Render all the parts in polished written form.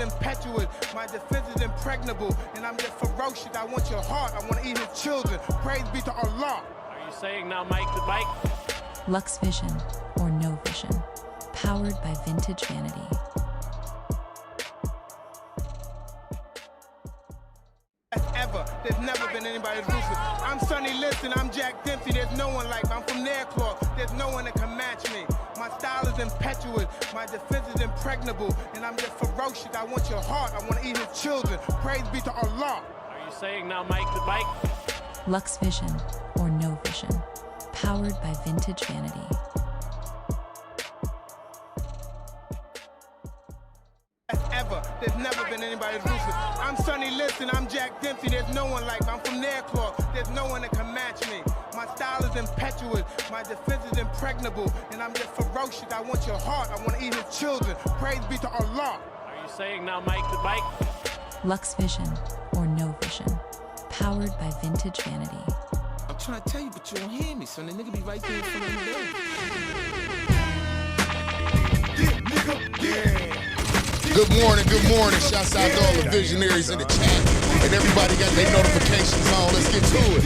impetuous, my defense is impregnable, and I'm just ferocious. I want your heart, I want to eat his children. Praise be to Allah. Are you saying now, Mike the Bike? Lux Vision, or no vision. Powered by Vintage Vanity. Ever. There's never been anybody as ruthless. I'm Sonny Liston, I'm Jack Dempsey. There's no one like me. I'm from Nairclaw. There's no one that can match me. My style is impetuous, my defense is impregnable, and I'm just ferocious. I want your heart, I want to eat his children. Praise be to Allah. Are you saying now, Mike the Bike? Lux Vision, or no vision. Powered by Vintage Vanity. Ever. There's never been anybody as ruthless. I'm Sonny Liston, I'm Jack Dempsey. There's no one like me. I'm from Nairclaw. There's no one that can match me. My style is impetuous, my defense is impregnable, and I'm just ferocious. I want your heart, I want to eat his children. Praise be to Allah. Are you saying now, Mike the Bike? Lux Vision, or no vision. Powered by Vintage Vanity. I'm trying to tell you, but you don't hear me, son. The nigga be right there in front of the door. Yeah, nigga, yeah. Good morning. Shouts out to all the visionaries in the chat. And everybody got their notifications on. Let's get to it.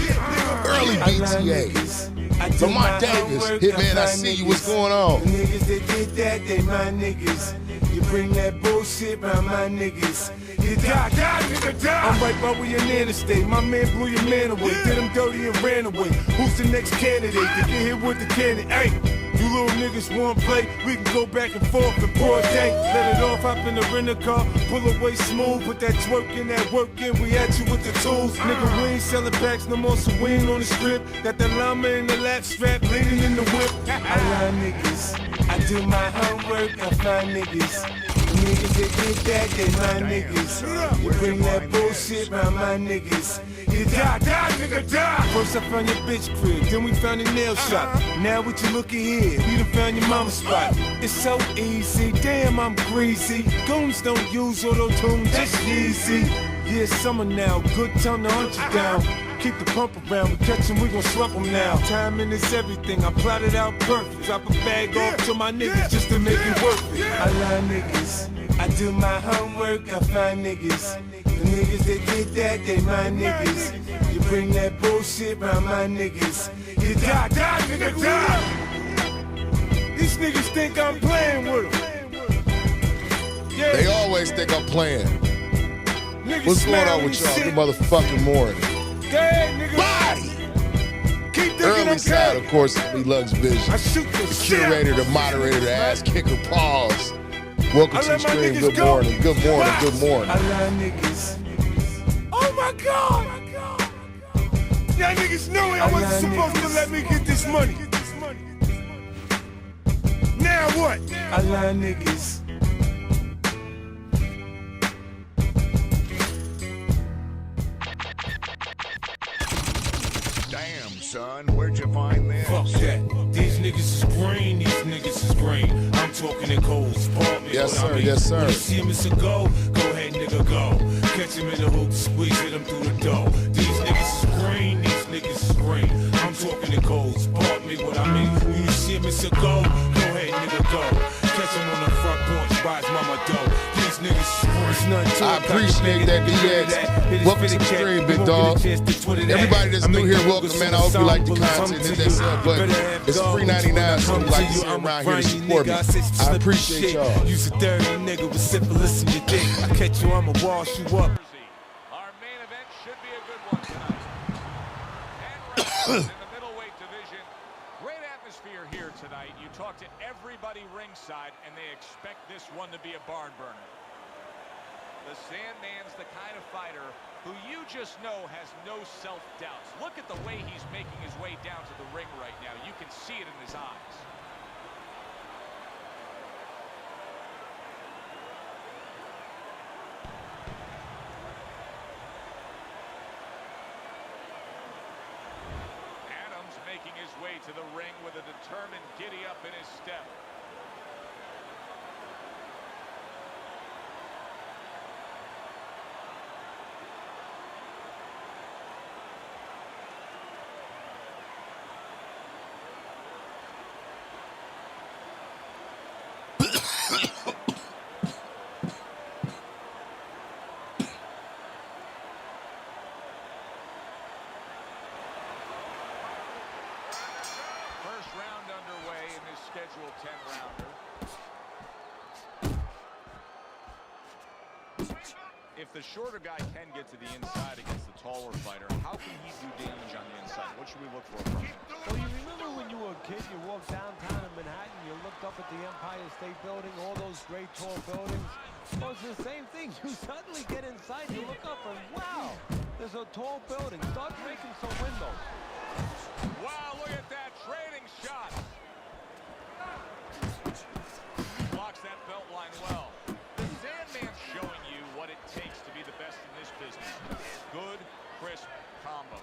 Early BTA. Lamont Davis, Hitman, I see you. What's going on? The niggas that did that, they my niggas. You bring that bullshit around my niggas. You die, nigga, die. I'm right by where your nana stay. My man blew your man away. Did him dirty and ran away. Who's the next candidate to get hit with the cannon? Hey, you little niggas wanna play? We can go back and forth in broad day. Let it off, hop in the rental car, pull away smooth, put that twerk in, that work in. We at you with the tools, nigga. We ain't selling packs no more, so we ain't on the strip. Got that llama in the lap strap, leaning in the whip. I lie niggas, I do my homework, I find niggas. The niggas that did that, they my niggas. You bring that bullshit around my niggas. You die, nigga, die. First I found your bitch crib, then we found your nail shop. Now what you looking here? We done found your mama's spot. It's so easy, damn I'm greasy. Goons don't use auto-tune, just easy. Yeah, it's summer now, good time to hunt you down. Keep the pump around, we catch him, we gon' slump him now. Timing is everything, I plotted out perfect. Drop a bag off to my niggas just to make it worth it. I lie niggas, I do my homework, I find niggas. The niggas that did that, they my niggas. You bring that bullshit around my niggas. You die, nigga, die. These niggas think I'm playing with them. Yeah. They always think I'm playing. Niggas What's going on with y'all? Good motherfucking morning. Body! Early side, of course, we Lux Vision. The curator, the moderator, the ass kicker, pause. Welcome to the stream. Good morning. Good morning. Good morning. I lie niggas. Oh my God! Y'all niggas know it. I wasn't supposed to let me get this money. Now what? I lie niggas. Damn, son, where'd you find this? Fuck that. These niggas is green, these niggas is green. I'm talking in cold sport, man. Yes, sir, yes, sir. When you see him, it's a go ahead, nigga, go. Catch him in the hoop, squeeze hit him through the door. These niggas is green, these niggas is green. I'm talking in cold sport, me what I mean. When you see him, it's a go ahead, nigga, go. Catch him on the front porch, buy his mama dough. These niggas is green. I appreciate that, DX. Welcome to the stream, big dog. Everybody that's new here, welcome, man. I hope you like the content. Hit that sub button. It's free 99, so we like to see around here to support me. I appreciate y'all. You's a dirty nigga with syphilis in your dick. I catch you, I'ma wash you up. Our main event should be a good one tonight. And in the middleweight division, great atmosphere here tonight. You talk to everybody ringside, and they expect this one to be a barn burner. The Sandman's the kind of fighter who you just know has no self-doubts. Look at the way he's making his way down to the ring right now. You can see it in his eyes. Adams making his way to the ring with a determined giddy-up in his step. If the shorter guy can get to the inside against the taller fighter, how can he do damage on the inside? What should we look for from him? Well, you remember when you were a kid, you walked downtown in Manhattan, you looked up at the Empire State Building, all those great tall buildings. Well, it's the same thing. You suddenly get inside, you look up and wow, there's a tall building. Start making some windows. Wow, look at that trading shot. Blocks that belt line well. The Sandman's showing you what it takes to be the best in this business. Good, crisp combos.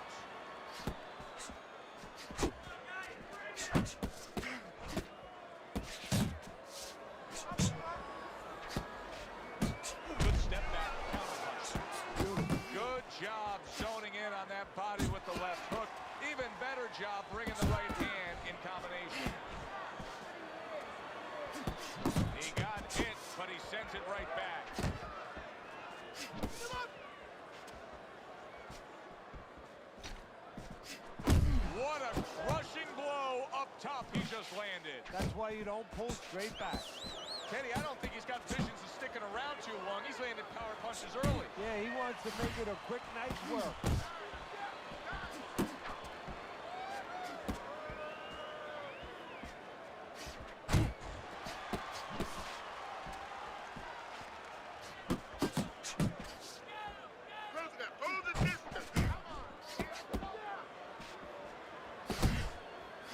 Good step back, counter punch. Good job zoning in on that body with the left hook. Even better job bringing the right hand in combination. He got hit, but he sent it right back. What a crushing blow up top he just landed. That's why you don't pull straight back. Teddy, I don't think he's got visions of sticking around too long. He's landed power punches early. Yeah, he wants to make it a quick, nice work.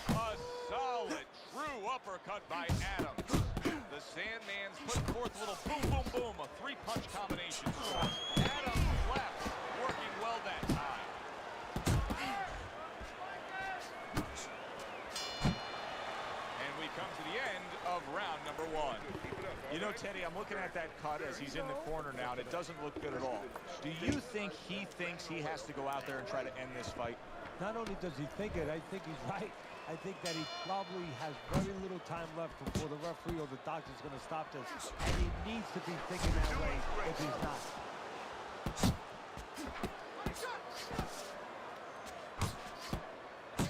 A solid, true uppercut by Adams. The Sandman's putting forth a little boom, boom, boom, a three-punch combination. Adams left, working well that time. And we come to the end of round number one. You know, Teddy, I'm looking at that cut as he's in the corner now, and it doesn't look good at all. Do you think he thinks he has to go out there and try to end this fight? Not only does he think it, I think he's right. I think that he probably has very little time left before the referee or the doctor's going to stop this. And he needs to be thinking that way if he's not.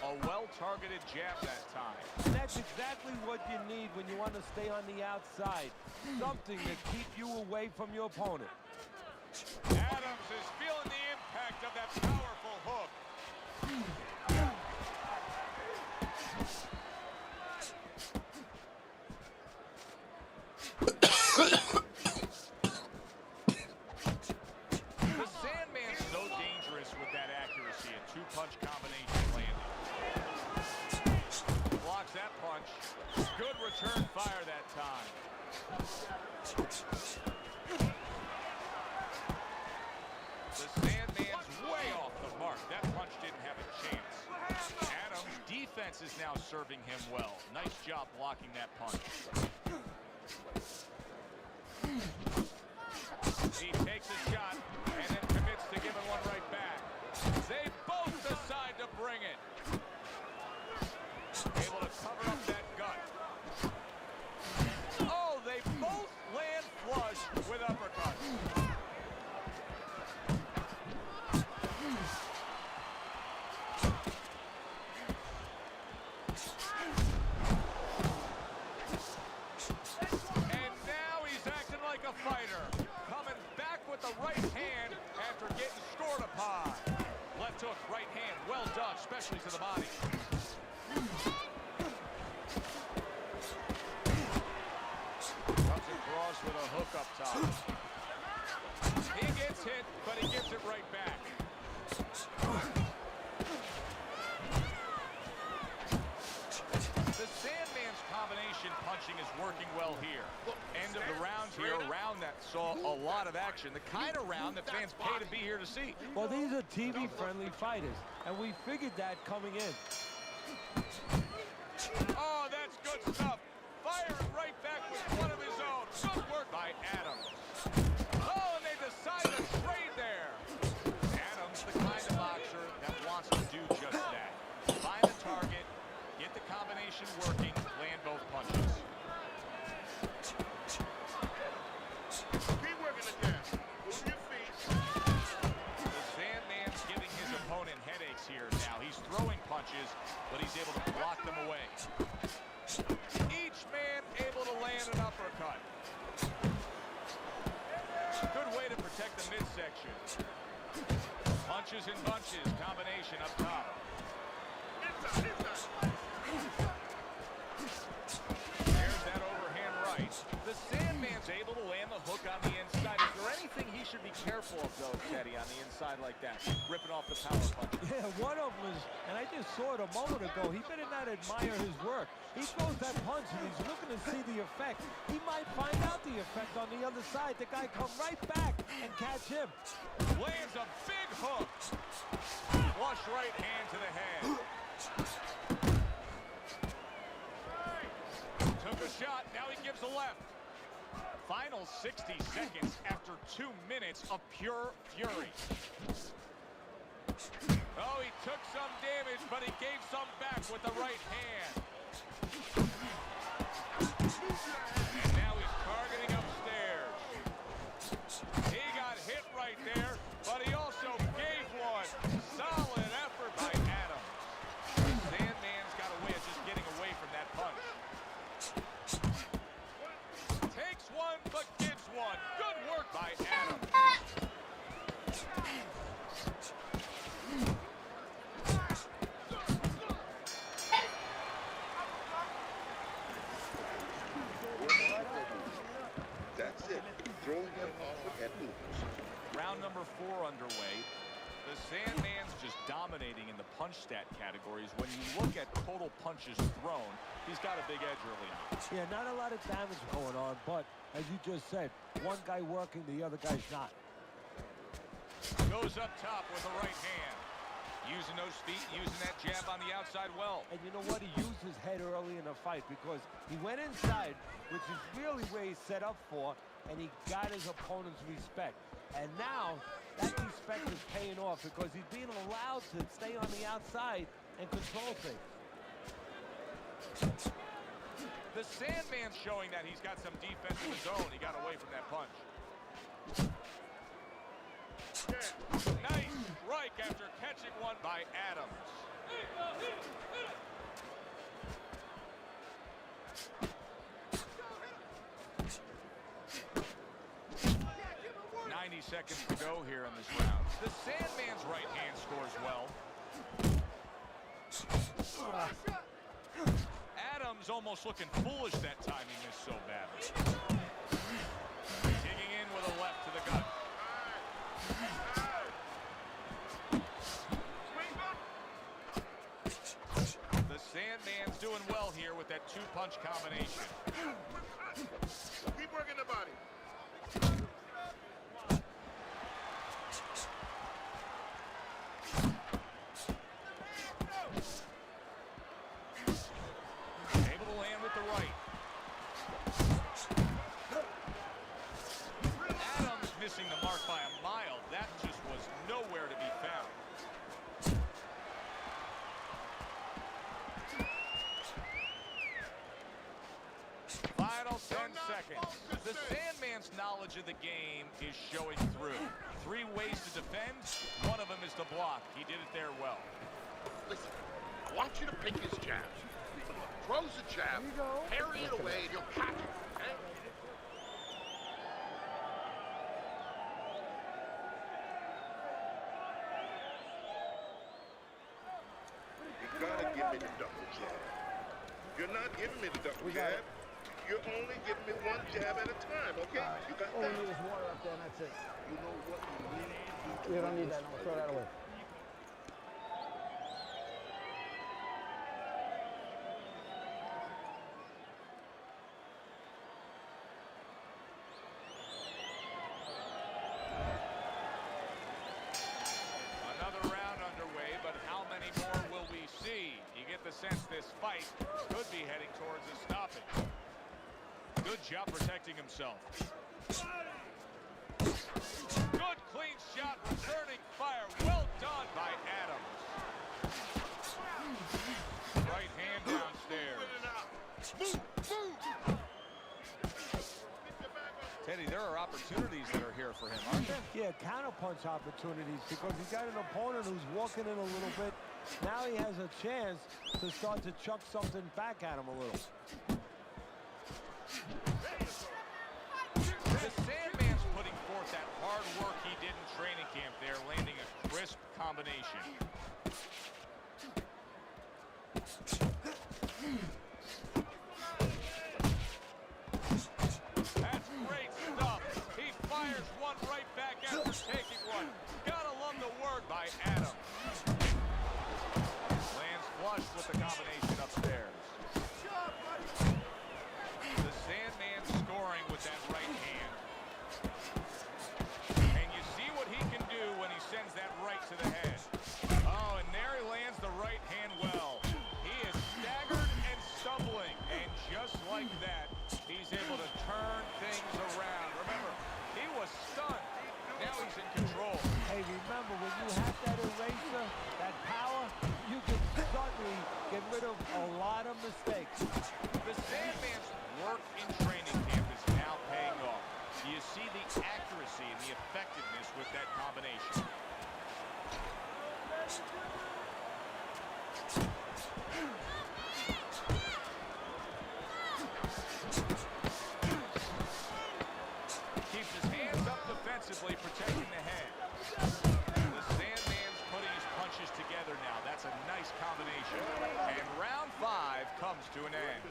A well-targeted jab that time. And that's exactly what you need when you want to stay on the outside. Something to keep you away from your opponent. Adams is feeling the impact of that powerful hook. The Sandman's so dangerous with that accuracy. A two-punch combination landed. Blocks that punch. Good return fire that time. The Sandman's way off the mark. That punch didn't have a chance. Adams' defense is now serving him well. Nice job blocking that punch. He takes a shot and then commits to giving one right back. They both decide to bring it. Able to cover up that gut. Oh, they both land flush with uppercuts. And now he's acting like a fighter. Coming back with the right hand after getting scored upon. Left hook, right hand, well done, especially to the body. Comes across with a hook up top. He gets hit, but he gives it right back. The Sandman's combination punching is working well here. End of the round here, a round that saw a lot of action. The kind of round that fans pay to be here to see. Well, these are TV-friendly fighters, and we figured that coming in. Oh, that's good stuff. Firing right back with one of his own. Good work by Adams. Oh, and they decide to trade there. Adams, the kind of boxer that wants to do just that. Find the target, get the combination working, land both punches. Keep working it down. Move your feet. The Sandman's giving his opponent headaches here now. He's throwing punches, but he's able to block them away. Each man able to land an uppercut. Good way to midsection. Punches and bunches combination up top. There's that overhand right. The Sandman's able to land the hook on the inside. Is there anything he should be careful of, though, Teddy, on the inside like that? Ripping off the power punch. Yeah, one of them is, and I just saw it a moment ago, he better not admire his work. He throws that punch and he's looking to see the effect. He might find out the effect on the other side. The guy come right back and catch him. Lands a big hook. Flush right hand to the head. Took a shot, now he gives a left. Final 60 seconds after 2 minutes of pure fury. Oh, he took some damage, but he gave some back with the right hand. And now he's targeting upstairs. He got hit right there, but he also gave one. Solid effort by Adams. Sandman's got a way of just getting away from that punch. Takes one, but gives one. Good work by Adams. That's it. Throw him off at moves. Round number 4 underway. The Sandman's just dominating in the punch stat categories. When you look at total punches thrown, he's got a big edge early on. Yeah, not a lot of damage going on, but as you just said, one guy working, the other guy's not. Goes up top with the right hand. Using those feet, using that jab on the outside well. And you know what? He used his head early in the fight because he went inside, which is really where he's set up for, and he got his opponent's respect. And now that respect is paying off because he's being allowed to stay on the outside and control things. The Sandman's showing that he's got some defense of his own. He got away from that punch. Nice strike after catching one by Adams. 90 seconds to go here in this round. The Sandman's right hand scores well. Adams almost looking foolish that time he missed so badly. Digging in with a left to the gut. The Sandman's doing well here with that 2-punch combination. Keep working the body. Able to land with the right. Adams missing the mark by a mile. That just was nowhere to be found. Final 10 seconds. The Sandman's knowledge of the game is showing through. 3 ways to defend. One of them is to block. He did it there well. Listen, I want you to pick his jab. Throws a jab, parry it away, and you'll catch it, okay? You gotta give me the double jab. You're not giving me the double jab. You're only giving me 1 jab at a time, okay? You got All we that? need is water up there, and that's it. You know what you need? You don't need that. No, throw that away. Another round underway, but how many more will we see? You get the sense this fight could be heading towards a stoppage. Good job protecting himself. Good clean shot, returning fire. Well done by Adams. Right hand downstairs. Teddy, there are opportunities that are here for him, aren't there? Yeah, counterpunch opportunities because he's got an opponent who's walking in a little bit. Now he has a chance to start to chuck something back at him a little. The Sandman's putting forth that hard work he did in training combination. That's great stuff. He fires one right back after taking one. Gotta love the work by Adams. Lands flush with the combination upstairs. The Sandman scoring with that right hand. And you see what he can do when he sends that right to the head. Oh, and there he lands the right hand well. He is staggered and stumbling, and just like that, he's able to turn things around. Remember, he was stunned. Now he's in control. Hey, remember, when you have that eraser, that power, you can suddenly get rid of a lot of mistakes. The Sandman's work in training camp is now paying off. You see the accuracy and the effectiveness with that combination. Keeps his hands up defensively, protecting the head. The Sandman's putting his punches together now. That's a nice combination. And round 5 comes to an end.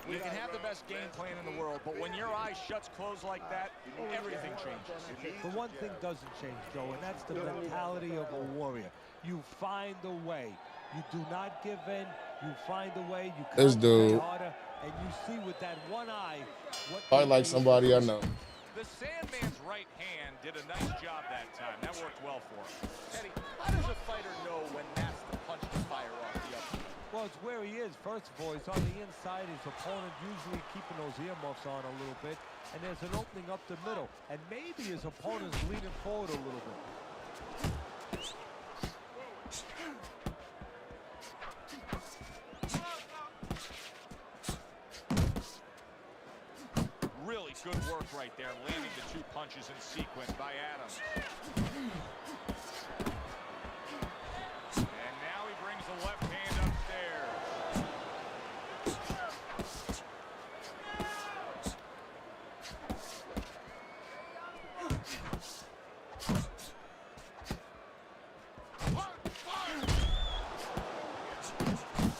You can have the best game plan in the world, but when your eyes shuts closed like that, everything changes. The one thing doesn't change, Joe, and that's the mentality of a warrior. You find a way. You do not give in. You find a way. You This dude. harder, and you see with that one eye what I like somebody I know. The Sandman's right hand did a nice job that time. That worked well for him. Teddy, how does a fighter know when that's the punch to fire off the upper? Well, it's where he is. First of all, he's on the inside. His opponent usually keeping those earmuffs on a little bit. And there's an opening up the middle. And maybe his opponent's leaning forward a little bit. Really good work right there, landing the 2 punches in sequence by Adams. And now he brings the left hand upstairs.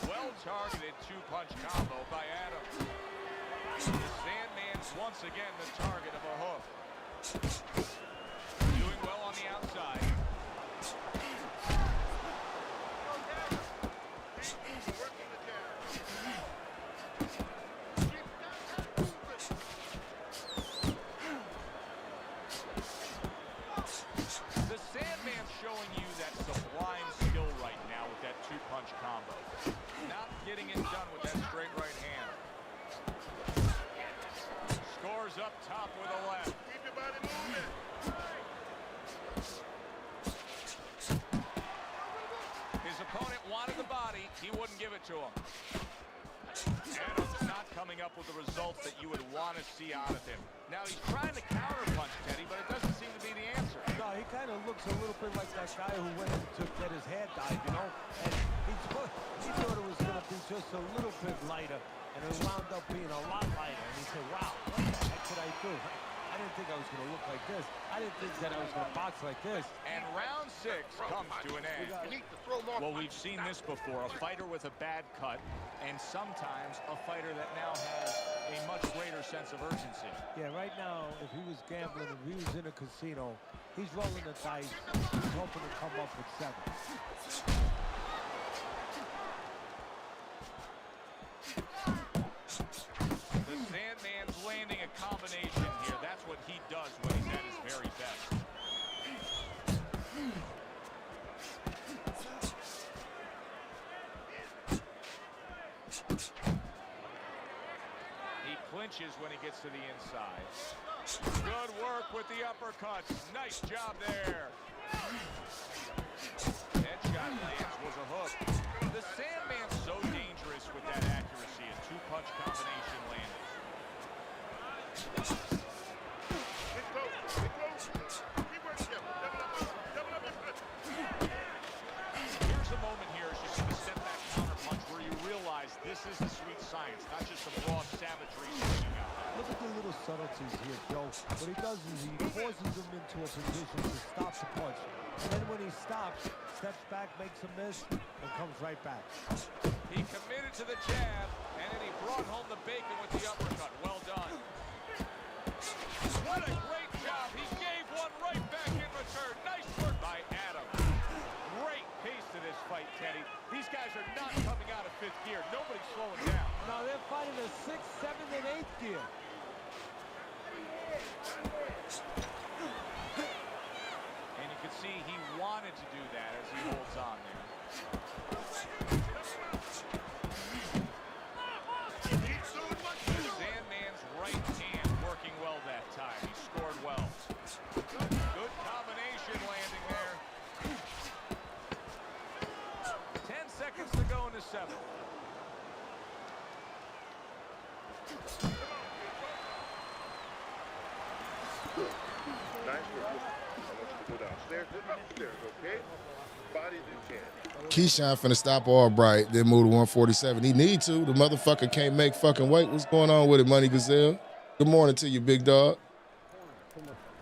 Well-targeted 2-punch combo by Adams. The Sandman's once again the target of a hook. Doing well on the outside. The Sandman's showing you that sublime skill right now with that 2-punch combo. Not getting it done with that straight right hand. Scores up top with a left. Keep your body moving. His opponent wanted the body. He wouldn't give it to him. Adams not coming up with the results that you would want to see out of him. Now he's trying to counterpunch Teddy, but it doesn't seem to be the answer. No, he kind of looks a little bit like that guy who went in to get his hair dyed, you know? And he thought it was going to be just a little bit lighter, and it wound up being a lot lighter. And he said, wow, what the heck did I do? I didn't think I was going to look like this. I didn't think that I was going to box like this. And round 6 comes to an end. You need to throw more. Well, we've seen this before, a fighter with a bad cut, and sometimes a fighter that now has a much greater sense of urgency. Yeah, right now, if he was gambling, if he was in a casino, he's rolling the dice. He's hoping to come up with 7. The Sandman's landing a combination here. That's what he does when he's at his very best. He clinches when he gets to the inside. Good work with the uppercuts. Nice job there. Headshot lands was a hook. The Sandman's so dangerous with that accuracy. A 2-punch combination landing. Get close. Get close. Keep working together. Double up. Double up your punch. Here's a moment here as you see the step-back counter punch where you realize this is the sweet science, not just some raw savagery swinging out. Look at the little subtle bounces here, Joe. What he does is he forces him into a position to stop the punch. And then when he stops, steps back, makes a miss, and comes right back. He committed to the jab, and then he brought home the bacon with the uppercut. Well done. What a great job. He gave one right back in return. Nice work by Adam. Great pace to this fight, Teddy. These guys are not coming out of fifth gear. Nobody's slowing down. Now they're fighting a 6th, 7th, and 8th gear. And you can see he wanted to do that as he holds on there. Sandman's right hand working well that time. He scored well. Good combination landing there. 10 seconds to go in the 7th. Nice work. I want you to go downstairs and upstairs, okay? Body to 10. Keyshawn finna stop Albright, then move to 147. He need to. The motherfucker can't make fucking weight. What's going on with it, Money Gazelle? Good morning to you, big dog.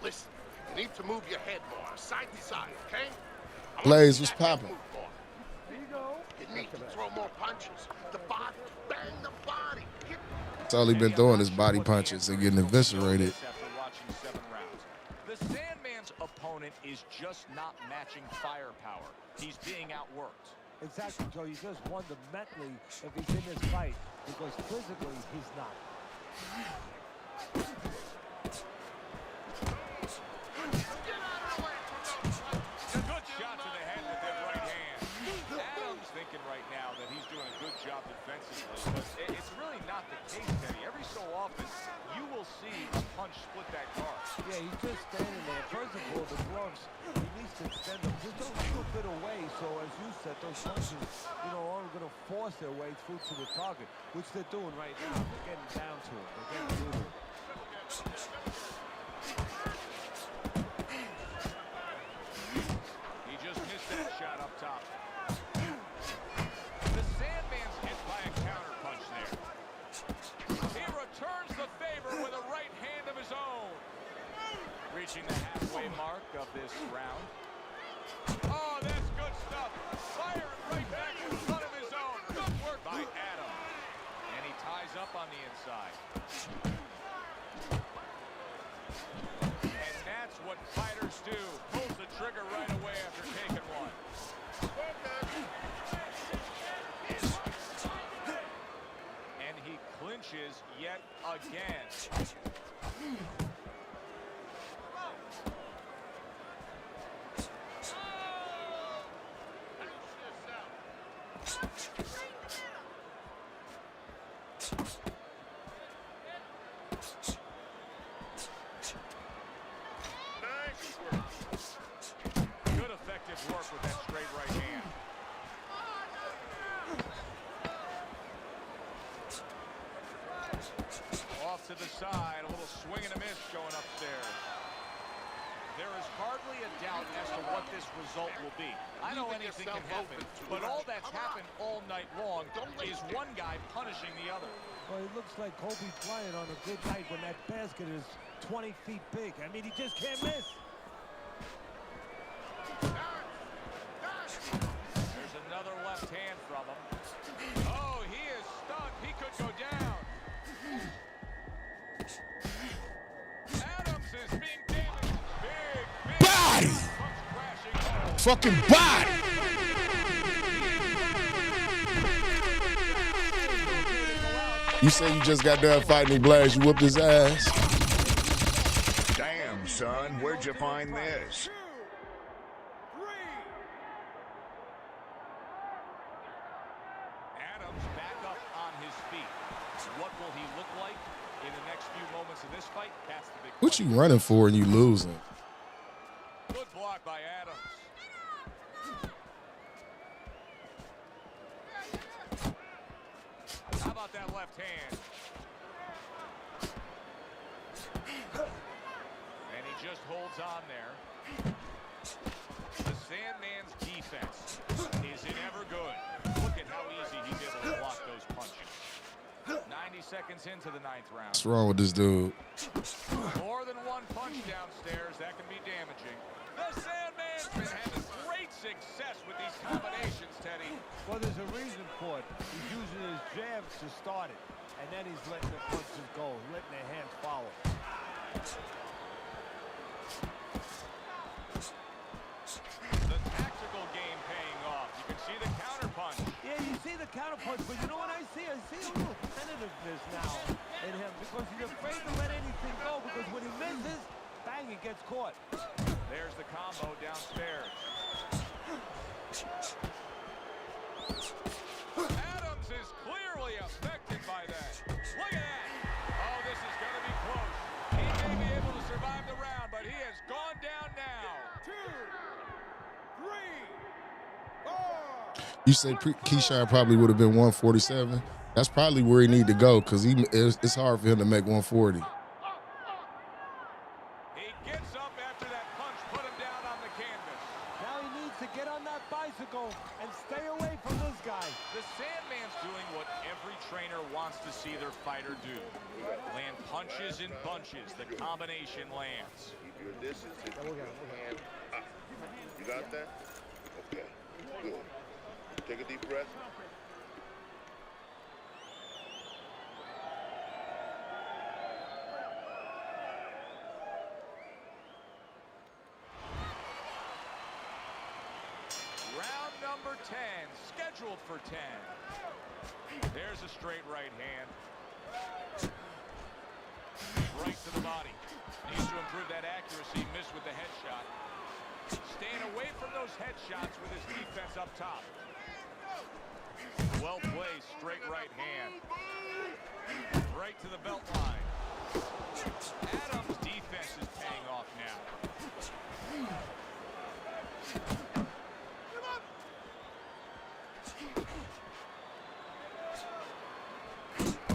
Listen, you need to move your head more, side to side, okay? Blaze, what's popping? There you go. You need to throw more punches. The body, bang the body. Hit. That's all he been doing is body punches and getting eviscerated. After watching 7 rounds. The Sandman's opponent is just not matching firepower. He's being outworked. Exactly, Joe. You just wonder mentally if he's in this fight, because physically he's not. A good shot to the head with that right hand. Adams thinking right now that he's doing a good job defensively, but it's really not the case, Teddy. Every so often, you will see a punch split that guard. Yeah, he's just standing there. First of all, the gloves, he needs to extend them just a little bit away, so as you said, those punches, aren't going to force their way through to the target, which they're doing right now. They're getting down to it. They're getting through it. He just missed that shot up top. The Sandman's hit by a counter punch there. He returns the favor with a right hand of his own. Reaching the halfway mark of this round. Oh, that's good stuff. Firing right back in front of his own. Good work by Adam. And he ties up on the inside. And that's what fighters do. Pulls the trigger right away after taking one. And he clinches yet again. Good effective work with that straight right hand. Off to the side, a little swing and a miss going upstairs. There is hardly a doubt as to what this result will be. I know anything can happen, but all that's happened all night long is one guy punishing the other. Well, it looks like Kobe Bryant on a good night when that basket is 20 feet big. I mean, he just can't miss. There's another left hand from him. Oh, he is stunned. He could go down. Adams is being damaged. Big Body! comes crashing home. Fucking body! You say you just got done fighting me, Blaze. You whooped his ass. Damn, son, where'd you find this? Adams back up on his feet. What will he look like in the next few moments of this fight? That's the big What you question. running for and you losing? Good block by Adams. How about that left hand? And he just holds on there. The Sandman's defense is it ever good. Look at how easy he's able to block those punches. 90 seconds into the 9th round. What's wrong with this dude? More than one punch downstairs, that can be damaging. The Sandman's been having great success with these combinations, Teddy. Well, there's a reason for it. He's using his jabs to start it, and then he's letting the punches go, letting their hands follow. The tactical game paying off. You can see the counter punch. Yeah, you see the counter punch, but you know what I see? I see a little tentativeness now in him because he's afraid to let anything go because when he misses, bang, he gets caught. There's the combo downstairs. Adams is clearly affected by that. Look at that. Oh, this is going to be close. He may be able to survive the round, but he has gone down now. 2, 3, 4. You say Keyshawn probably would have been 147. That's probably where he need to go because it's hard for him to make 140. He gets up after that punch, put him down on the canvas. Now he needs to get on that bicycle and stay away from this guy. The Sandman's doing what every trainer wants to see their fighter do. Land punches in bunches. The combination lands. Keep your distance and keep your hand up. You got that? Okay, good. Take a deep breath. Round number 10, scheduled for 10. There's a straight right hand. Right to the body. Needs to improve that accuracy. Missed with the headshot. Staying away from those headshots with his defense up top. Well placed, straight right hand. Right to the belt line. Adams' defense is paying off now.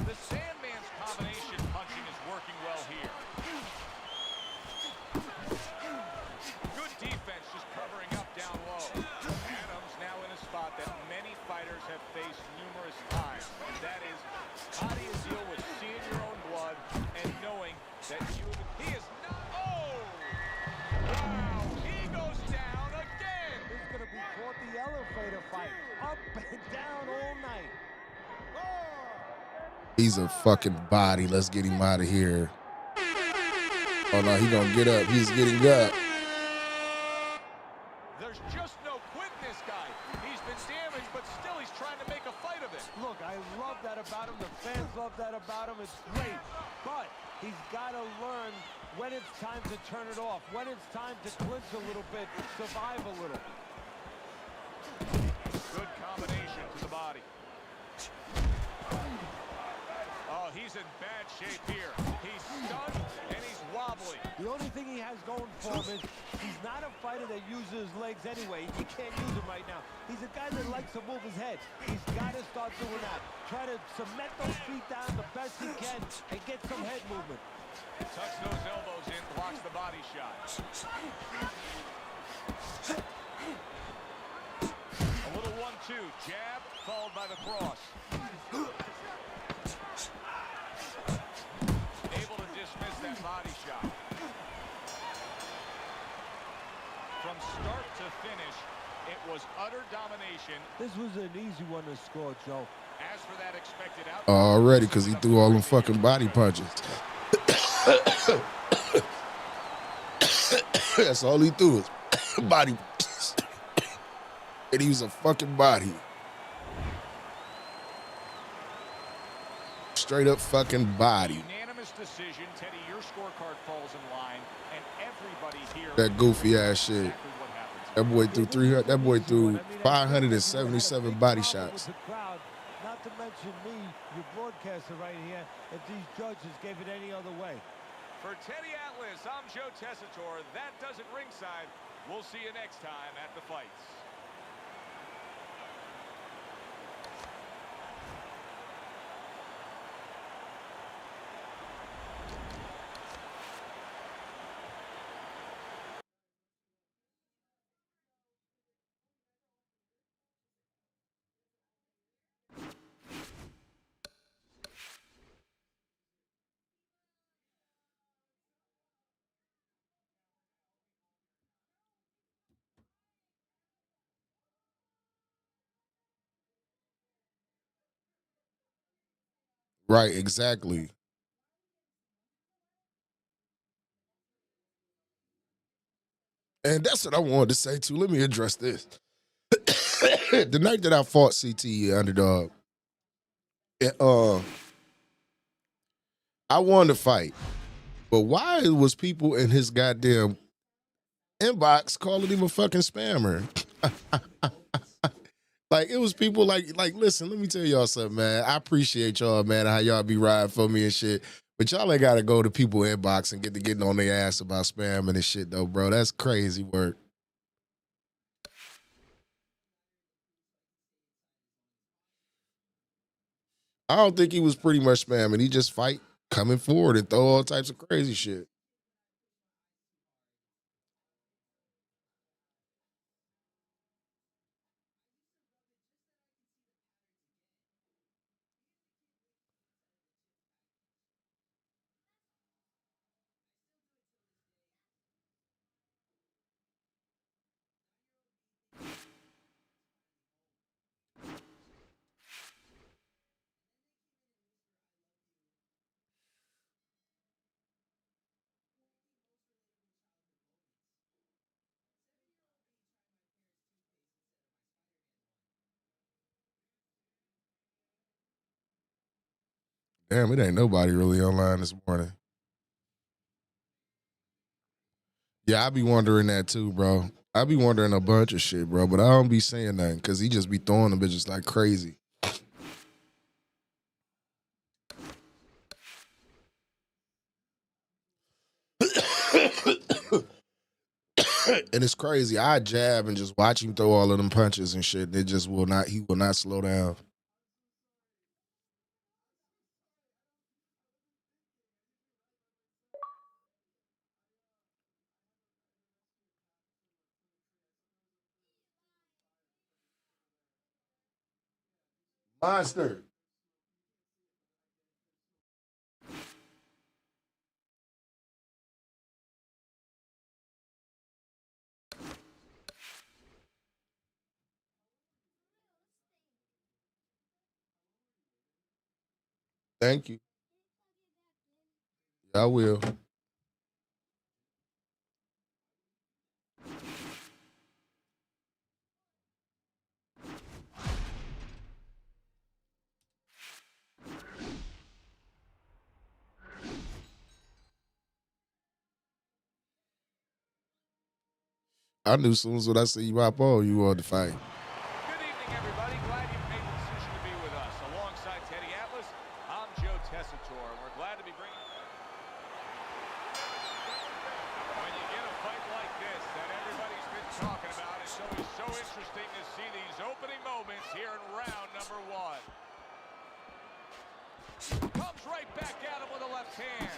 The Sandman's combination punching is working well here. Good defense just covering up down low. Adams now in a spot that many fighters have faced numerous times, and that is how do you deal with seeing your own blood and knowing that he is not. Oh! Wow! He goes down again! This is going to be called the elevator fight. Up and down all night. He's a fucking body. Let's get him out of here. Oh no, he gonna get up. He's getting up. There's just no quit in this guy. He's been damaged, but still he's trying to make a fight of it. Look, I love that about him. The fans love that about him. It's great. But he's got to learn when it's time to turn it off, when it's time to clinch a little bit, survive a little. Good combination to the body. Oh, he's in bad shape here. He's stunned and he's wobbly. The only thing he has going for him is he's not a fighter that uses his legs anyway. You can't use him right now. He's a guy that likes to move his head. He's got to start doing that. Try to cement those feet down the best he can and get some head movement. Tucks those elbows in, blocks the body shot. A little 1-2, jab, followed by the cross. Able to dismiss that body shot. From start to finish, it was utter domination. This was an easy one to score, Joe. As for that expected outcome, Already, because he threw all them fucking body punches. That's all he threw is body punches. And he was a fucking body. Straight up fucking body. unanimous decision. Teddy, your scorecard falls in line, and everybody here. That goofy ass shit. Exactly what happens. That boy threw 300. That boy threw 577 body shots. With the crowd, not to mention me, your broadcaster right here, if these judges gave it any other way. For Teddy Atlas, I'm Joe Tessitore. That does it ringside. We'll see you next time at the fights. Right, exactly. And that's what I wanted to say too. Let me address this. The night that I fought CTE Underdog, I won the fight. But why was people in his goddamn inbox calling him a fucking spammer? Like, it was people like, listen, let me tell y'all something, man. I appreciate y'all, man, how y'all be riding for me and shit. But y'all ain't got to go to people inbox and get to getting on their ass about spamming and shit, though, bro. That's crazy work. I don't think he was pretty much spamming. He just fight coming forward and throw all types of crazy shit. Damn, it ain't nobody really online this morning. Yeah, I be wondering that too, bro. I be wondering a bunch of shit, bro, but I don't be saying nothing because he just be throwing them bitches like crazy. And it's crazy. I jab and just watch him throw all of them punches and shit. It just will not, he will not slow down. Monster. Thank you. I will. I knew as soon as I see you pop on, you wanted to fight. Good evening, everybody. Glad you've made the decision to be with us. Alongside Teddy Atlas, I'm Joe Tessitore, and we're glad to be bringing... When you get a fight like this that everybody's been talking about, it's always so interesting to see these opening moments here in round number one. Comes right back at him with a left hand.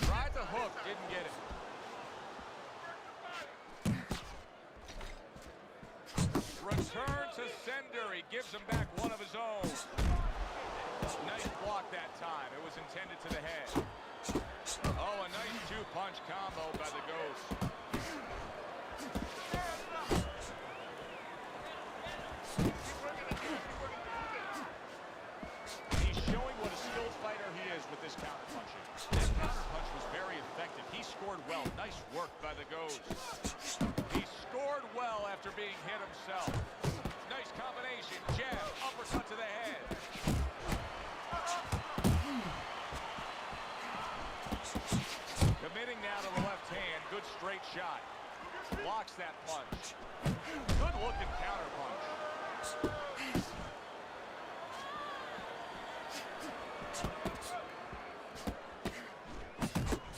Tried the hook, didn't get it. Return to sender. He gives him back one of his own. Nice block that time. It was intended to the head. Oh, a nice two-punch combo by the Ghost. He's showing what a skilled fighter he is with this counterpunching. That counterpunch was very effective. He scored well. Nice work by the Ghost. He scored well after being hit himself. Nice combination. Jab, uppercut to the head. Committing now to the left hand. Good straight shot. Blocks that punch. Good looking counter punch.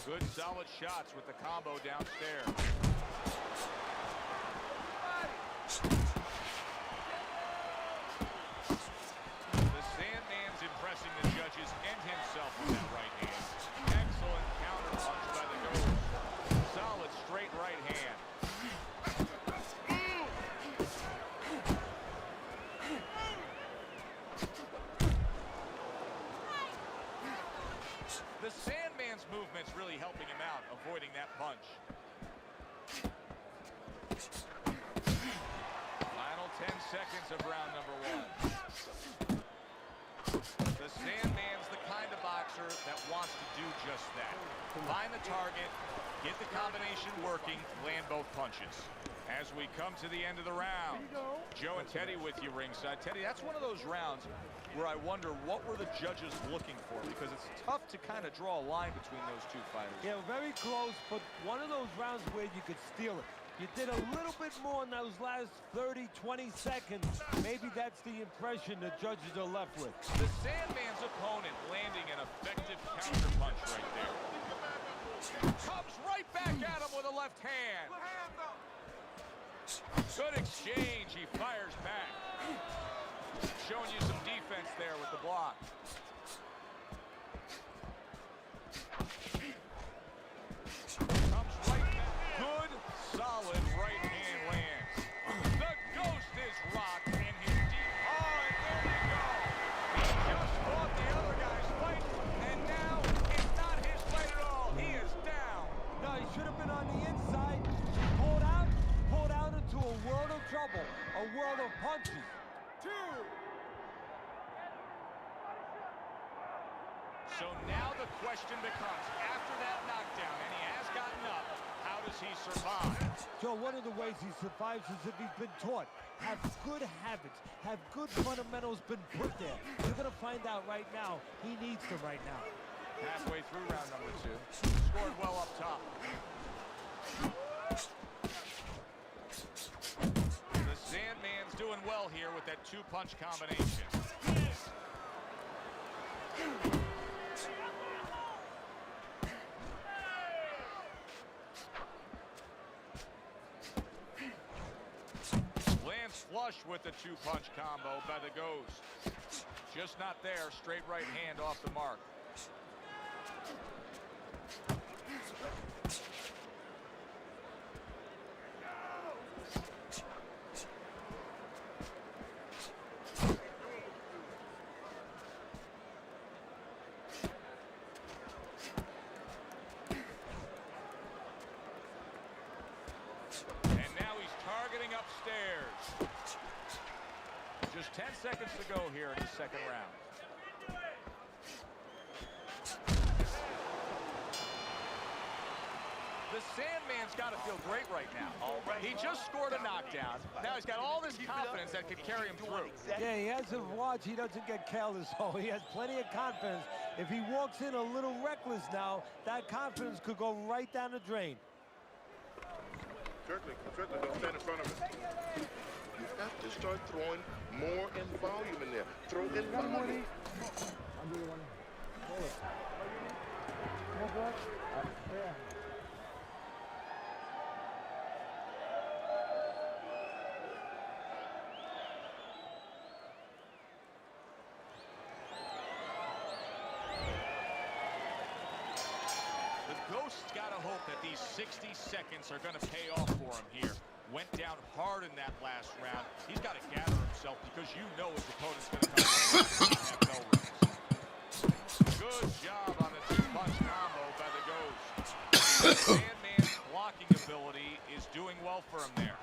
Good solid shots with the combo downstairs. The Sandman's impressing the judges and himself with that right hand. Excellent counter punch by the Ghost. Solid straight right hand. The Sandman's movement's really helping him out, avoiding that punch. Final 10 seconds of round number one. The Sandman's the kind of boxer that wants to do just that. Find the target, get the combination working, land both punches. As we come to the end of the round, Joe and Teddy with you ringside. Teddy, that's one of those rounds where I wonder what were the judges looking for, because it's tough to kind of draw a line between those two fighters. Yeah, very close, but one of those rounds where you could steal it. You did a little bit more in those last 30, 20 seconds. Maybe that's the impression the judges are left with. The Sandman's opponent landing an effective counter punch right there. Comes right back at him with a left hand. Good exchange. He fires back. Showing you some defense there with the block. Comes right back. Good, solid right hand lands. The Ghost is rocked in his deep. Oh, and there you go. He just fought the other guy's fight, and now it's not his fight at all. He is down. No, he should have been on the inside. Pulled out into a world of trouble, a world of punches. So now the question becomes, after that knockdown, and he has gotten up, how does he survive? Joe, one of the ways he survives is if he's been taught. Have good habits, have good fundamentals been put there. You're going to find out right now, he needs them right now. Halfway through round number 2. Scored well up top. The Sandman's doing well here with that two-punch combination. Lands flush with the two-punch combo by the Ghost. Just not there. Straight right hand off the mark. Upstairs. Just 10 seconds to go here in the second round. The Sandman's got to feel great right now. He just scored a knockdown. Now he's got all this confidence that could carry him through. Yeah, he has a watch. He doesn't get careless. Oh, he has plenty of confidence. If he walks in a little reckless now, that confidence could go right down the drain. Certainly, don't stand in front of it. You have to start throwing more in volume in there. Throw in volume. I'll do one. Hold it. More blood? Yeah. Ghost's got to hope that these 60 seconds are going to pay off for him here. Went down hard in that last round. He's got to gather himself because you know his opponent's going to come have no rings. Good job on the two-punch combo by the Ghost. Sandman's blocking ability is doing well for him there.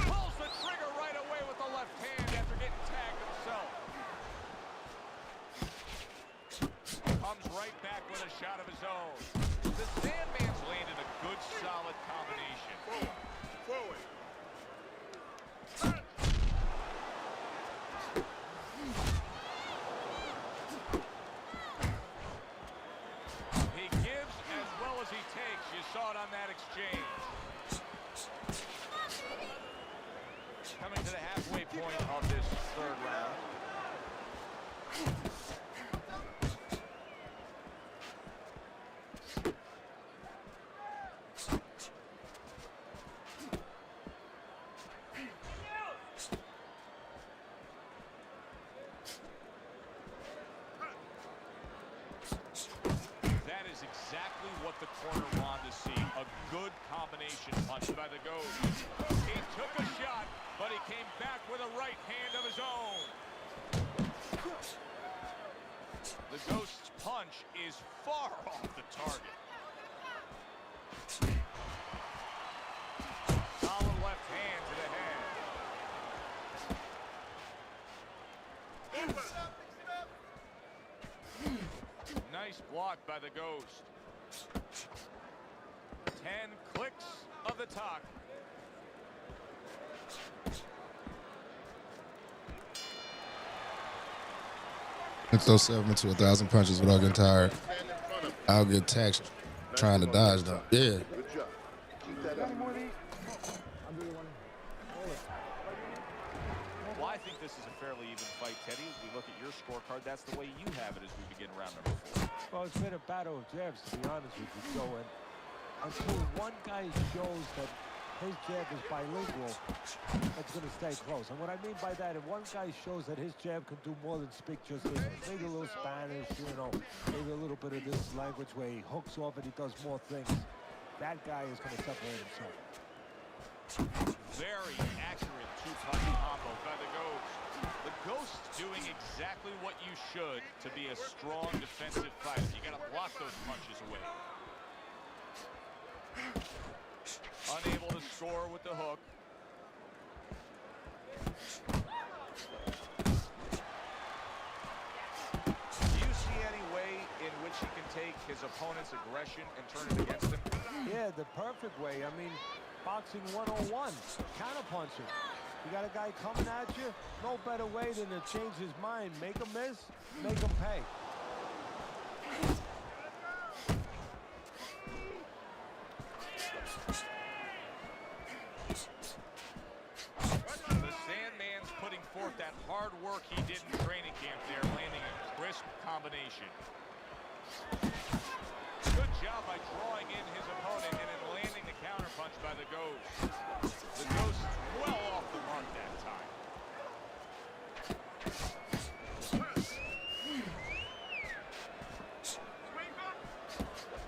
Pulls the trigger right away with the left hand after getting tagged himself. Comes right back with a shot of his own. The Sandman's landed a good, solid combination. Forward. He gives as well as he takes. You saw it on that exchange. Coming to the halfway point of this third round. That is exactly what the corner wanted to see. A good combination punch by the Ghost. He took a shot, but he came back with a right hand of his own. The Ghost's punch is far off the target. Solid left hand Nice block by the Ghost. 10 clicks of the talk. If throw 7 to 1,000 punches without getting tired, I'll get taxed trying to dodge them. Yeah. Good job. Keep that up. Well, I think this is a fairly even fight, Teddy. As we look at your scorecard, that's the way you have it as we begin round number 4. Well, it's been a battle of jabs, to be honest with you, Joe. And until one guy shows that his jab is bilingual, it's going to stay close. And what I mean by that, if one guy shows that his jab can do more than speak just English, maybe a little Spanish, you know, maybe a little bit of this language where he hooks off and he does more things, that guy is going to separate himself. Very accurate two-punch combo by the Ghost. The Ghost doing exactly what you should to be a strong defensive fighter. You got to block those punches away. Unable to score with the hook. Do you see any way in which he can take his opponent's aggression and turn it against him? Yeah, the perfect way. I mean, boxing 101, counterpunching. You got a guy coming at you, no better way than to change his mind. Make him miss, make him pay. The Sandman's putting forth that hard work he did in training camp there, landing a crisp combination. Good job by drawing in his opponent and then landing the counterpunch by the Ghost. The Ghost well off the mark that time.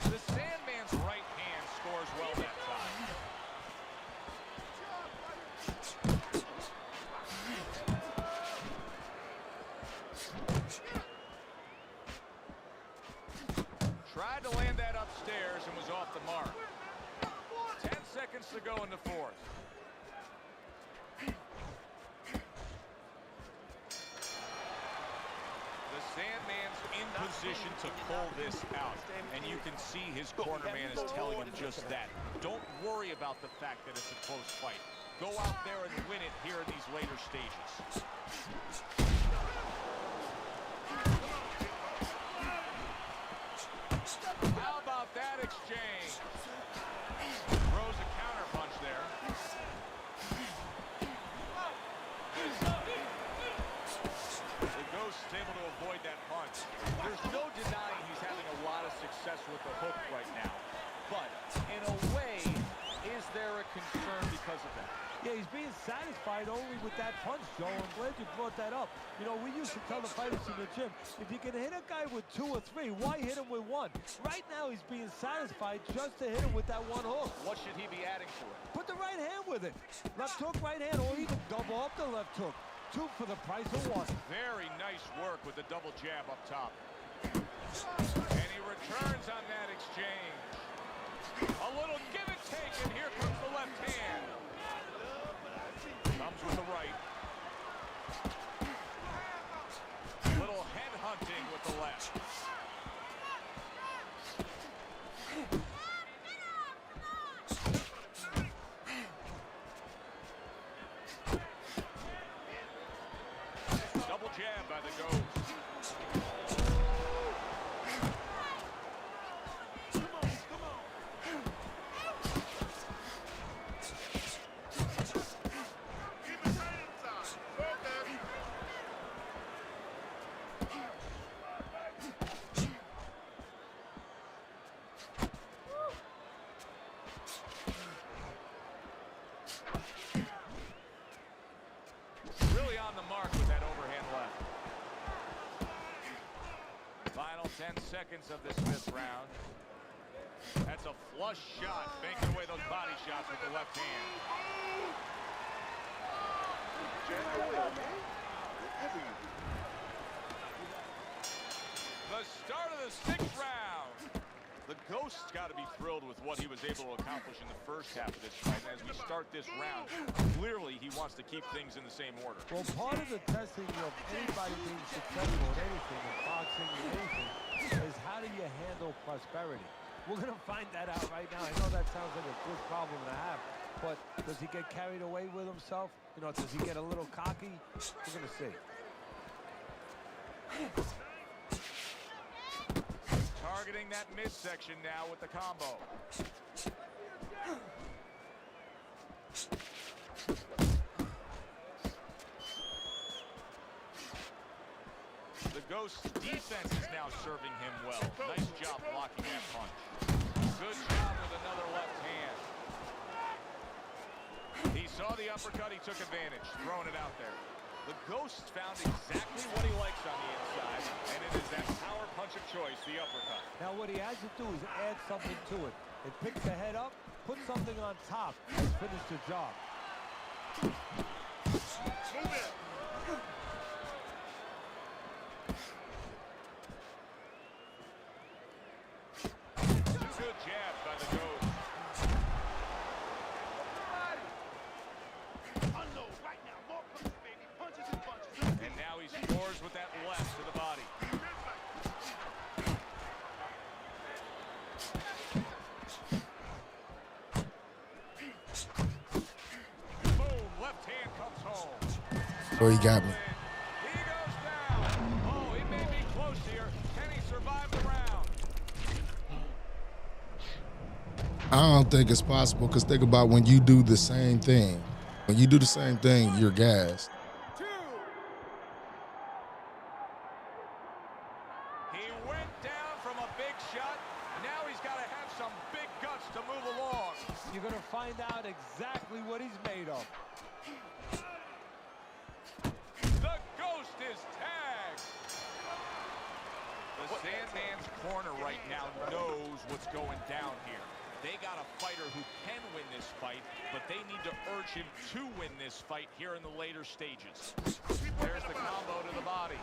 The Sandman's right hand scores well that time. Tried to land that upstairs and was off the mark. 10 seconds to go in the fourth. The Sandman's in position to pull this out, and you can see his corner man is telling him just that. Don't worry about the fact that it's a close fight. Go out there and win it here in these later stages. How about that exchange? Throws a counter punch there. The Ghost is able to avoid that punch. There's no denying he's having a lot of success with the hook right now. But in a way, is there a concern because of that? Yeah, he's being satisfied only with that punch, Joe. I'm glad you brought that up. You know, we used to tell the fighters in the gym, if you can hit a guy with 2 or 3, why hit him with 1? Right now, he's being satisfied just to hit him with that 1 hook. What should he be adding for it? Put the right hand with it. Left hook, right hand, or even double up the left hook. 2 for the price of 1. Very nice work with the double jab up top. And he returns on that exchange. A little give and take, and here comes the left hand. Comes with the right. Little head hunting with the left. Double jab by the Ghost. Really on the mark with that overhand left. Final 10 seconds of this 5th round. That's a flush shot, banking away those body shots with the left hand. The start of the 6th round. The Ghost's got to be thrilled with what he was able to accomplish in the first half of this fight. And as we start this round, clearly he wants to keep things in the same order. Well, part of the testing of anybody everybody being successful in anything, in boxing, in anything, is how do you handle prosperity? We're going to find that out right now. I know that sounds like a good problem to have, but does he get carried away with himself? You know, does he get a little cocky? We're going to see. Targeting that midsection now with the combo. The Ghost's defense is now serving him well. Nice job blocking that punch. Good job with another left hand. He saw the uppercut, he took advantage, throwing it out there. The Ghost found exactly what he likes on the inside, and it is that power punch of choice, the uppercut. Now what he has to do is add something to it. It picks the head up, put something on top, and finish the job. Move it. Two good jabs by the Ghost. And now he scores with that left to the body. Boom, left hand comes home. Oh, he got me. He goes down. Oh, he may be close here. Can he survive the round? I don't think it's possible because think about when you do the same thing. When you do the same thing, you're gassed. He went down from a big shot. Now he's got to have some big guts to move along. You're going to find out exactly what he's made of. The Ghost is tagged. The Sandman's corner right now knows what's going down here. They got a fighter who can win this fight, but they need to urge him to win this fight here in the later stages. There's the combo to the body.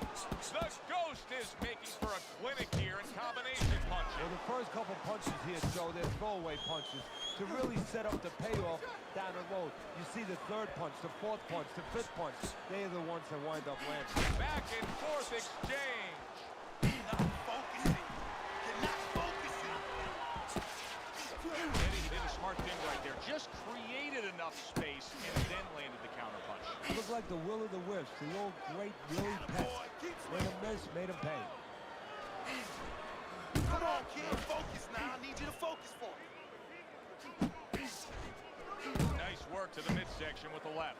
The Ghost is making for a clinic here in combination punching. Well, the first couple punches here, Joe, they're throwaway punches to really set up the payoff down the road. You see the third punch, the fourth punch, the fifth punch. They are the ones that wind up landing. Back and forth exchange. He did a smart thing right there. Just created enough space and then landed the counter punch. Looked like the will of the wisps, the old great Willie Pett. Made him miss, made him pay. Come on, kid, focus now. I need you to focus for me. Nice work to the midsection with the left.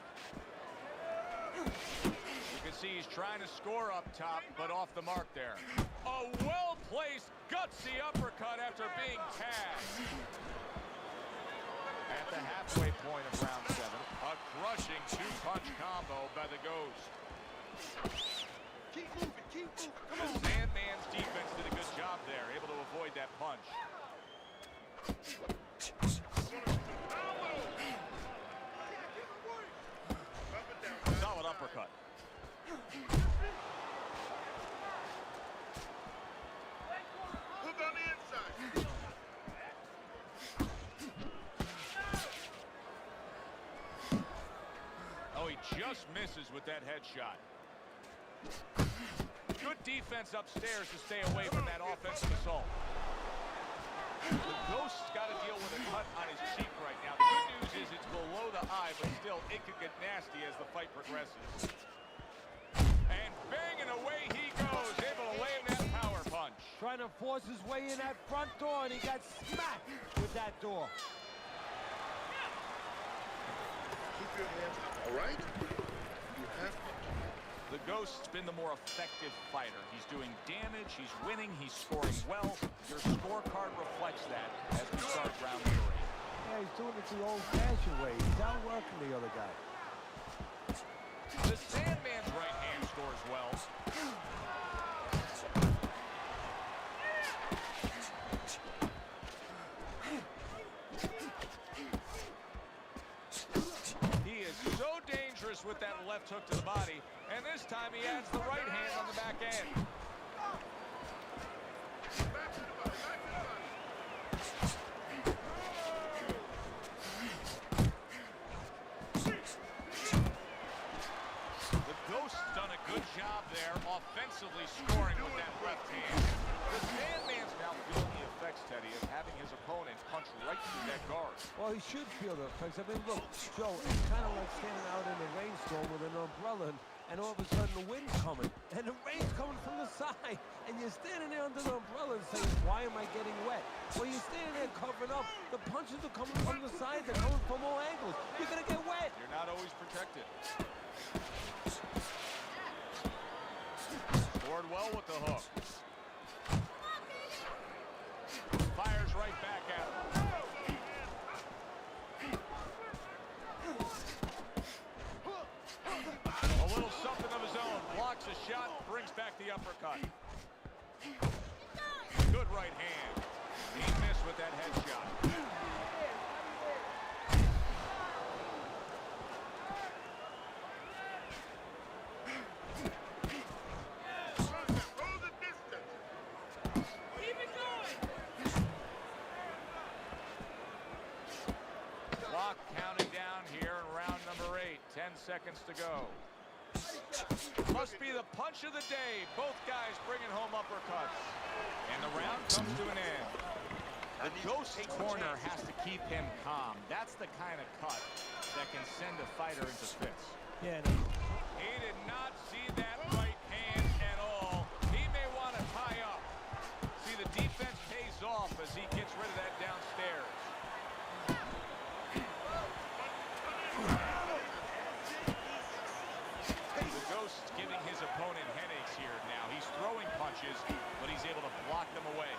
You can see he's trying to score up top, but off the mark there. A well-placed, gutsy uppercut after being tagged. At the halfway point of round 7, a crushing two-punch combo by the Ghost. Keep moving, keep moving. Come The on. Sandman's defense did a good job there, able to avoid that punch. Solid uppercut. Hook on the inside. Oh, he just misses with that headshot. Good defense upstairs to stay away from that offensive assault. The Ghost's got to deal with a cut on his cheek right now. The good news is it's below the eye, but still, it could get nasty as the fight progresses. And banging away he goes, able to land that power punch. Trying to force his way in that front door, and he got smacked with that door. Keep your hands up, all right? You have to. The Ghost's been the more effective fighter. He's doing damage, he's winning, he's scoring well. Your scorecard reflects that as we start round 3. Yeah, he's doing it the old-fashioned way. He's outworking the other guy. The Sandman's right hand scores well. He is so dangerous with that left hook to the body, and this time he adds the right hand on the back end. The Ghost's done a good job there, offensively scoring with that left hand. The Sandman's now feeling the effects, Teddy, of having his opponent punch right through that guard. Well, he should feel the effects. I mean, look, Joe, it's kind of like standing out in a rainstorm with an umbrella, and all of a sudden the wind's coming, and the rain's coming from the side, and you're standing there under the umbrella and saying, why am I getting wet? Well, you're standing there covering up. The punches are coming from the side. They're coming from all angles. You're going to get wet. You're not always protected. Scored well with the hook. Fires right back at him. A little something of his own. Blocks a shot, brings back the uppercut. Good right hand. He missed with that headshot. Clock counting down here in round number 8. 10 seconds to go. Must be the punch of the day. Both guys bringing home uppercuts. And the round comes to an end. The Ghost corner has to keep him calm. That's the kind of cut that can send a fighter into fits. Yeah. He did not see that right hand at all. He may want to tie up. See, the defense pays off as he gets rid of that downstairs. The Ghost giving his opponent headaches here now. He's throwing punches, but he's able to block them away.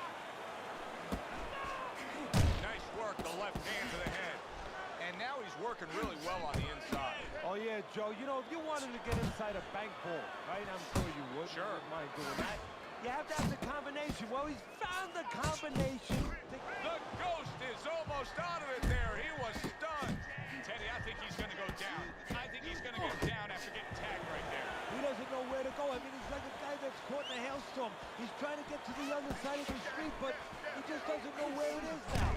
Nice work, the left hand to the head. And now he's working really well on the inside. Oh, yeah, Joe. You know, if you wanted to get inside a bank ball, right, I'm sure you would. Sure. You wouldn't mind doing that. You have to have the combination. Well, he's found the combination. The Ghost is almost out of it there. He was stunned. Teddy, I think he's going to go down. I think he's going to go down after getting tagged right there. He doesn't know where to go. I mean, he's like a guy that's caught in a hailstorm. He's trying to get to the other side of the street, but he just doesn't know where it is now.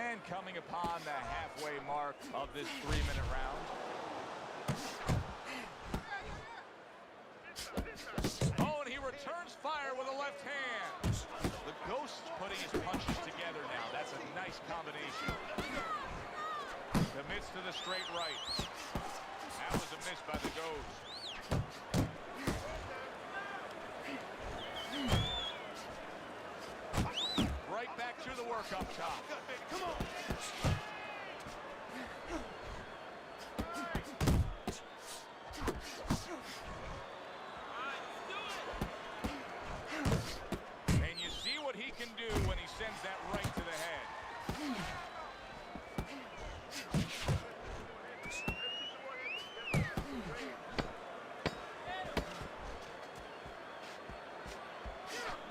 And coming upon the halfway mark of this 3-minute round. Oh, and he returns fire with a left hand. The Ghost putting his punches together now. That's a nice combination. Commits to the straight right. That was a miss by the Ghost. Right back to the work up top. Come on. And you see what he can do when he sends that right to the head.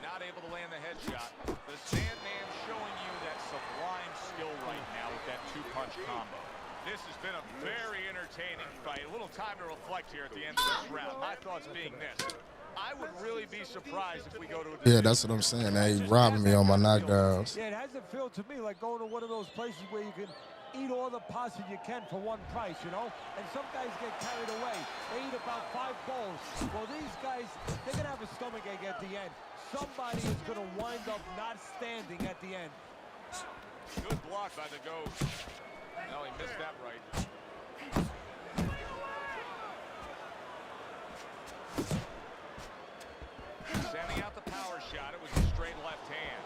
Not able to land the headshot. The Sandman showing you that sublime skill right now with that 2-punch combo. This has been a very entertaining fight. A little time to reflect here at the end of this round. My thoughts being this. I would really be surprised if we go to a Yeah, that's what I'm saying. They robbing me on my knockdowns. Yeah, it hasn't felt to me like going to one of those places where you can eat all the pasta you can for one price, you know? And some guys get carried away. They eat about 5 bowls. Well, these guys, they're going to have a stomachache at the end. Somebody is going to wind up not standing at the end. Good block by the Ghost. No, he missed that right. Sending out the power shot. It was a straight left hand.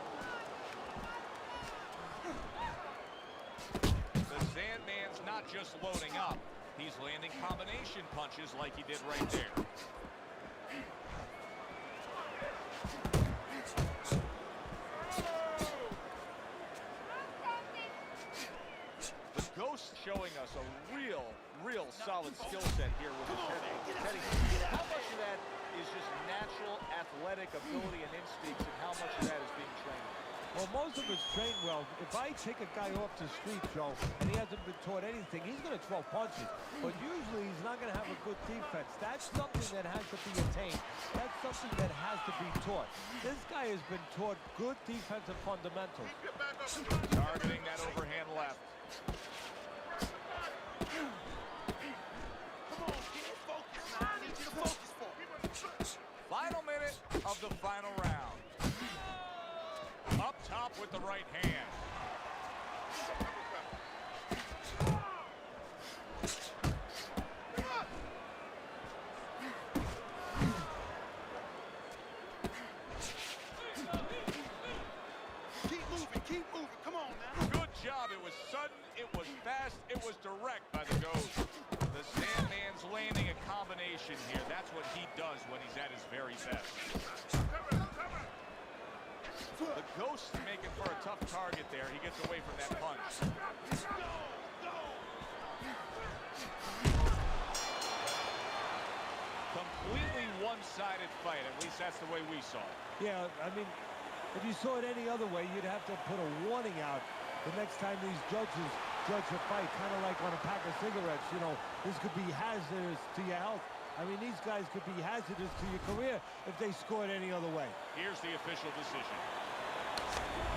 The Sandman's not just loading up. He's landing combination punches like he did right there. The Ghost showing us a real solid skill set here with his headache. Teddy, how much of that is just natural athletic ability and instincts, and how much of that is being trained? Well, most of it's trained well. If I take a guy off the street, Joe, and he hasn't been taught anything, he's going to throw punches. But usually he's not going to have a good defense. That's something that has to be attained. That's something that has to be taught. This guy has been taught good defensive fundamentals. Targeting that overhand left. off with the right hand. Keep moving. Come on now. Good job. It was sudden, it was fast, it was direct by the Ghost. The Sandman's landing a combination here. That's what he does when he's at his very best. The Ghost making for a tough target there. He gets away from that punch. Completely one-sided fight. At least that's the way we saw it. Yeah, I mean, if you saw it any other way, you'd have to put a warning out the next time these judges judge a fight, kind of like on a pack of cigarettes. You know, this could be hazardous to your health. I mean, these guys could be hazardous to your career if they scored any other way. Here's the official decision.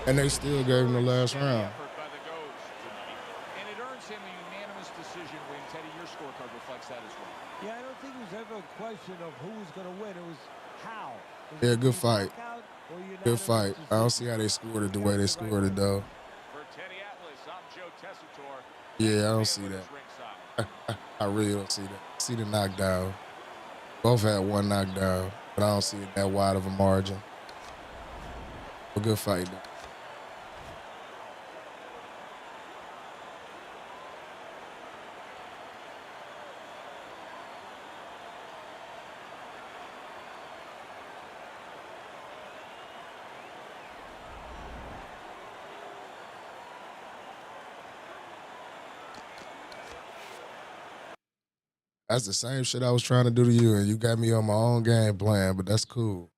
And they still gave him the last round. Effort by the Ghost tonight. And it earns him a unanimous decision win. Teddy, your scorecard reflects that as well. Yeah, I don't think it was ever a question of who was going to win. It was how. Yeah, good fight. Good fight. I don't see how they scored it the way they scored it, though. For Teddy Atlas, I'm Joe Tessitore. Yeah, I don't see that. I really don't see that. See the knockdown. Both had one knockdown, but I don't see it that wide of a margin. A good fight, though. That's the same shit I was trying to do to you, and you got me on my own game plan, but that's cool.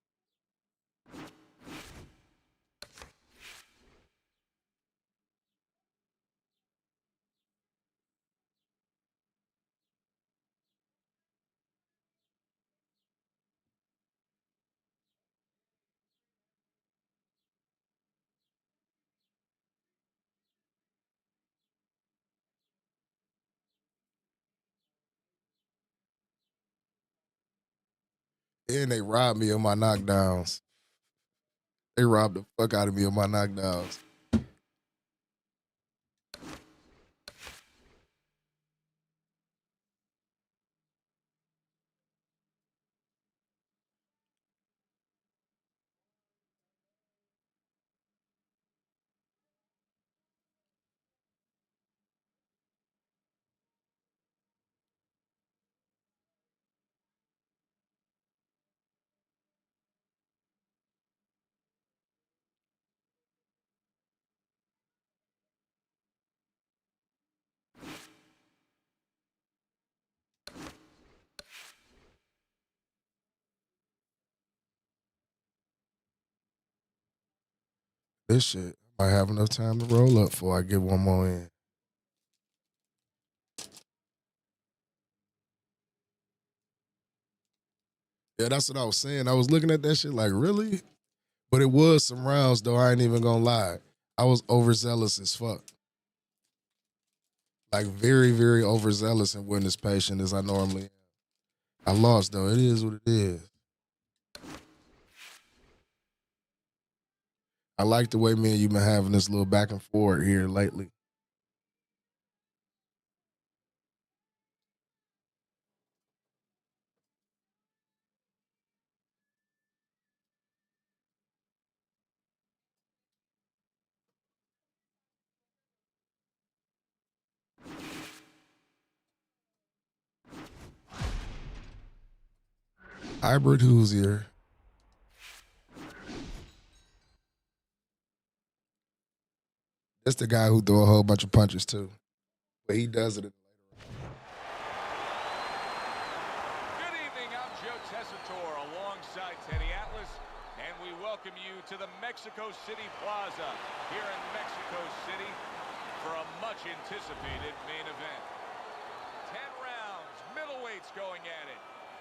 And they robbed me of my knockdowns. They robbed the fuck out of me of my knockdowns. This shit, I might have enough time to roll up before I get one more in. Yeah, that's what I was saying. I was looking at that shit like, really? But it was some rounds, though. I ain't even gonna lie. I was overzealous as fuck. Like, very, very overzealous and wasn't as patient as I normally am. I lost, though. It is what it is. I like the way me and you been having this little back and forth here lately. Hybrid Hoosier. That's the guy who throw a whole bunch of punches too. But he does it. Good evening, I'm Joe Tessitore alongside Teddy Atlas, and we welcome you to the Mexico City Plaza here in Mexico City for a much-anticipated main event. 10 rounds, middleweights going at it.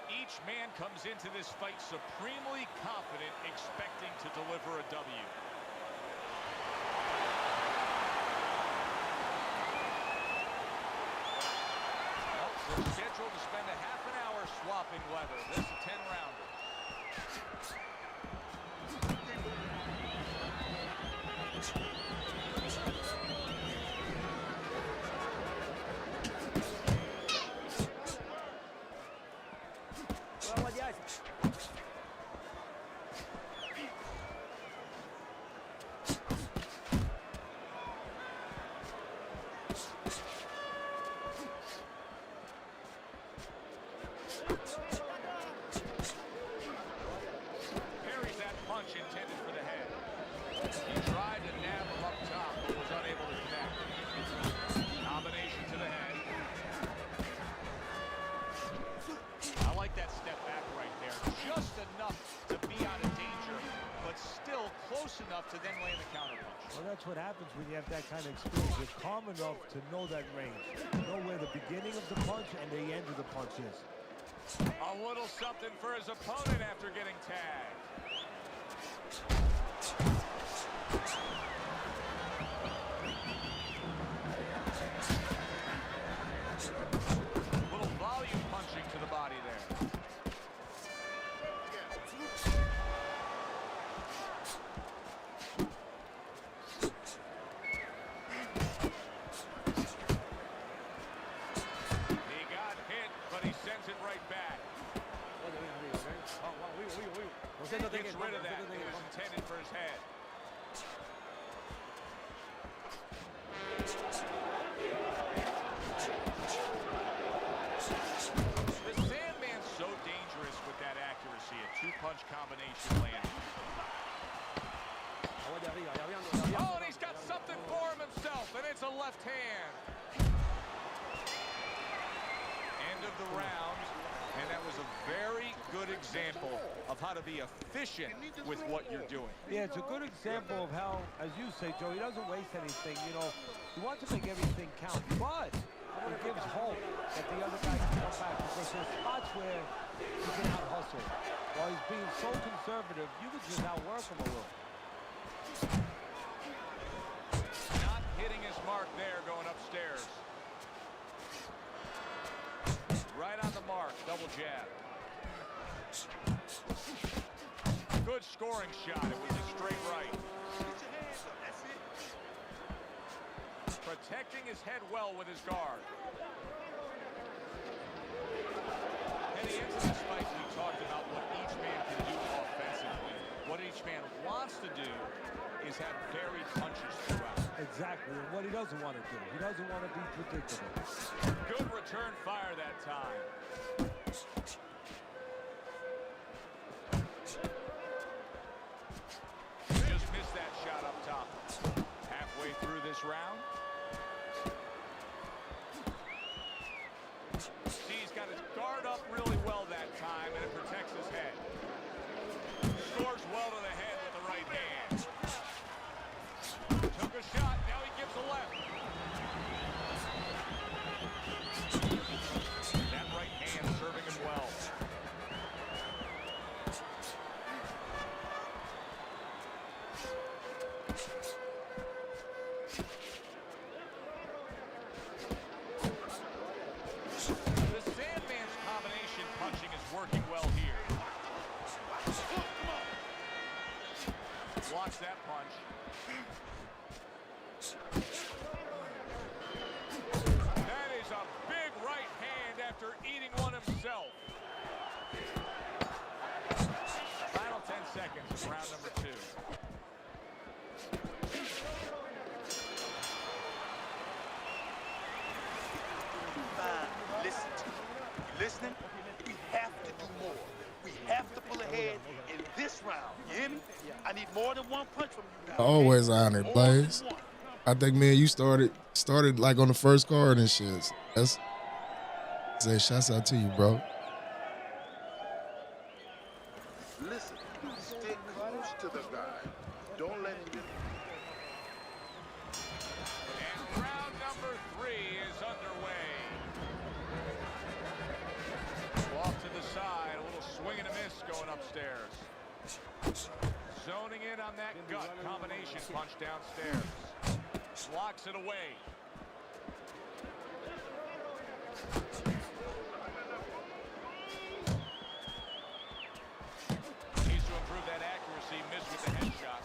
Each man comes into this fight supremely confident, expecting to deliver a W. They're scheduled to spend a half an hour swapping leather. This is a 10-rounder. Parries that punch intended for the head. He tried to nab him up top, but was unable to connect. Combination to the head. I like that step back right there. Just enough to be out of danger, but still close enough to then land the counter punch. Well, that's what happens when you have that kind of experience. You're calm enough to know that range. Know where the beginning of the punch and the end of the punch is. A little something for his opponent after getting tagged. Little volume punching to the body there. He got hit, but he sends it right back. Gets rid of that. It was intended for his head. The Sandman's so dangerous with that accuracy. A two-punch combination landing. Oh, and he's got something for him himself, and it's a left hand. End of the round. And that was a very good example of how to be efficient with what you're doing. Yeah, it's a good example of how, as you say, Joe, he doesn't waste anything. You know, he wants to make everything count, but it gives hope that the other guy can come back because there's spots where he can out-hustle. While he's being so conservative, you could just outwork him a little. Not hitting his mark there going upstairs. Right on the mark, double jab. Good scoring shot, it was a straight right. Protecting his head well with his guard. Heading into this fight, we talked about what each man can do offensively. What each man wants to do is have varied punches throughout. Exactly, and what he doesn't want to do. He doesn't want to be predictable. Good return fire that time. Just missed that shot up top. Halfway through this round. See, he's got his guard up really well that time, and it protects his head. Scores well to the head with the right hand. Took a shot, now he gives a left. That right hand serving him well. The Sandman's combination punching is working well here. Blocks that punch. That is a big right hand after eating one himself. Final 10 seconds of round number 2. Listen to me. You listening? We have to do more. We have to pull ahead in this round. You hear me? I need more than one punch from you now. Always honored, Blaze. I think, man, you started like on the first card and shit. That's say shouts out to you, bro. Listen, stick close to the guy. Don't let him get... And round number 3 is underway. Off to the side, a little swing and a miss going upstairs. Zoning in on that gut combination punch downstairs. Blocks it away. Needs to improve that accuracy. Missed with the headshot.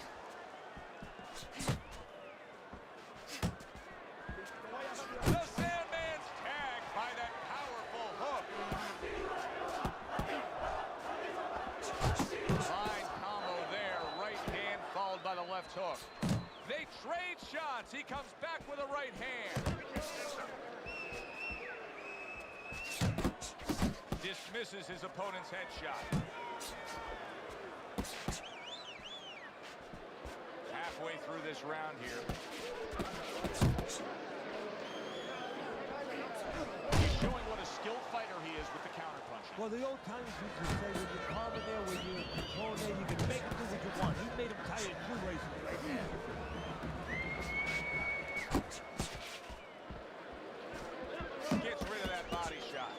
They trade shots. He comes back with a right hand. Dismisses his opponent's headshot. Halfway through this round here. He's showing what a skilled fighter he is with the counterpunching. Well, the old timers used to say when you're calm in there, when you're controlling there, you can make him do what you want. He made him tie his shoelaces right there. Gets rid of that body shot.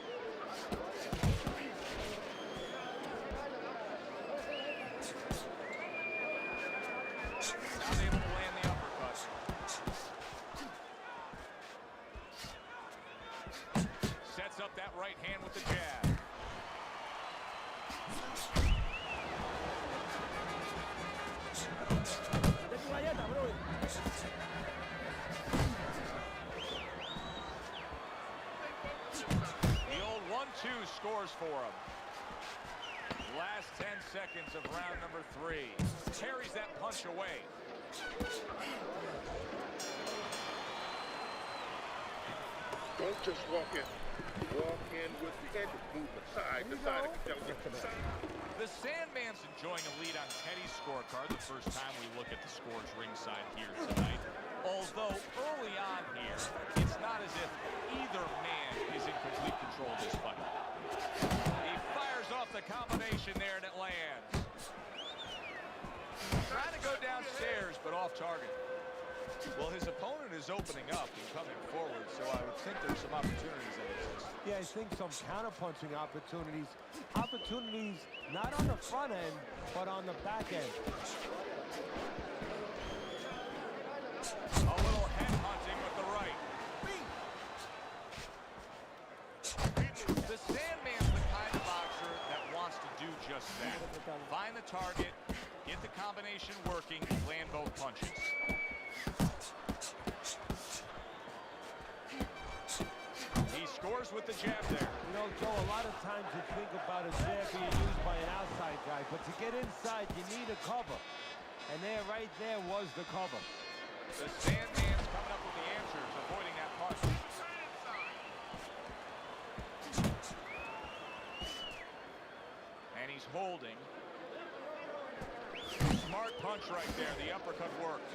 Not able to land the uppercut. Sets up that right hand with the jab. The old 1-2 scores for him. Last 10 seconds of round number 3. Carries that punch away. Don't just walk in. Walk in with the head movement, side to side. The Sandman's enjoying a lead on Teddy's scorecard the first time we look at the scores ringside here tonight. Although early on here, it's not as if either man is in complete control of this fight. He fires off the combination there and it lands. Trying to go downstairs, but off target. Well, his opponent is opening up and coming forward, so I would think there's some opportunities that exist. Yeah, I think some counter-punching opportunities. Opportunities not on the front end, but on the back end. A little head hunting with the right. The Sandman's the kind of boxer that wants to do just that. Find the target, get the combination working, land both punches. He scores with the jab there. You know, Joe, a lot of times you think about a jab being used by an outside guy, but to get inside, you need a cover. And there, right there, was the cover. The Sandman's coming up with the answers, avoiding that punch. And he's holding. Smart punch right there. The uppercut worked.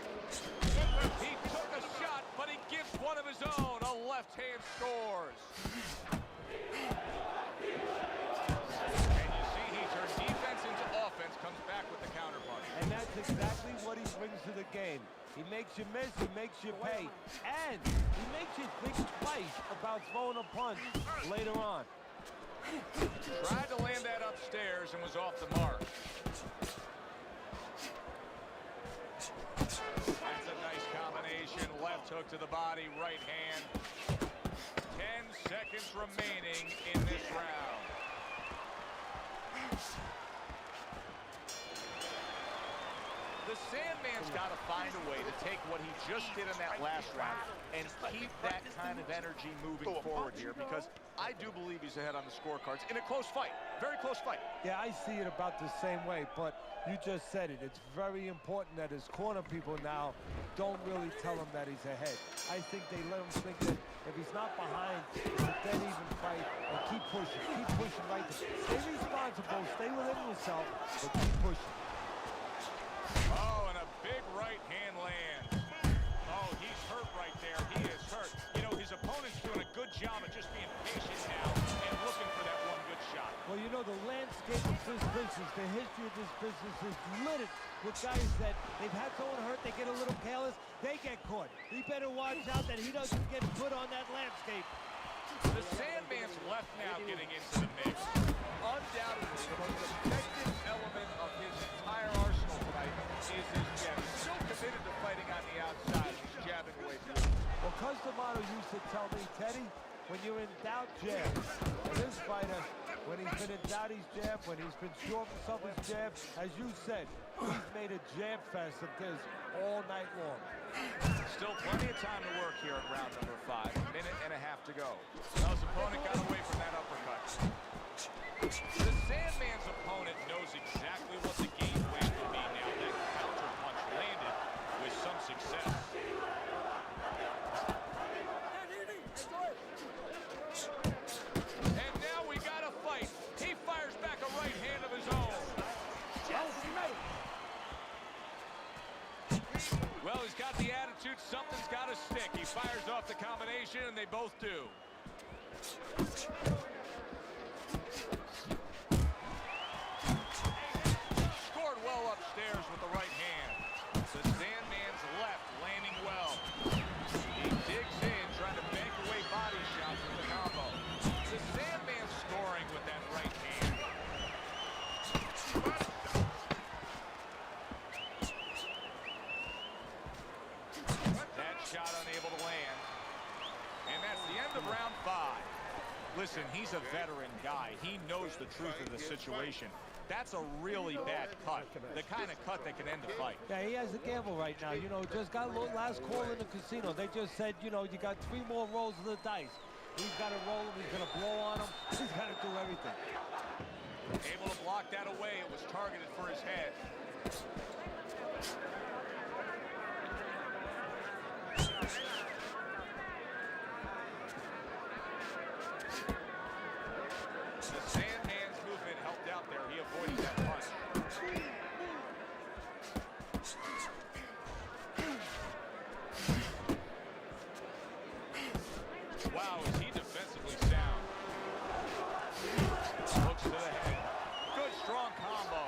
He took a shot, but he gives one of his own. A left hand scores. And you see he turns defense into offense, comes back with the counter punch. And that's exactly what he brings to the game. He makes you miss, he makes you pay, and he makes you think twice about throwing a punch later on. Tried to land that upstairs and was off the mark. That's a nice combination. Left hook to the body, right hand. 10 seconds remaining in this round. The Sandman's got to find a way to take what he just did in that last round and keep that kind of energy moving forward here, because I do believe he's ahead on the scorecards in a close fight. Very close fight. Yeah, I see it about the same way, but you just said it. It's very important that his corner people now don't really tell him that he's ahead. I think they let him think that if he's not behind, it's a dead even fight, and keep pushing right there. Stay responsible, stay within yourself, but keep pushing. Oh, and a big right hand lands. Oh, he's hurt right there. He is hurt. You know, his opponent's doing a good job of just being patient now and looking for that one good shot. Well, you know, the landscape of this business, the history of this business is littered with guys that they've had someone hurt, they get a little careless, they get caught. He better watch out that he doesn't get put on that landscape. The Sandman's left now getting into the mix. Undoubtedly, the most effective element of his entire arsenal tonight is his jab. He's still committed to fighting on the outside. He's jabbing away through it. Well, Cus D'Amato used to tell me, Teddy, when you're in doubt, jab. And this fighter, when he's been in doubt, he's jabbed. When he's been sure of himself, he's jabbed. As you said, he's made a jab fest of this all night long. Still plenty of time to work here at round number 5. A minute and a half to go. Now his opponent got away from that uppercut. The Sandman's opponent knows exactly what the game plan will be now that counter punch landed with some success. attitude, something's got to stick. He fires off the combination, and they both do. Scored well upstairs with the right hand. The Sandman's left landing well. He digs in, trying to bank away body shots with the combo. The Sandman's scoring with that right hand. That shot unable to land. And that's the end of round 5. Listen, he's a veteran guy. He knows the truth of the situation. That's a really bad cut, the kind of cut that can end the fight. Yeah, he has a gamble right now. You know, just got a last call in the casino. They just said, you know, you got 3 more rolls of the dice. He's got to roll him. He's going to blow on him. He's got to do everything. Able to block that away. It was targeted for his head. The Sandman's movement helped out there. He avoided that punch. Wow, is he defensively sound? Looks to the head. Good strong combo.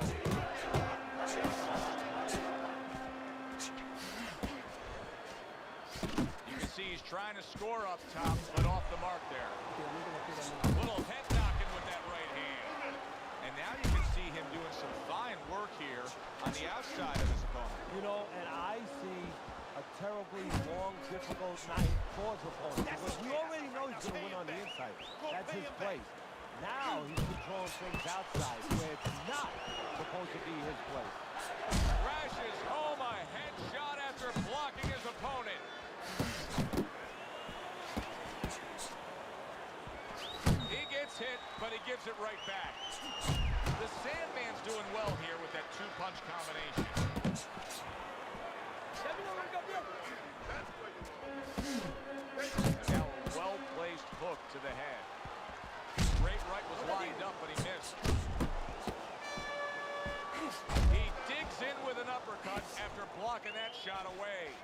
You can see he's trying to score up top, but off the mark there. Little head knocking with that right hand. And now you can see him doing some fine work here on the outside of his opponent. You know, and I see a terribly long, difficult night for his opponent. Because we already know he's going to win on the inside. That's his place. Now he's controlling things outside where it's not supposed to be his place. Crashes home a headshot after blocking his opponent. He gets hit, but he gives it right back. The Sandman's doing well here with that 2-punch combination. Now a well-placed hook to the head. Great right was lined up, but he missed. He digs in with an uppercut after blocking that shot away.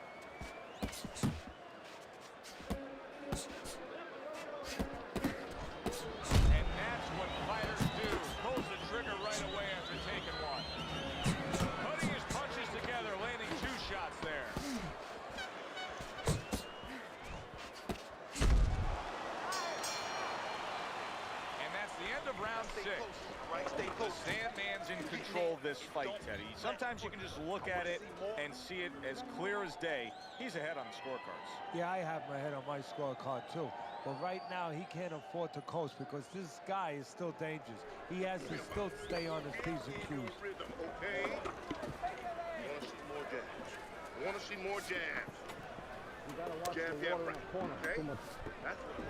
And that's what fighters do. Pulls the trigger right away after taking one. Putting his punches together, landing 2 shots there. And that's the end of round 6. The Sandman's in control of this fight, Teddy. Sometimes you can just look at it and see it as clear as day. He's ahead on the scorecards. Yeah, I have my head on my scorecard, too. But right now, he can't afford to coast because this guy is still dangerous. He has to still stay on his P's and Q's. Okay? I want to see more jabs. You gotta watch Jab, the jab, water in right. the corner. Okay? Too much. That's what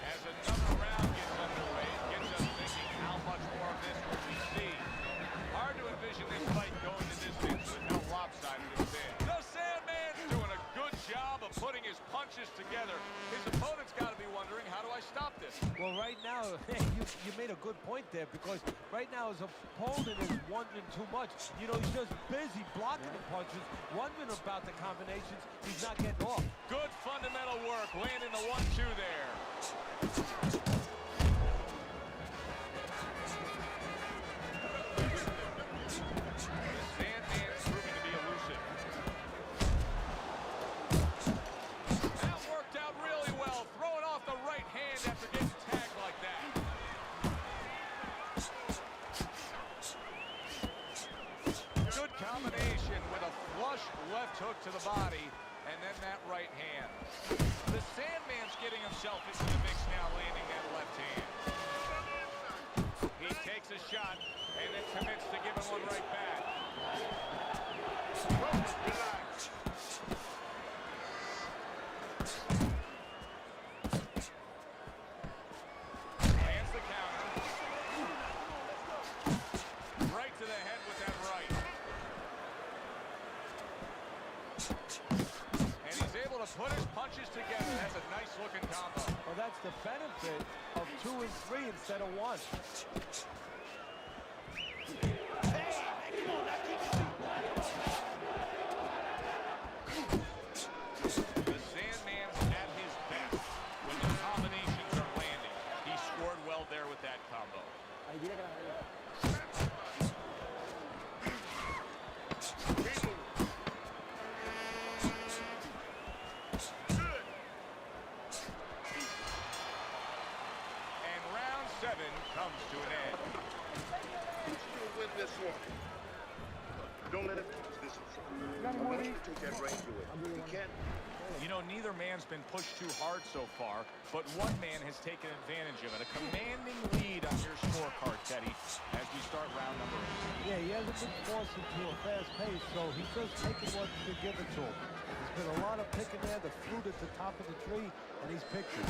As another round gets underway, it gets us thinking how much more of this will we see. Hard to envision this fight going the distance with how lopsided it's been. The Sandman's doing a good job of putting his punches together. His opponent's got to be wondering, how do I stop this? Well, right now, you made a good point there because right now his opponent is wondering too much. You know, he's just busy blocking the punches, wondering about the combinations. He's not getting off. Good fundamental work, landing the 1-2 there. Sandman's proving to be elusive. That worked out really well, throwing off the right hand after getting tagged like that. Good combination with a flush left hook to the body, and then that right hand. The Sandman's getting himself into the mix now, landing that left hand. He takes a shot and then commits to giving one right back. Relax. Lands the counter. Right to the head with that right. And he's able to put his punches together. That's a nice looking combo. Well, that's the benefit of 2 and 3 instead of 1. comes to an end. You'll win this one. Don't let him use this in front. I want you to take that right to it. He can't. You know, neither man's been pushed too hard so far, but one man has taken advantage of it. A commanding lead on your scorecard, Teddy, as we start round number 8. Yeah, he hasn't been forced into a fast pace, so he's just taking what's been given to him. There's been a lot of picking there, the fruit at the top of the tree, and he's picked it.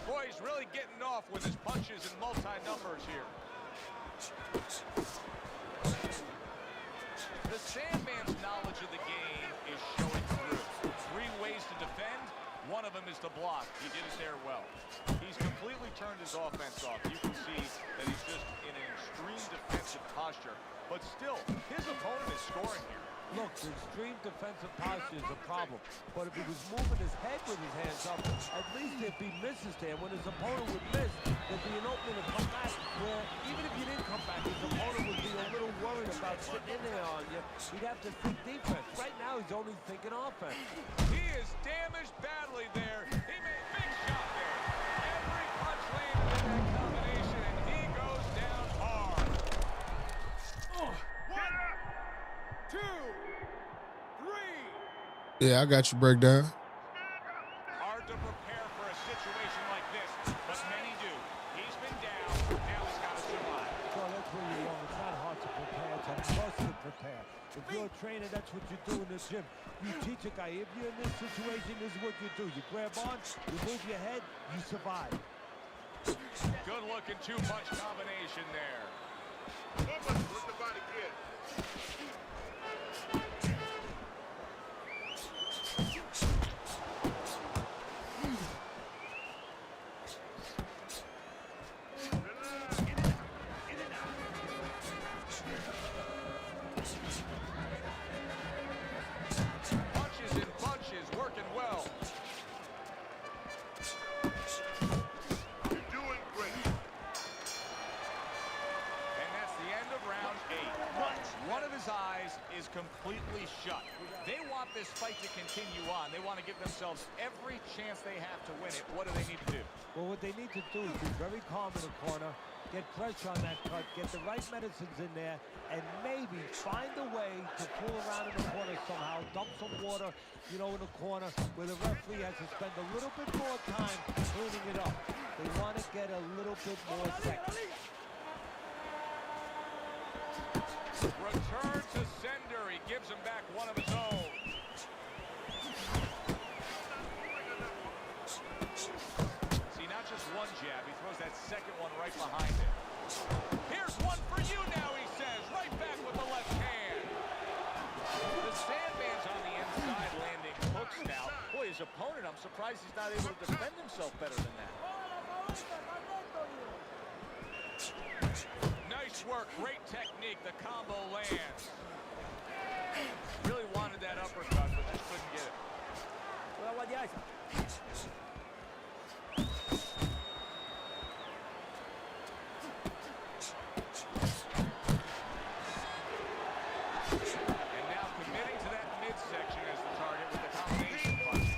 Boy, he's really getting off with his punches and multi-numbers here. The Sandman's knowledge of the game is showing through. 3 ways to defend. One of them is to block. He did it there well. He's completely turned his offense off. You can see that he's just in an extreme defensive posture. But still, his opponent is scoring here. Look, the extreme defensive posture is a problem. But if he was moving his head with his hands up, at least if he misses there, when his opponent would miss, there'd be an opening to come back where even if you didn't come back, his opponent would be a little worried about sitting in there on you. He'd have to think defense. Right now, he's only thinking offense. He is damaged badly there. He made a big shot there. Every punch landed in that combination, and he goes down hard. 1, 2, 3. Yeah, I got your breakdown. Hard to prepare for a situation like this, but many do. He's been down, now he's got to survive. So that's where you're wrong. It's not hard to prepare. It's a must to prepare. If you're a trainer, that's what you do in the gym. You teach a guy, if you're in this situation, this is what you do. You grab on, you move your head, you survive. Good looking 2-punch combination there. Let the body get. Punches and bunches, working well. You're doing great. And that's the end of round 8. One of his eyes is completely shut. They want this fight to continue on. They want to give themselves every chance they have to win it. What do they need to do? Well, what they need to do is be very calm in the corner, get pressure on that cut, get the right medicines in there, and maybe find a way to pull around in the corner somehow, dump some water, you know, in the corner where the referee has to spend a little bit more time cleaning it up. They want to get a little bit more seconds. Return to sender. He gives him back one of his own. See, not just one jab. He throws that second one right behind him. Here's one for you now, he says. Right back with the left hand. The Sandman's on the inside landing hooks now. Boy, his opponent, I'm surprised he's not able to defend himself better than that. Nice work, great technique. The combo lands. Really wanted that uppercut, but just couldn't get it. And now committing to that midsection as the target with the combination punch.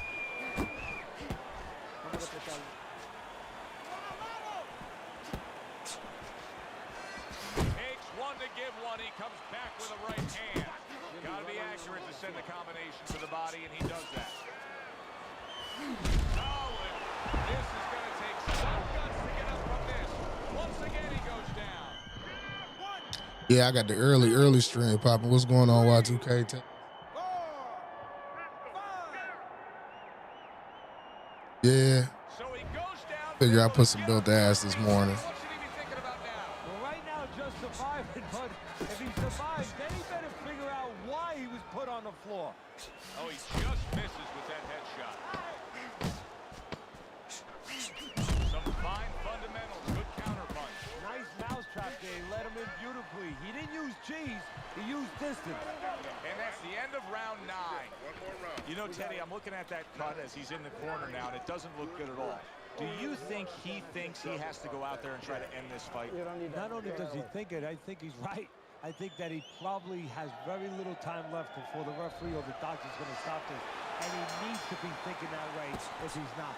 Takes one to give one. He comes back with a right hand. Got to be accurate to send the combination to the body, and he does that. Solid. This is going to take some guts to get up from this. Once again, he goes down. Yeah, I got the early stream popping. What's going on, Y2K? Yeah. So he goes down. Figure I put some built ass this morning. What should he be thinking about now? Well, right now, just surviving, but if he survives, then he better figure out why he was put on the floor. Oh, he just misses with that headshot. Some fine fundamentals, good counter punch. Nice mousetrap there. He let him in beautifully. He didn't use cheese. He used distance. And that's the end of round 9. One more round. You know, Teddy, I'm looking at that cut as he's in the corner now, and it doesn't look good at all. Do you think he thinks he has to go out there and try to end this fight? Not only does he think it, I think he's right. I think that he probably has very little time left before the referee or the doctor's going to stop this. And he needs to be thinking that way if he's not.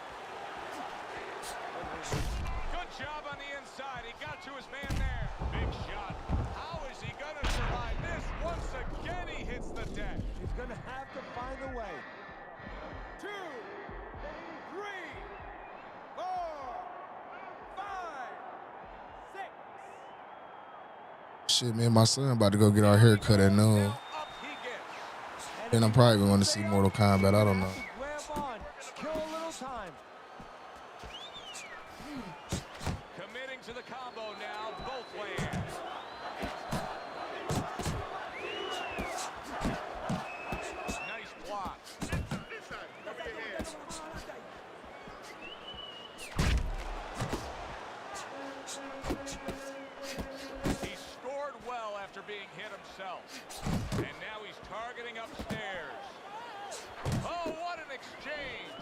Good job on the inside. He got to his man there. Big shot. How is he going to survive this? Once again, he hits the deck. He's going to have to find a way. 2, 3, 4, 5, 6. Shit, me and my son about to go get our hair cut at noon. Up he gets. And I'm probably going to see Mortal Kombat. I don't know. Grab on. Kill a little time. Committing to the combo now, both lands. Nice block. This side, over your head. He scored well after being hit himself. And now he's targeting upstairs. Oh, what an exchange.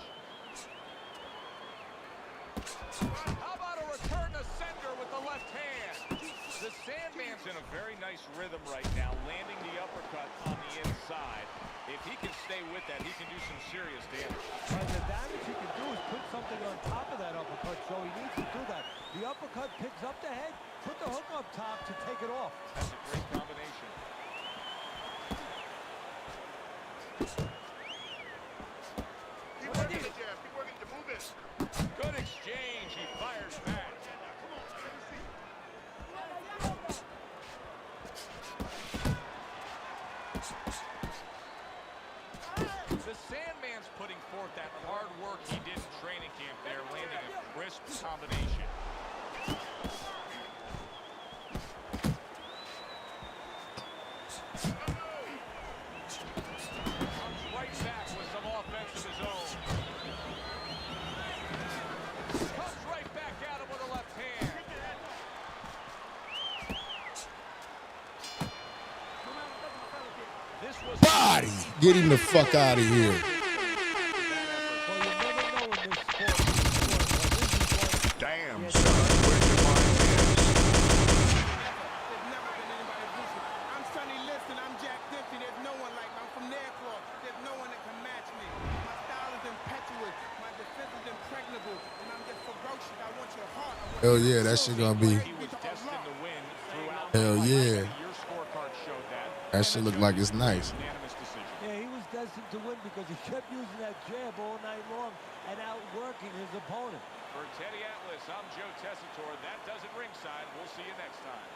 How about a return to sender with the left hand? The Sandman's in a very nice rhythm right now, landing the uppercut on the inside. If he can stay with that, he can do some serious damage. And the damage he can do is put something on top of that uppercut, so he needs to do that. The uppercut picks up the head, put the hook up top to take it off. That's a great combination. Keep working the jab. Keep working to move it. Good exchange. He fires back. Come on, let me see. The Sandman's putting forth that hard work he did in training camp there, landing a crisp combination. Comes right back with some offense of his own. Comes right back at him with a left hand. This was Body! Get him the fuck out of here. Well, you never know in this sport. Damn, son, where'd you find this? There's never been anybody elusive. I'm Sonny Liston. I'm Jack Dempsey. There's no one like me. I'm from Nairclaw. There's no one that can match me. My style is impetuous. My defense is impregnable. And I'm just ferocious. I want your heart. I want Hell your yeah, that soul. shit gonna be. He was destined to win throughout. Hell yeah. Your scorecard showed that. That shit look like it's nice. Unanimous decision. Yeah, he was destined to win because he kept using that jab all night long and outworking his opponent. For Teddy Atlas, I'm Joe Tessitore. That does it ringside. We'll see you next time.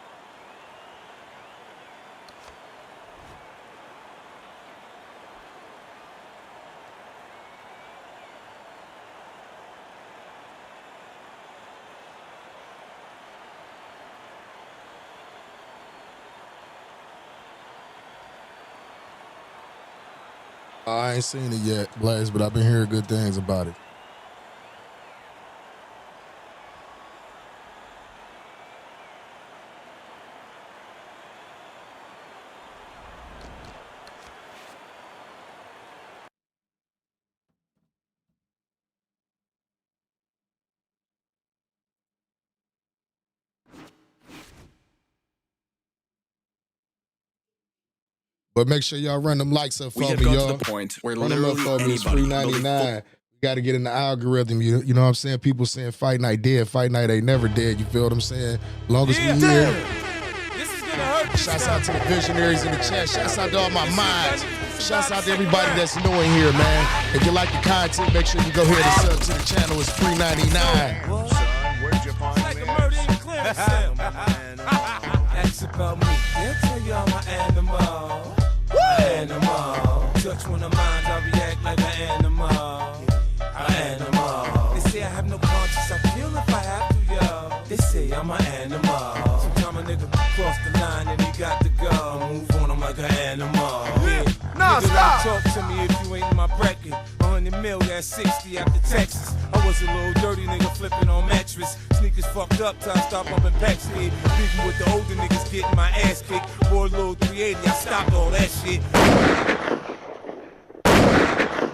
I ain't seen it yet, Blaze, but I've been hearing good things about it. But make sure y'all run them likes up for We have me, gone y'all. to the point where Run them up literally for me. It's anybody, $3.99. We got to get in the algorithm. You know what I'm saying? People saying Fight Night dead. Fight Night ain't never dead. You feel what I'm saying? Long as we here. This is gonna hurt. Shouts out to the visionaries in the chat. Shouts out to all my minds. Shouts out to everybody that's new in here, man. If you like the content, make sure you go ahead and sub to the channel. It's $3.99. Son, where'd you find Like a this? murder in Clarence. Ask about me. They'll tell you I'm an animal. Animal. Touch one of mine, I react like an animal. An animal. They say I have no conscience, I feel if I have to, yo. They say I'm an animal. Sometimes a nigga cross the line and he got to go. Move on, I'm like an animal. Yeah. Nah, Nigga, stop. don't talk to me if you ain't in my bracket. 100 mil, that's 60 after Texas. I was a little dirty nigga flipping on mattress. Sneakers fucked up till I start bumping backseat. Beefing with the older niggas getting my ass kicked. Boy, little 380, I stopped all that shit.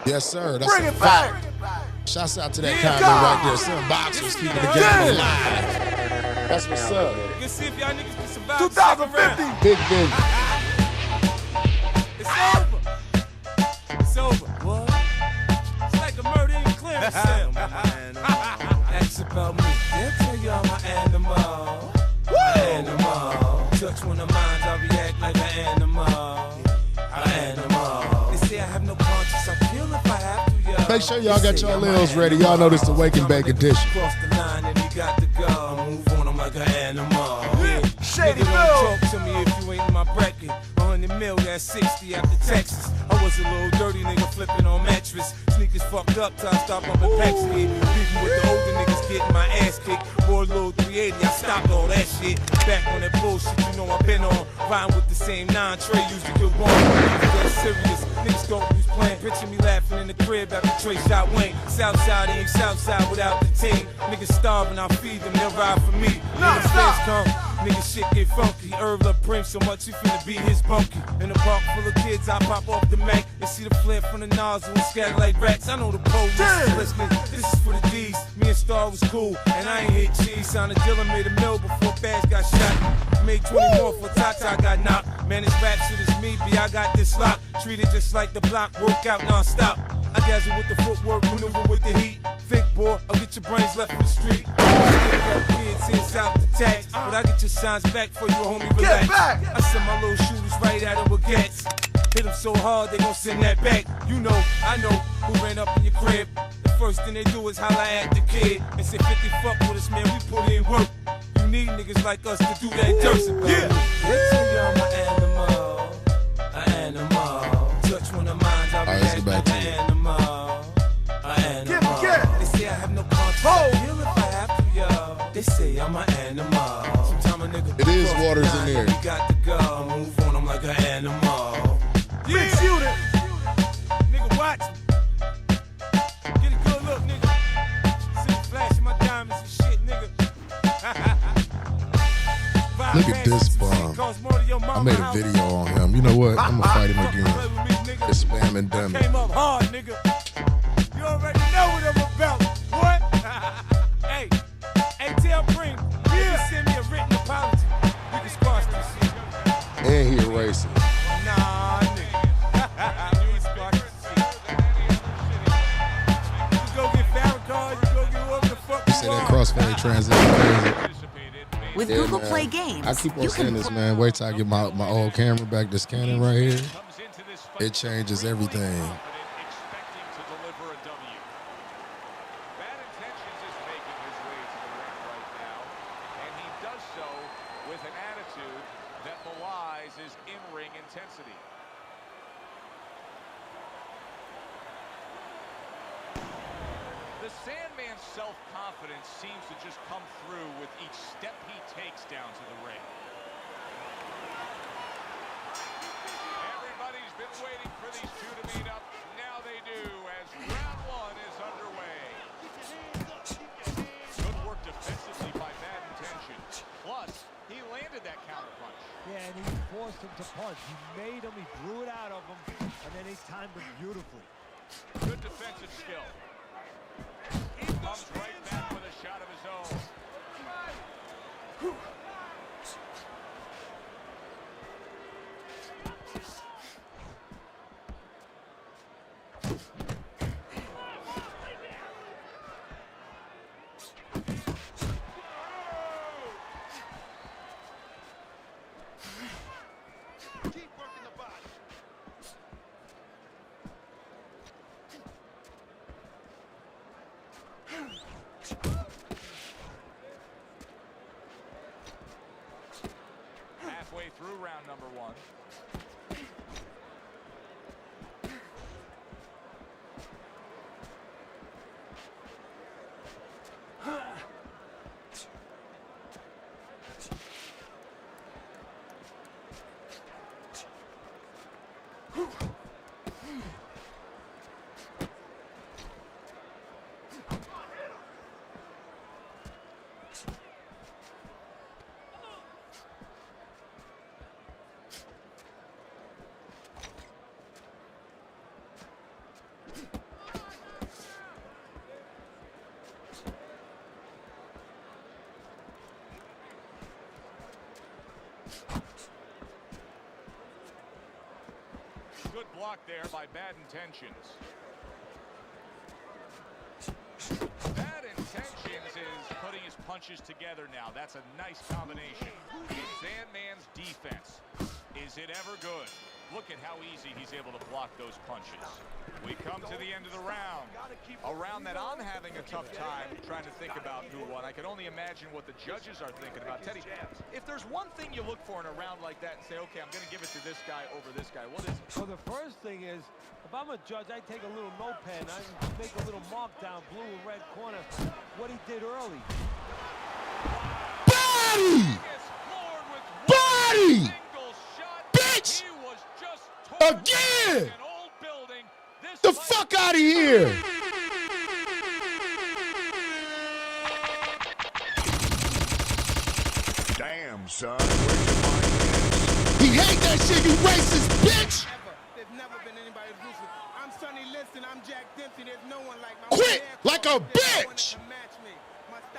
Yes, sir. That's Bring a it fact. back. Shouts out to that Yeah, comment God. right there. Some boxers keeping the game alive. That's what's up. Let's see if y'all niggas can survive the second 2050. round. Big business. It's over. It's over. What? It's like a murder in Clarence. Ask about me. Touch one of mine, I react like an animal. An animal. They say I have no conscience, I kill if I have to, yo. Make sure y'all got your Lils ready. Y'all know this the Wake and Bake edition. Cross the line and he got to go. Move on, I'm like an animal. Shady Nigga, Bill. don't talk to me if you ain't in my bracket. 100 mil, that's 60 after Texas. I was a little dirty nigga flipping on mattress. Sneakers fucked up till I stopped up in Pack Street. Beefing with the older niggas getting my ass kicked. Boy, little 380, I stopped all that shit. Back on that bullshit, you know I've been on. Riding with the same 9 Trey used to get wrong. That's serious. Niggas don't use playing. Picture me laughing in the crib after Trey shot Wayne. Southside ain't Southside without the team. Niggas starving, I feed them, they'll ride for me. Niggas face come. Nigga shit get funky. Herb up Prince so much he finna be his bunkie. In a park full of kids, I pop off the Mac and see the flare from the nozzle and scatter like rats. I know the police listening. This is for the D's. Me and Star was cool, and I ain't hit cheese. Signed a deal and made a mill before Bass got shot. Made 20 more for Tata got knocked. Man, this rap shit is me, B. I got this lock. Treated just like the block, work out non-stop. I dazzle with the footwork, maneuver with the heat. Think, boy, I'll get your brains left in the street. Kids heads out the tax, but I get your signs back for you, homie. Relax. Get back. I send my little shooters right at them with gats. Hit them so hard they gon' send that back. You know, I know who ran up in your crib. The first thing they do is holla at the kid and say 50 fuck with us, man. We put in work. You need niggas like us to do that dirt. Yeah. I'm an animal, an animal. Touch one of mine, I react like an animal, an animal. They say I have no conscience, I feel if I have to, yo. They say I'm an animal. Sometimes a nigga It is waters in there. We got to go. Move on, I'm like an animal. Big shooter. Nigga, watch me. Get a good look, nigga. See me flashing my diamonds and shit, nigga. Look at this bum. I made a video on him. You know what? I'm gonna fight him again. It's spam and dummy. Came up hard, nigga. You already know what I'm about. What? Hey, tell Pring. Yeah. Send me a written apology. We can squash this shit. And he erasing. Nah, nigga. We squash this shit. You go get Farrakhan, you go get whoever the fuck You say that crossfade transition crazy. With Yeah, Google man. Play Games, I keep on you saying can this, man. Wait till I get my old camera back, this Canon right here. It changes everything. Expecting to deliver a W. Bad Intentions is making his way to the ring right now, and he does so with an attitude that belies his in-ring intensity. The Sandman's self-confidence seems to just come through with each step he takes down to the ring. Everybody's been waiting for these two to meet up. Now they do as round one is underway. Good work defensively by Bad Intentions. Plus, he landed that counterpunch. Yeah, and he forced him to punch. He made him, he drew it out of him, and then he timed him beautifully. Good defensive skill. He comes right back with a shot of his own. Keep working the body. Halfway through round number one. Good block there by Bad Intentions. Bad Intentions is putting his punches punches together now. That's a nice combination. Sandman's defense. Is it ever good? Look at how easy he's able to block those punches. We come to the end of the round. A round that I'm having a tough time trying to think about who won. I can only imagine what the judges are thinking about. Teddy, if there's one thing you look for in a round like that and say, okay, I'm going to give it to this guy over this guy, what is it? Well, the first thing is, if I'm a judge, I take a little notepad and I make a little mark down blue and red corner what he did early. Body! Body! Bitch! Again! The fuck out of here! Damn, son. Where'd you find this? He hate that shit, you racist bitch! There's never been anybody ruthless. I'm Sonny Liston. I'm Jack Dempsey. There's no one like my Quit like a bitch!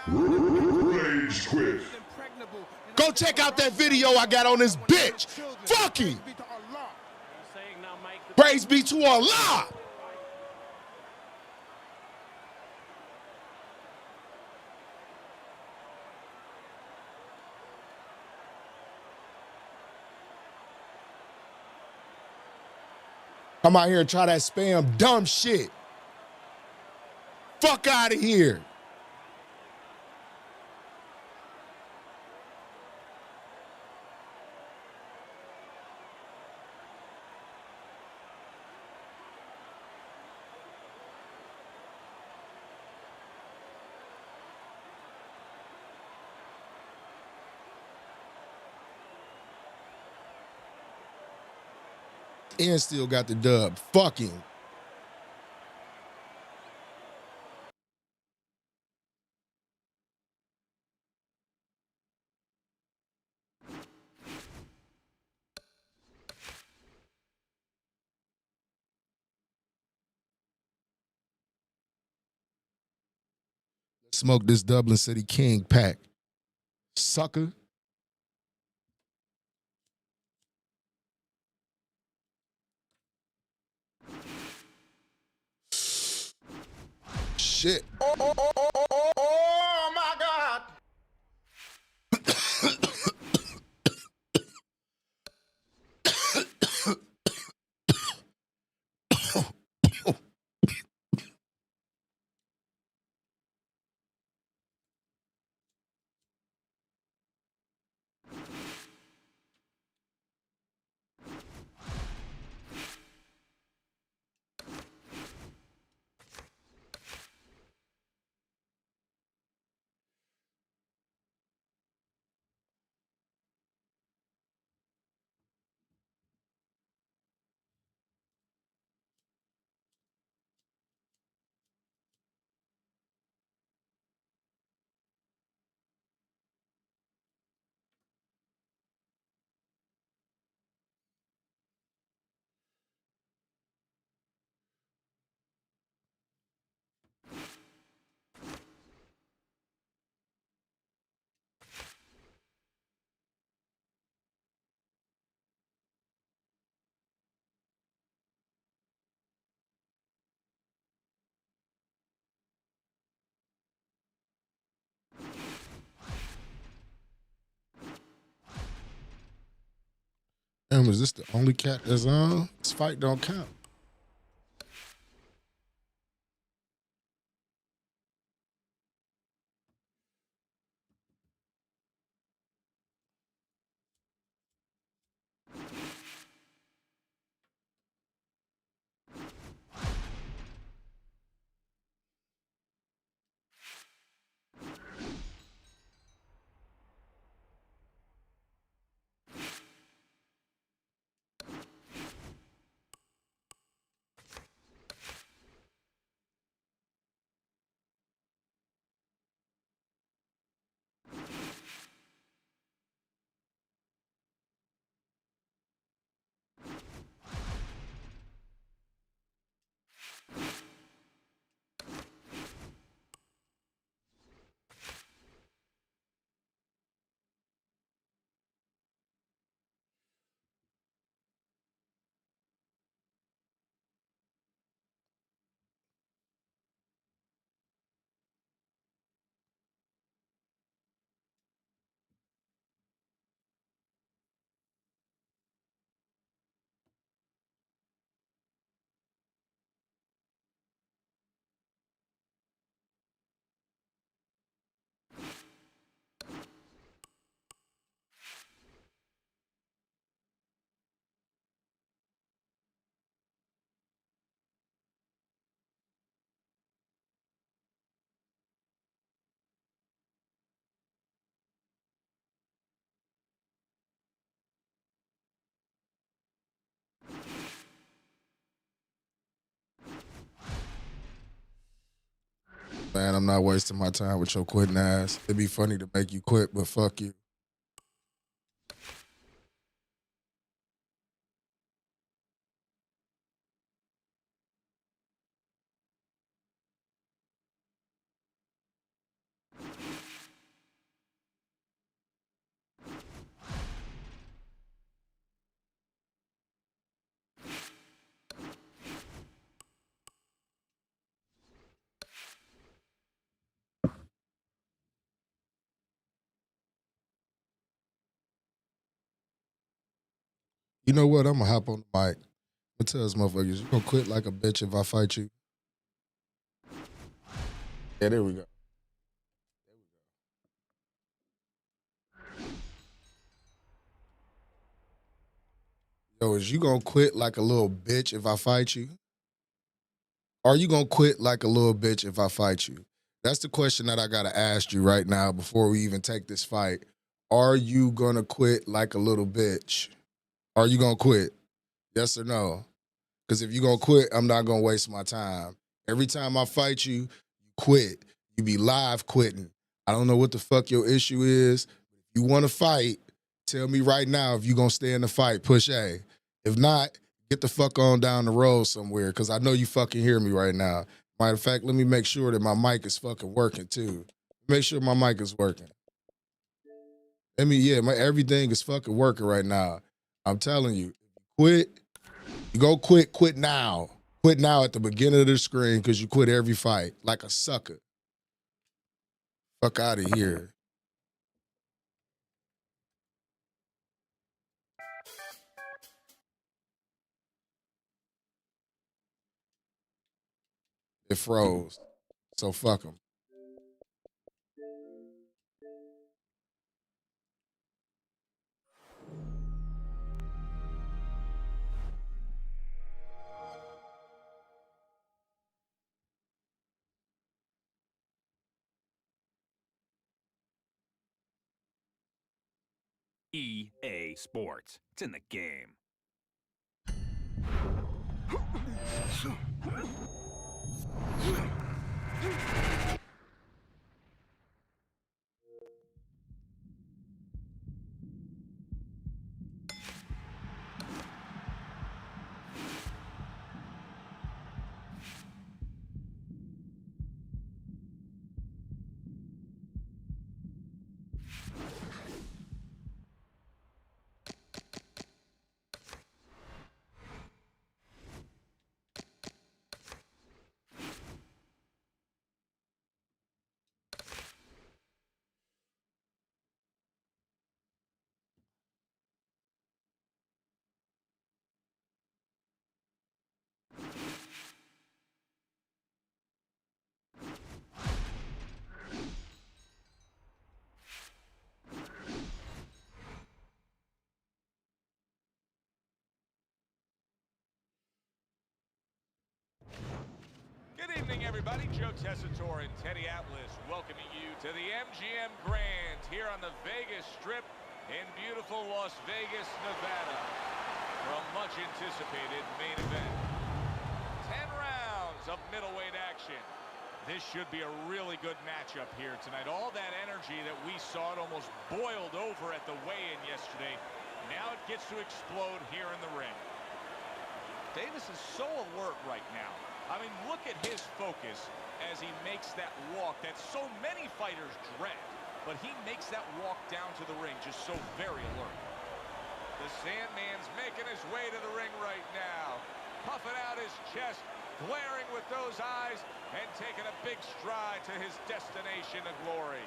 Rage quit. Go check out that video I got on this bitch. Fuck him. Praise be to Allah. Come out here and try that spam dumb shit. Fuck out of here. And still got the dub. Fucking. Smoke this Dublin City King pack. Sucker. Shit. Oh my God. Damn, is this the only cat that's on? This fight don't count. Man, I'm not wasting my time with your quitting ass. It'd be funny to make you quit, but fuck you. You know what? I'm gonna hop on the mic. I'm gonna tell this motherfuckers, you gonna quit like a bitch if I fight you? Yeah, there we go. Yo, is you gonna quit like a little bitch if I fight you? Are you gonna quit like a little bitch if I fight you? That's the question that I gotta ask you right now before we even take this fight. Are you gonna quit like a little bitch? Are you gonna quit? Yes or no? Because if you're gonna quit, I'm not gonna waste my time. Every time I fight you, you quit. You be live quitting. I don't know what the fuck your issue is. If you wanna fight, tell me right now if you gonna stay in the fight, push A. If not, get the fuck on down the road somewhere, because I know you fucking hear me right now. Matter of fact, let me make sure that my mic is fucking working too. Make sure my mic is working. Everything is fucking working right now. I'm telling you, quit. You go quit now. Quit now at the beginning of the screen because you quit every fight like a sucker. Fuck out of here. It froze. So fuck him. EA Sports. It's in the game. Good evening, everybody. Joe Tessitore and Teddy Atlas welcoming you to the MGM Grand here on the Vegas Strip in beautiful Las Vegas, Nevada for a much-anticipated main event. 10 rounds of middleweight action. This should be a really good matchup here tonight. All that energy that we saw, it almost boiled over at the weigh-in yesterday. Now it gets to explode here in the ring. Davis is so alert right now. I mean, look at his focus as he makes that walk that so many fighters dread. But he makes that walk down to the ring just so very alert. The Sandman's making his way to the ring right now. Puffing out his chest, glaring with those eyes, and taking a big stride to his destination of glory.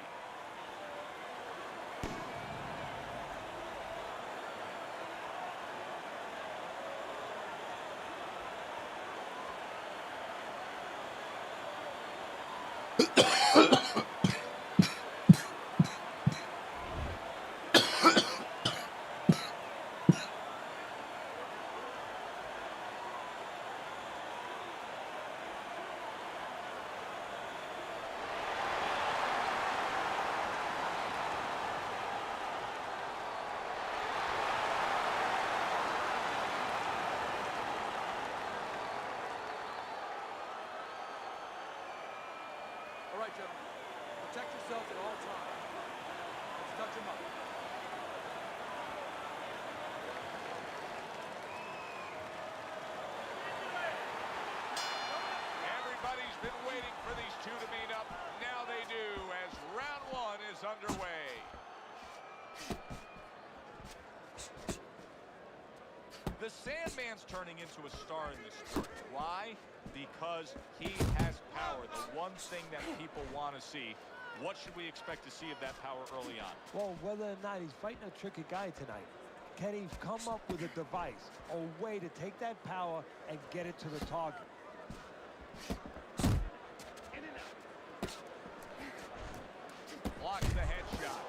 All right, gentlemen. Protect yourselves at all times. Let's touch them up. Everybody's been waiting for these two to meet up. Now they do as round one is underway. The Sandman's turning into a star in this sport. Why? Because he has power, the one thing that people want to see. What should we expect to see of that power early on? Well, whether or not he's fighting a tricky guy tonight, can he come up with a device, a way to take that power and get it to the target? Blocks the headshot.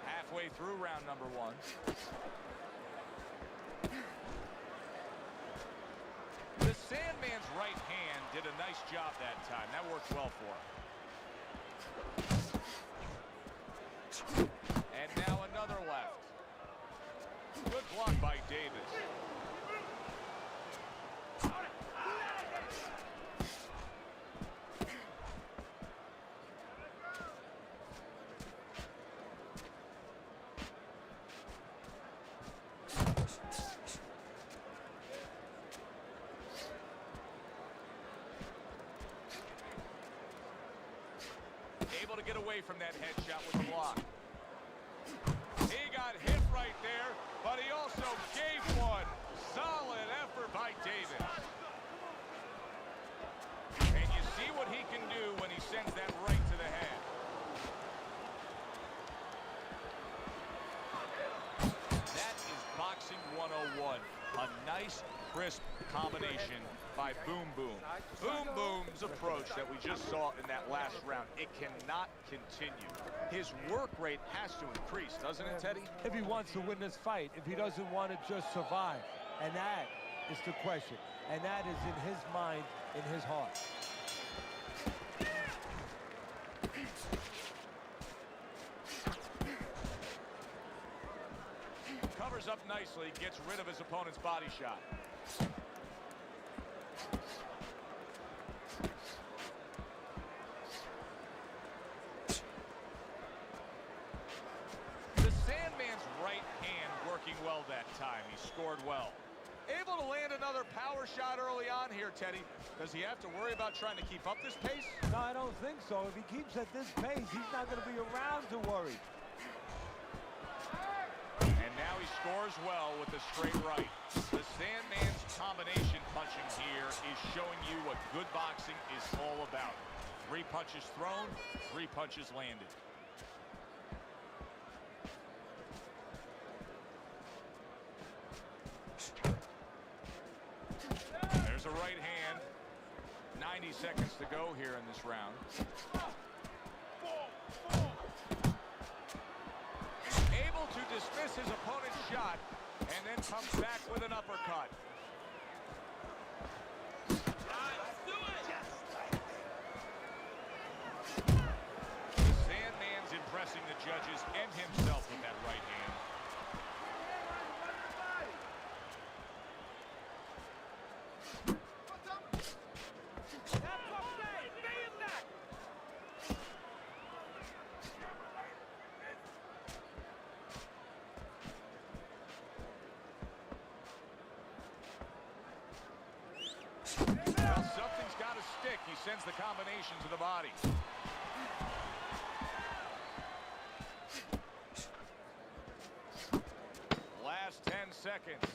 Halfway through round number one. The Sandman's right hand did a nice job that time. That worked well for him. And now another left. Good block by Davis. Able to get away from that headshot with the block. He got hit right there, but he also gave one. Solid effort by Davis. And you see what he can do when he sends that right to the head. That is boxing 101. A nice, crisp combination by Boom Boom. Boom Boom's approach that we just saw in that last round, it cannot continue. His work rate has to increase, doesn't it, Teddy? If he wants to win this fight, if he doesn't want to just survive. And that is the question. And that is in his mind, in his heart. Covers up nicely, gets rid of his opponent's body shot. The Sandman's right hand working well that time. He scored well. Able to land another power shot early on here, Teddy. Does he have to worry about trying to keep up this pace? No, I don't think so. If he keeps at this pace, he's not going to be around to worry. And now he scores well with a straight right. The Sandman's combination punching here is showing you what good boxing is all about. 3 punches thrown, 3 punches landed. There's a right hand. 90 seconds to go here in this round. Able to dismiss his opponent's shot and then comes back with an uppercut. The Sandman's impressing the judges and himself with that right hand. Well, something's got to stick. He sends the combination to the body. Last 10 seconds.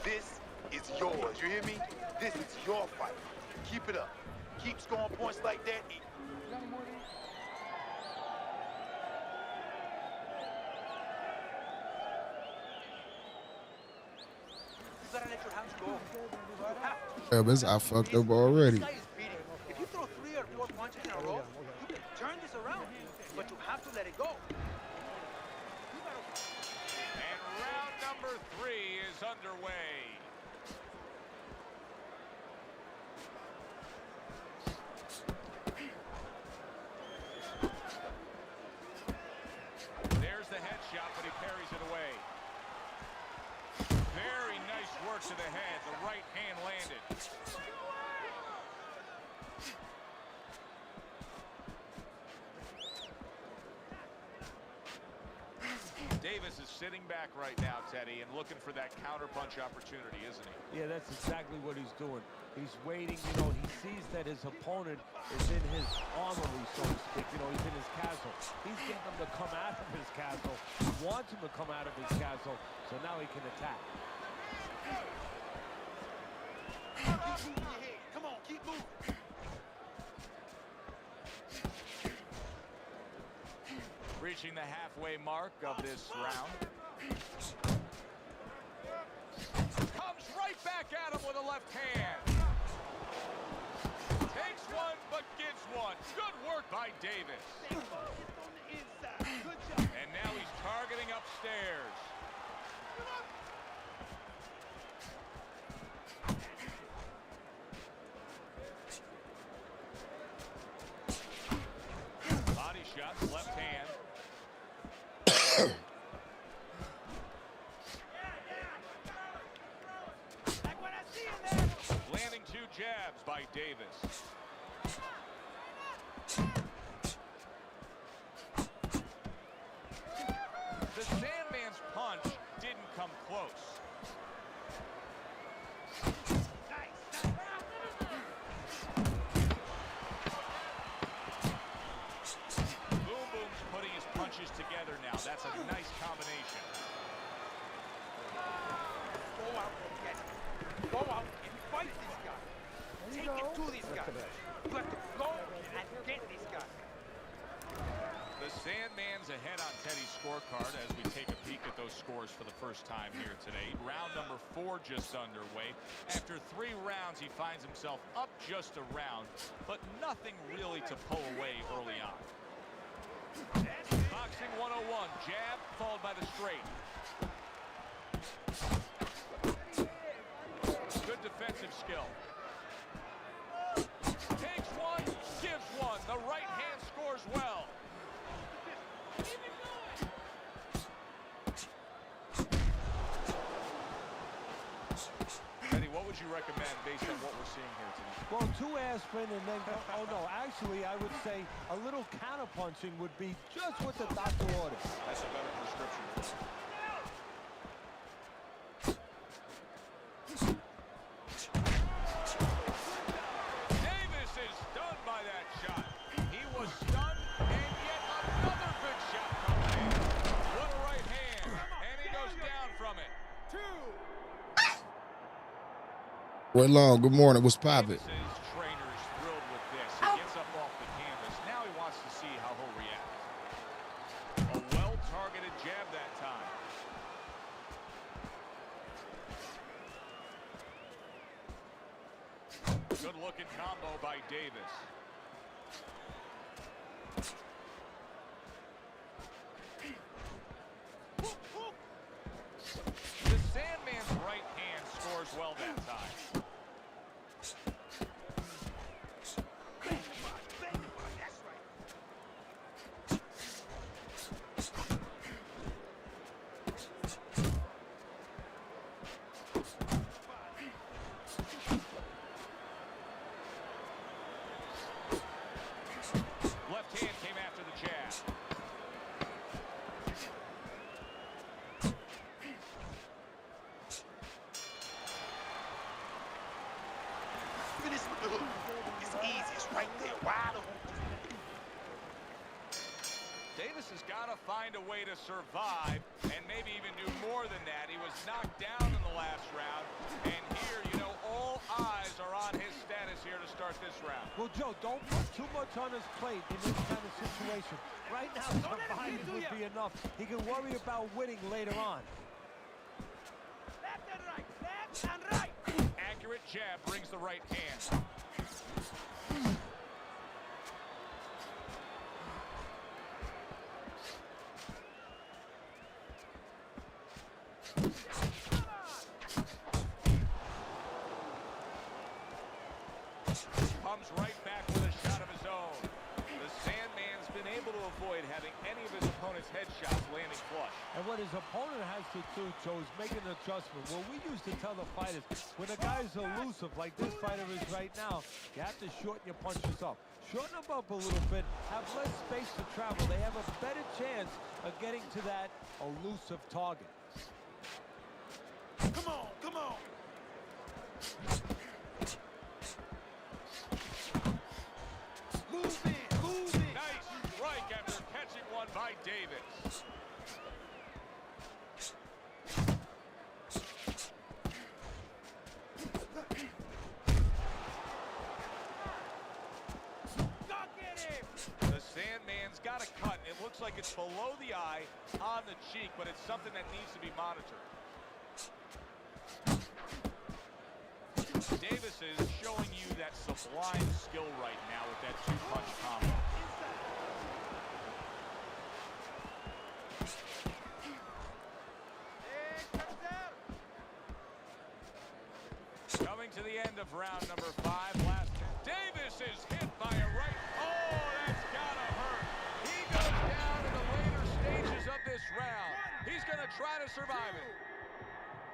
This is yours, you hear me? This is your fight. Keep it up. Keep scoring points like that. You gotta let your hands go. Yeah, but I fucked up already. If you throw 3 or 4 punches in a row, you can turn this around, but you have to let it go. And round number 3 is underway. There's the headshot, but he parries it away. Very nice work to the head. The right hand landed. Davis is sitting back right now, Teddy, and looking for that counterpunch opportunity, isn't he? Yeah, that's exactly what he's doing. He's waiting, you know, he sees that his opponent is in his armory, so to speak. You know, he's in his castle. He's getting him to come out of his castle. He wants him to come out of his castle, so now he can attack. Keep moving your head. Come on, keep moving. Reaching the halfway mark of this round. Comes right back at him with a left hand. Takes one, but gives one. Good work by Davis. And now he's targeting upstairs. Body shots, left hand. Landing 2 jabs by Davis. The Sandman's punch didn't come close. Boom Boom's putting his punches together now. That's a nice combination. Go out and get it. Go out and fight this guy. Take it to this guy. You have to go and get this guy. The Sandman's ahead on Teddy's scorecard as we take a peek at those scores for the first time here today. Round number 4 just underway. After 3 rounds, he finds himself up just a round, but nothing really to pull away early on. Boxing 101, jab followed by the straight. Good defensive skill. Takes one, gives one. The right hand scores well. Eddie, what would you recommend based on what we're seeing here tonight? Well, 2 aspirin and then, oh no, actually I would say a little counterpunching would be just what the doctor ordered. That's a better prescription. Davis is stunned by that shot. He was stunned, and yet another good shot coming in. What a right hand, and he goes down from it. 2. Roy Long, good morning. What's poppin'? His trainer is thrilled with this. He gets up off the canvas. Now he wants to see how he'll react. A well-targeted jab that time. Good-looking combo by Davis. The Sandman's right hand scores well that time. Left hand came after the jab. Look at this move. It's easy. It's right there. Wide open. Davis has got to find a way to survive and maybe even do more than that. He was knocked down in the last round, and here, you know, all eyes are on his status here to start this round. Well, Joe, don't put too much on his plate in this kind of situation. Right now, surviving would be enough. He can worry about winning later on. Left and right. Left and right. Accurate jab brings the right hand. having any of his opponent's headshots landing flush. And what his opponent has to do, Joe, is make an adjustment. Well, we used to tell the fighters, when a guy's elusive like this fighter is right now, you have to shorten your punches up. Shorten them up a little bit, have less space to travel. They have a better chance of getting to that elusive target. Come on, come on. Move in, move in. Nice strike after catching one by Davis. The Sandman's got a cut, and it looks like it's below the eye, on the cheek, but it's something that needs to be monitored. Davis is showing you that sublime skill right now with that two-punch combo. Coming to the end of round number 5. Last Davis is hit by a right. Oh, that's gotta hurt. He goes down in the later stages of this round. He's gonna try to survive it.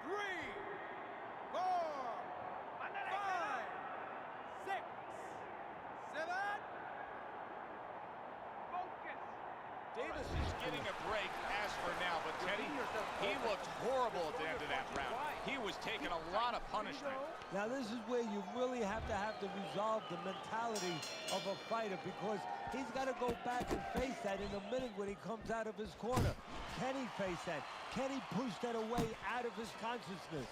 3, 4, 5, 6, 7. Focus. Davis is getting a break as for now, but Teddy, he looked horrible at the end of that round. He was taking a lot of punishment. Now this is where you really have to resolve the mentality of a fighter, because he's got to go back and face that in a minute when he comes out of his corner. Can he face that? Can he push that away out of his consciousness?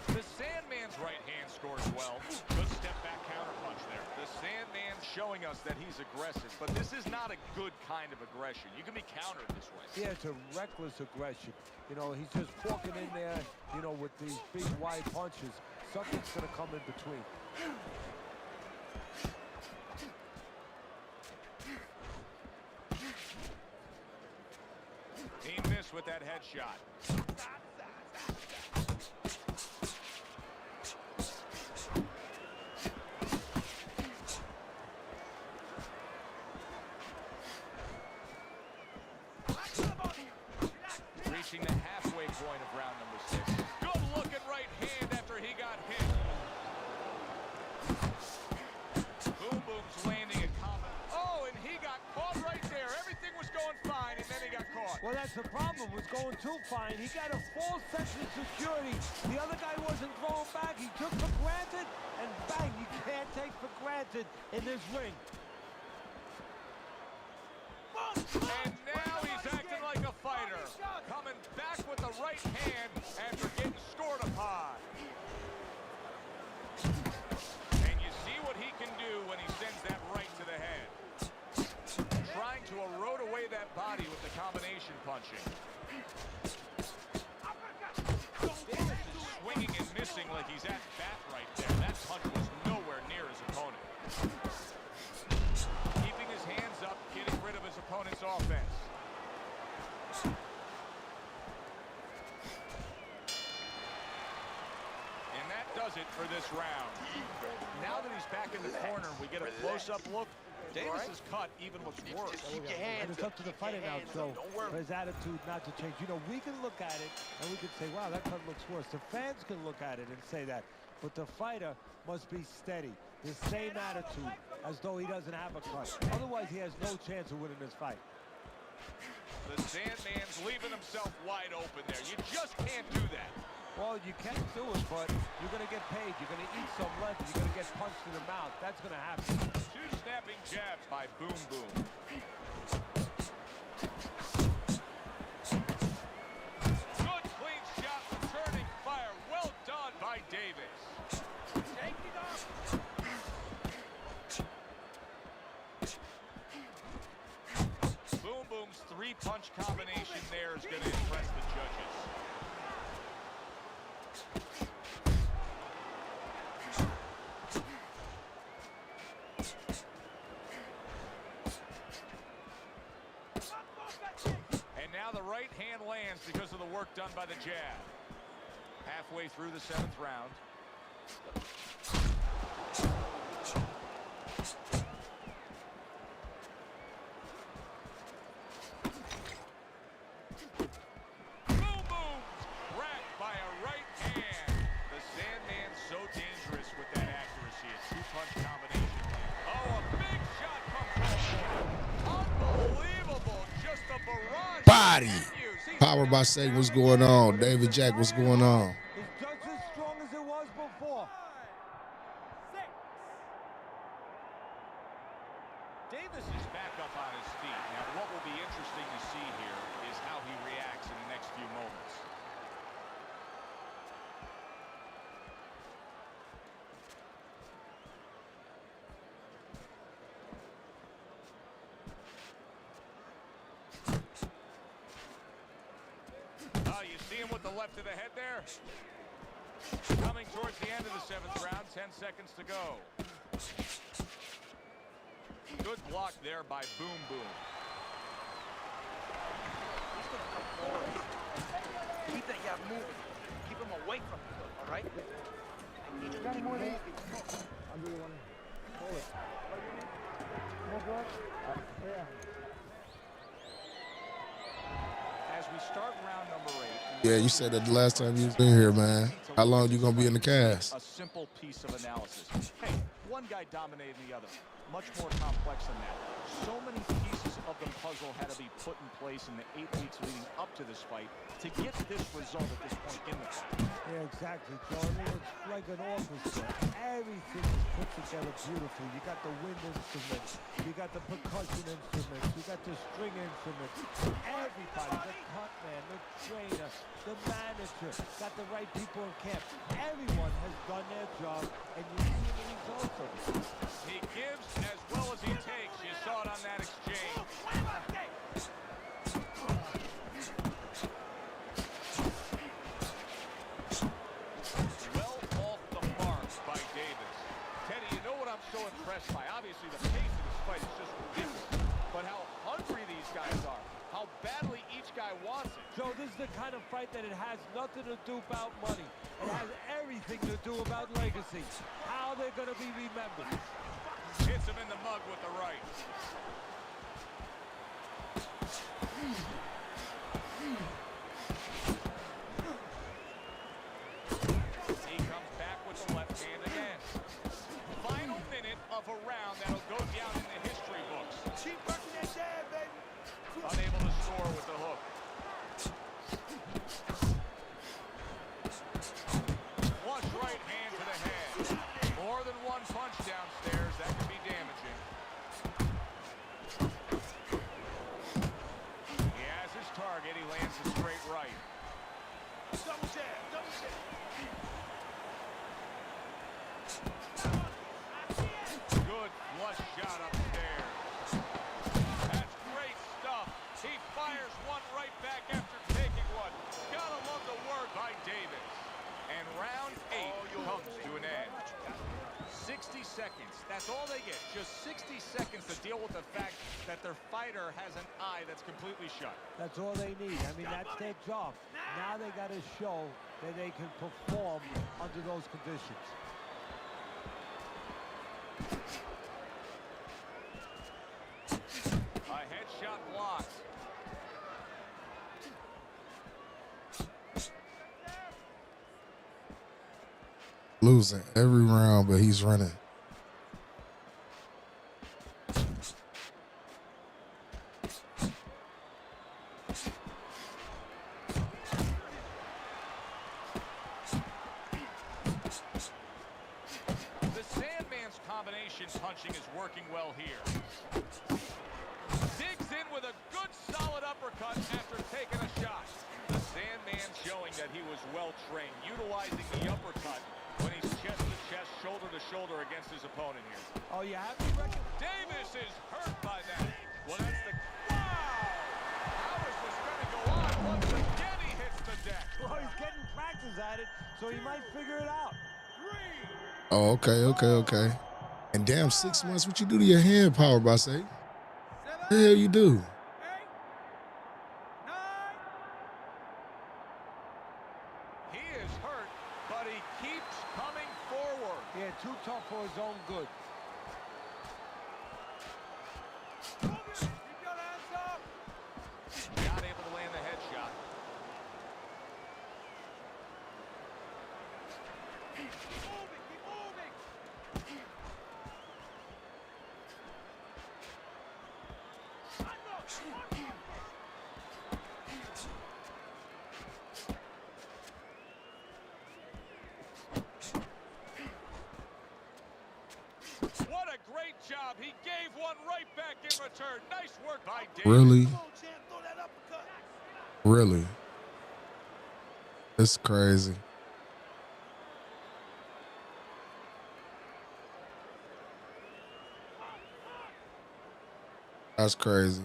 The Sandman's right hand scores well. Good step back counter punch there. The Sandman's showing us that he's aggressive, but this is not a good kind of aggression. You can be countered this way. Yeah, it's a reckless aggression. You know, he's just walking in there, you know, with these big wide punches. Something's going to come in between. He missed with that headshot. Reaching the halfway point of round number 6. Good looking right hand after he got hit. Boom Boom's landing a combo. Oh, and he got caught right there. Everything was going fine, and then he got caught. Well, that's the problem. Was going too fine. He got a false sense of security. The other guy wasn't throwing back. He took for granted, and bang, you can't take for granted in this ring. And now he's acting like a fighter. Coming back with the right hand after getting scored upon. And you see what he can do when he sends that right to the head. Trying to erode away that body with the combination punching. Davis is swinging and missing like he's at bat right there. That punch was nowhere near his opponent. Keeping his hands up, getting rid of his opponent's offense. And that does it for this round. Now that he's back in the corner, we get a close-up look. Davis's cut even looks worse. And it's up to the fighter now, so for his attitude not to change. You know, we can look at it and we can say, wow, that cut looks worse. The fans can look at it and say that. But the fighter must be steady. The same attitude as though he doesn't have a cut. Otherwise, he has no chance of winning this fight. The Sandman's leaving himself wide open there. You just can't do that. Well, you can do it, but you're going to get paid. You're going to eat some lunch. You're going to get punched in the mouth. That's going to happen. 2 snapping jabs by Boom Boom. Good clean shot, returning fire. Well done by Davis. Shake it up. Boom Boom's 3-punch combination there is going to impress the judges. And now the right hand lands because of the work done by the jab. Halfway through the 7th round. body. Powered by Satan, what's going on? David Jack, what's going on? It's just as strong as it was before. Davis is back up on his feet. Now, what will be interesting to see here is how he reacts in the next few moments. Oh, you see him with the left of the head there? Coming towards the end of the 7th round, 10 seconds to go. Good block there by Boom Boom. Keep that guy moving. Keep him away from you, all right? I need you to keep moving. I'll do one. Hold it. More blood? Yeah. As we start round number 8. Yeah, you said that the last time you was in here, man. How long you gonna be in the cast? A simple piece of analysis. Hey, one guy dominated the other. Much more complex than that. So many pieces of the puzzle had to be put in place in the 8 weeks leading up to this fight to get this result at this point in the fight. Yeah, exactly, Joe. I mean, it's like an orchestra. Everything is put together beautifully. You got the wind instruments, you got the percussion instruments, you got the string instruments. Everybody, the cut man, the trainer, the manager, got the right people in camp. Everyone has done their job, and you see the results of it. He gives as well as he takes. You saw it on that exchange. Well off the mark by Davis. Teddy, you know what I'm so impressed by? Obviously, the pace of this fight is just ridiculous. But how hungry these guys are. How badly each guy wants it. Joe, this is the kind of fight that it has nothing to do about money. It has everything to do about legacy. How they're going to be remembered. Hits him in the mug with the right. He comes back with the left hand again. Final minute of a round that'll go down in the history books. Keep working that jab, baby. Unable to score with the hook. Flush right hand to the head. More than one punch downstairs. That could be damaging. He has his target. He lands a straight right. Double jab, double jab. Good flush shot upstairs. That's great stuff. He fires one right back after taking one. Gotta love the work by Davis. And round 8 comes to an end. 60 seconds. That's all they get. Just 60 seconds to deal with the fact that their fighter has an eye that's completely shut. That's all they need. I mean, that's their job. Now they got to show that they can perform under those conditions. A headshot blocked. Losing every round, but he's running. The Sandman's combination punching is working well here. Digs in with a good solid uppercut after taking a shot. The Sandman showing that he was well trained, utilizing the uppercut when he's chest to chest, shoulder to shoulder against his opponent here. Oh, you happy, Rick? Davis is hurt by that. Well, that's the... Wow! How is this going to go on? Once again, he hits the deck. Well, he's getting practice at it, so he might figure it out. Oh, okay. And damn, 6 months, what you do to your hand, Powered by Satan? What the hell you do? He is hurt, but he keeps coming forward. Yeah, too tough for his own good. Not able to land the headshot. job. He gave one right back in return. Nice work by Davis. Really? Come on, champ, throw that uppercut. Really? It's crazy. That's crazy.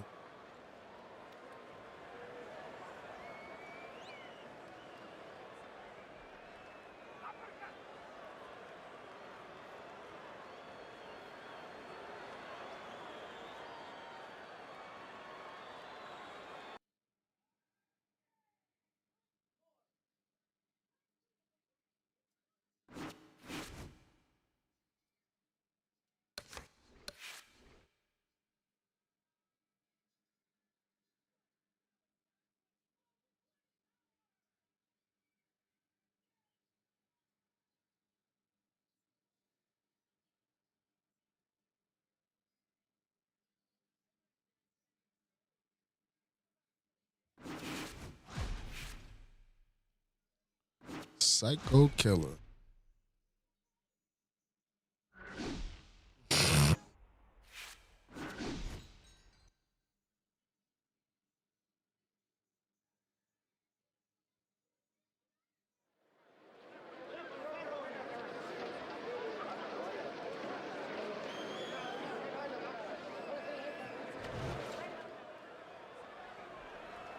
Psycho killer.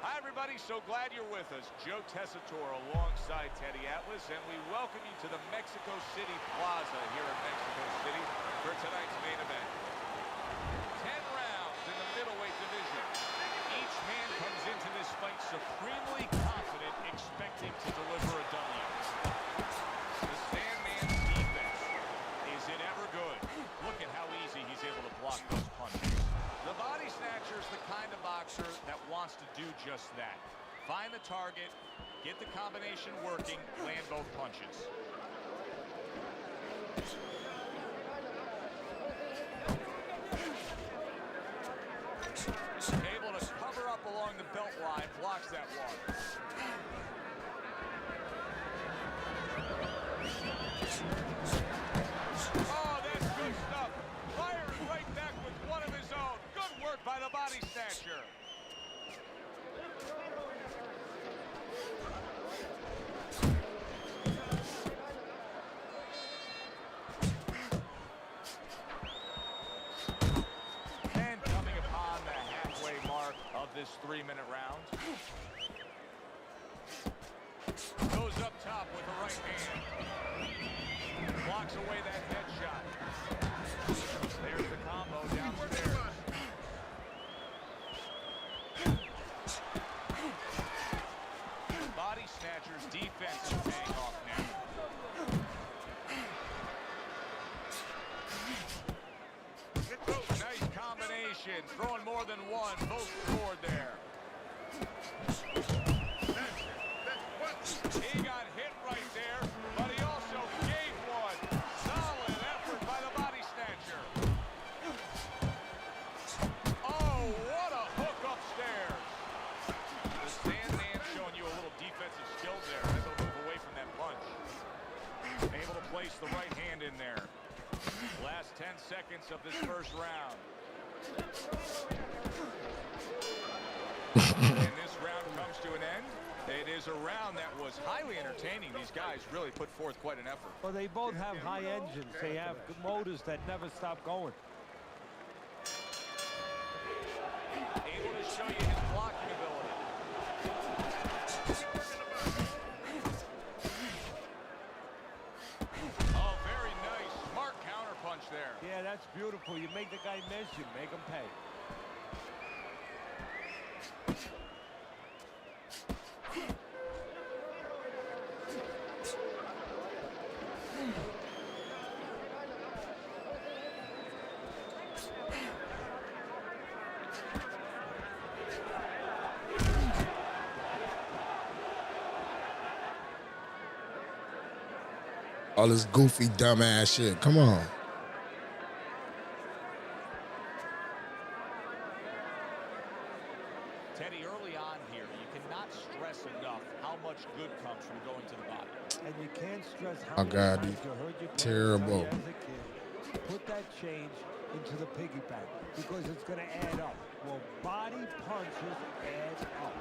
Hi, everybody. So glad you're with us. Joe Tessitore alongside Teddy Atlas, and we welcome you to the Mexico City Plaza here in Mexico City for tonight's main event. 10 rounds in the middleweight division. Each man comes into this fight supremely confident, expecting to deliver a W. The Sandman's defense. Is it ever good? Look at how easy he's able to block those punches. The body snatcher is the kind of boxer that wants to do just that. Find the target, get the combination working, land both punches. Able to cover up along the belt line, blocks that one. Oh, that's good stuff. Fires right back with one of his own. Good work by the body snatcher. And coming upon the halfway mark of this 3-minute round. Goes up top with the right hand. Blocks away that headshot. There's the combo downstairs. Body snatcher's defense is paying off now. Nice combination. Throwing more than one. Both scored there. He got hit right there, but he also gave one. Solid effort by the body snatcher. Oh, what a hook upstairs. The Sandman showing you a little defensive skill there. Able to move away from that punch. Able to place the right hand in there. Last 10 seconds of this first round. And this round comes to an end. It is a round that was highly entertaining. These guys really put forth quite an effort. Well, they both have high engines. They have motors that never stop going. Able to show you his blocking ability. Oh, very nice. Smart counterpunch there. Yeah, that's beautiful. You make the guy miss, you make him pay. All this goofy, dumbass shit. Come on. Teddy, early on here, you cannot stress enough how much good comes from going to the body. And you can't stress how Oh, many God, times dude. you heard your parents Terrible. tell you as a kid, put that change into the piggy bank because it's going to add up. Well, body punches add up.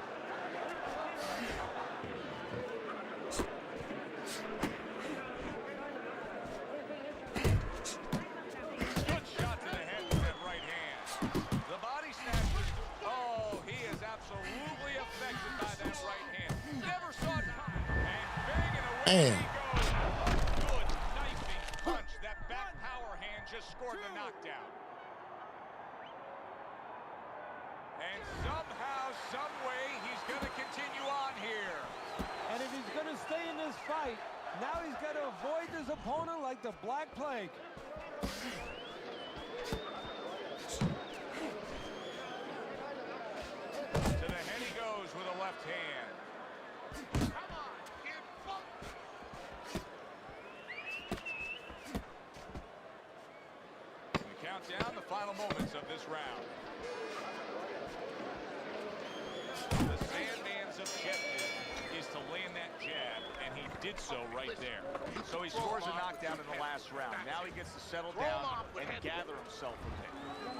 Good shot to the head with that right hand. The body snatcher. Oh, he is absolutely affected by that right hand. Never saw it coming. And banging away he Man. goes. A good knifing punch. That back power hand just scored the knockdown. And somehow, some way, he's going to continue on here. And if he's going to stay in this fight, now he's got to avoid this opponent like the Black Plague. To the head he goes with a left hand. Come on, kid. We count down the final moments of this round. The Sandman's objective is to land that jab, and he did so right there. So he scores a knockdown in the last round. Now he gets to settle down and gather himself a bit.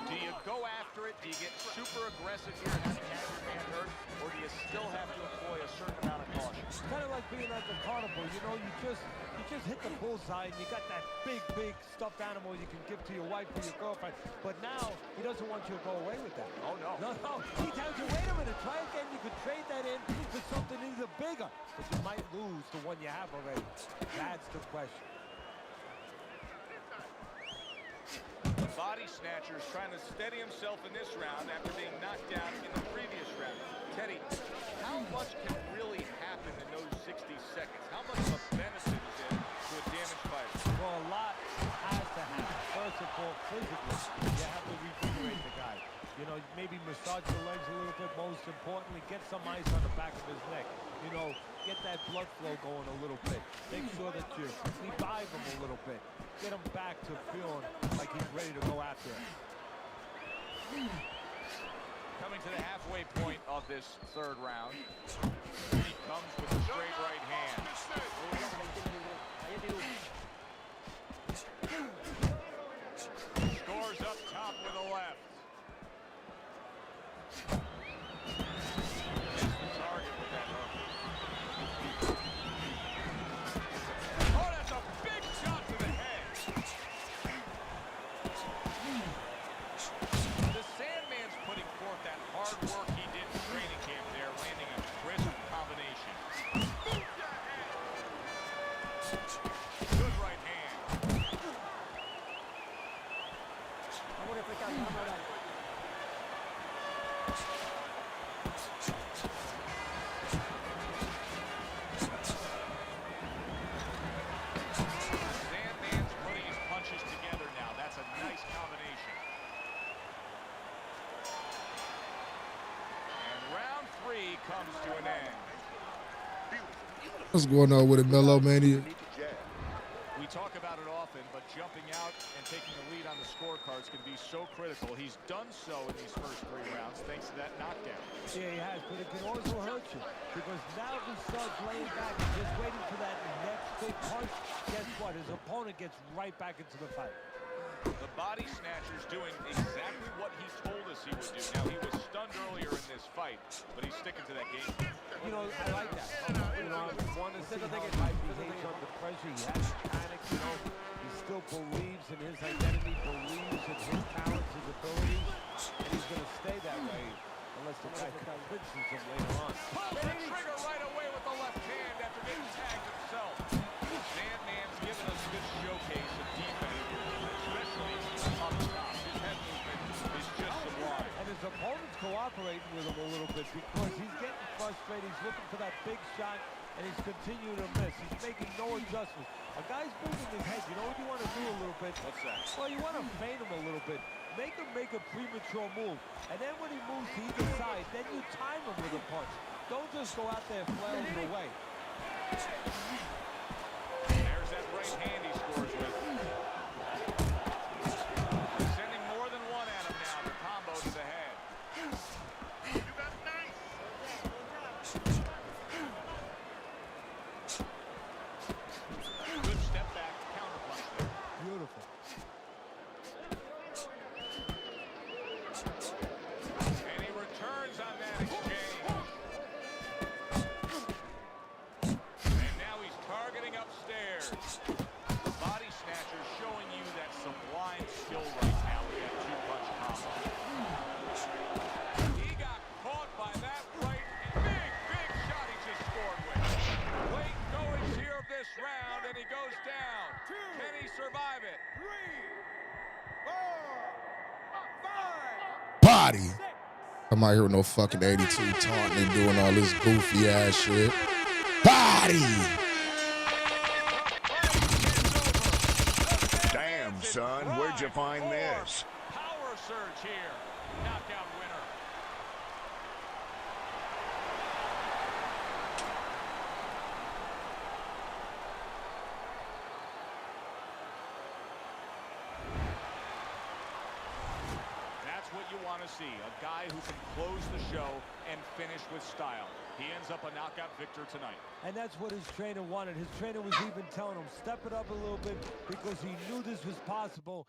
Do you go after it? Do you get super aggressive here and have your man hurt? Or do you still have to employ a certain amount of caution? It's kind of like being at the carnival. You know, you just hit the bullseye and you got that big stuffed animal you can give to your wife or your girlfriend. But now he doesn't want you to go away with that. Oh, no. No. He tells you, wait a minute, try again. You could trade that in for something even bigger. But you might lose the one you have already. That's the question. The body snatcher is trying to steady himself in this round after being knocked down in the previous round. Teddy, how much can really happen in those 60 seconds? How much of a benefit is there to a damaged fighter? Well, a lot has to happen. First of all, physically, you have to revigorate the guy. You know, maybe massage the legs a little bit. Most importantly, get some ice on the back of his neck. You know, get that blood flow going a little bit. Make sure that you revive him a little bit. Get him back to feeling like he's ready to go after it. Coming to the halfway point of this third round. He comes with a straight right hand. Scores up top with a left. Missed the target with that hook. Oh, that's a big shot to the head. The Sandman's putting forth that hard work he did in training camp there, landing a crisp combination. Good right hand. Sandman's putting his punches together now. That's a nice combination. And round 3 comes to an end. What's going on with it, Mellow Mania? We talk about it often, but jumping out and taking the lead on the scorecards can be so critical. He's done so in these first 3 rounds thanks to that knockdown. Yeah, he has, but it can also hurt you because now if he starts laying back and just waiting for that next big punch, guess what? His opponent gets right back into the fight. The body snatcher's doing exactly what he told us he would do. Now, he was stunned earlier in this fight, but he's sticking to that game. You know, I like that. You know, I want to see how the guy behaves under pressure. He hasn't panicked, you know. He still believes in his identity, believes in his talents, his abilities, and he's going to stay that way unless the guy convinces him later on. Pulls the trigger right away with the left hand after getting tagged himself. Sandman's given us a good showcase of defense, especially on the top. His head movement is just sublime. And his opponent's cooperating with him a little bit because he's getting frustrated. He's looking for that big shot, and he's continuing to miss. He's making no adjustments. A guy's moving his head. You know what you want to do a little bit? What's that? Well, you want to feint him a little bit. Make him make a premature move. And then when he moves to either side, then you time him with a punch. Don't just go out there flailing away. There's that right hand he scores with. Sending more than one at him now. The combo to the head. You got nice. Good step back counter punch there. Beautiful. skill right now with that two-punch combo. He got caught by that right. Big shot he just scored with. Late goings here of this round, and he goes down. Can he survive it? 3, 4, 5. Body. I'm out here with no fucking 82 taunting and doing all this goofy ass shit. Body. Damn, son, where'd you find this? Power surge here. Knockout winner. That's what you want to see. A guy who can close the show and finish with style. He ends up a knockout victor tonight. And that's what his trainer wanted. His trainer was even telling him, step it up a little bit, because he knew this was possible.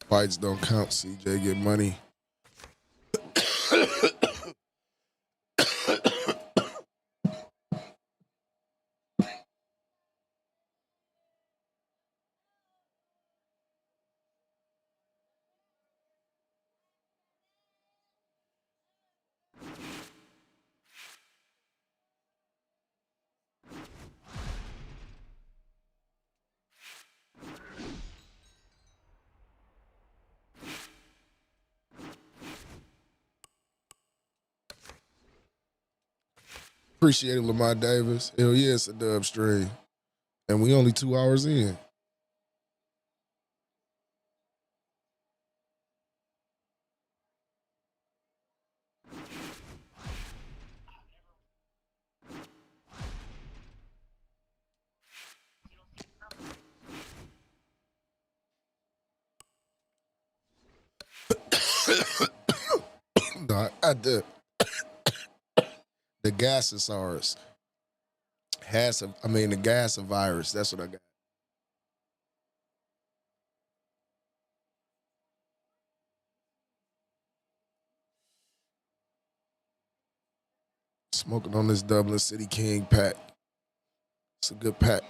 Fights don't count. CJ get money. Appreciate it, Lamar Davis. Hell yeah, it's a dub stream. And we only 2 hours in. No, I did. The Gasosaurus has the Gasovirus. That's what I got. Smoking on this Dublin City King pack. It's a good pack.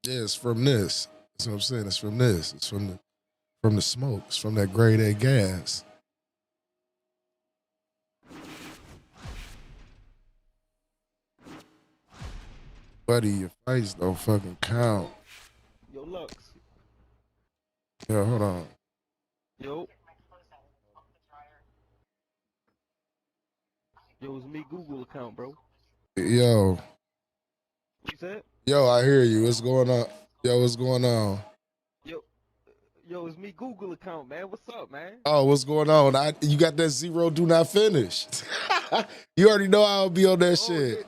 Yeah, it's from this. That's what I'm saying. It's from this. It's from the smoke. It's from that grade A gas. Buddy, your fights don't fucking count. Yo, Lux. Yo, hold on. Yo. Yo, it's me Google account, bro. Yo. You said? Yo, I hear you. What's going on? Yo, what's going on? Yo, it's me Google account, man. What's up, man? Oh, what's going on? You got that zero do not finish. You already know I'll be on that shit.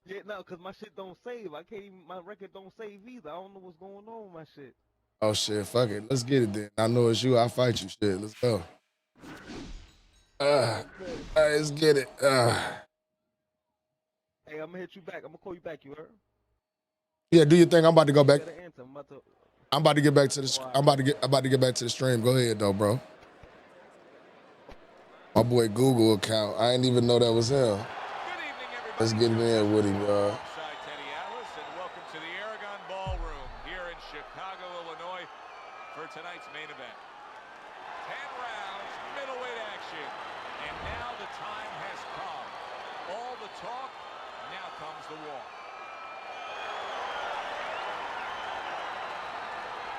Yeah, no, because my shit don't save. I can't even, my record don't save either. I don't know what's going on with my shit. Oh, shit. Fuck it. Let's get it then. I know it's you. I'll fight you. Shit. Let's go. All right, let's get it. Hey, I'm going to hit you back. I'm going to call you back, you heard? Yeah, do your thing. I'm about to go back. You gotta answer. I'm about to get back to the. I'm about to get back to the stream. Go ahead though, bro. My boy Google account. I didn't even know that was him. Let's get it in with him, y'all. Teddy Atlas, and welcome to the Aragon Ballroom here in Chicago, Illinois, for tonight's main event. 10 rounds, middleweight action, and now the time has come. All the talk, now comes the walk.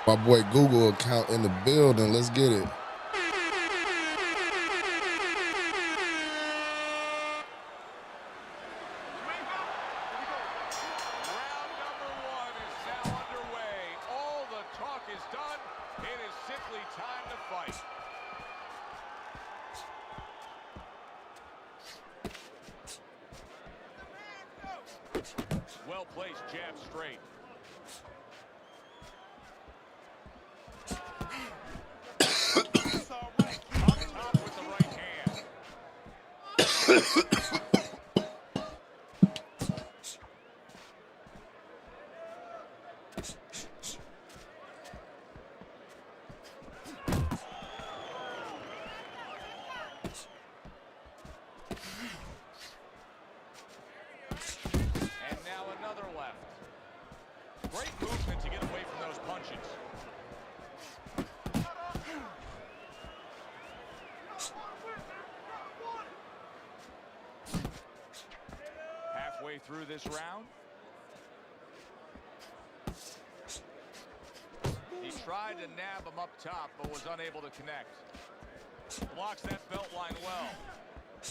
My boy Google account in the building. Let's get it. Well-placed jab straight. Up top with the right hand. And now another left. Great movement to get away from those punches. Halfway through this round. He tried to nab him up top, but was unable to connect. Blocks that belt line well. The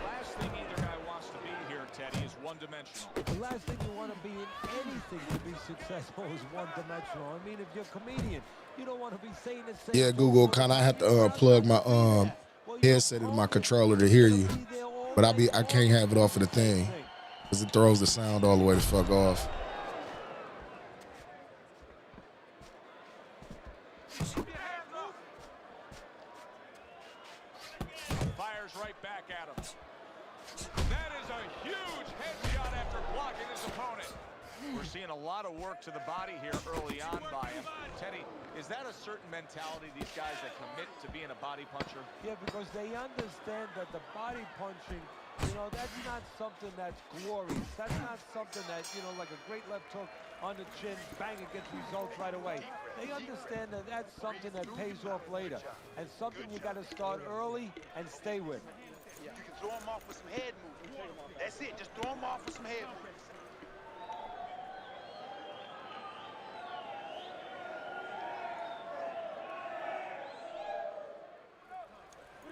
last thing either guy wants to be here, Teddy, is one-dimensional. The last thing you want to be in anything to be successful is one-dimensional. I mean, if you're a comedian, you don't want to be saying the same. Yeah, Google kind of. I have to plug my headset into my controller to hear you, but I can't have it off of the thing because it throws the sound all the way the fuck off. Fires right back at him. That is a huge headshot after blocking his opponent. We're seeing a lot of work to the body here early on by him. Teddy, is that a certain mentality, these guys that commit to being a body puncher? Yeah, because they understand that the body punching, you know, that's not something that's glorious. That's not something that, you know, like a great left hook on the chin, bang, it gets results right away. They understand that that's something that pays off later, and something you got to start early and stay with. You can throw him off with some head movement. That's it. Just throw him off with some head movement.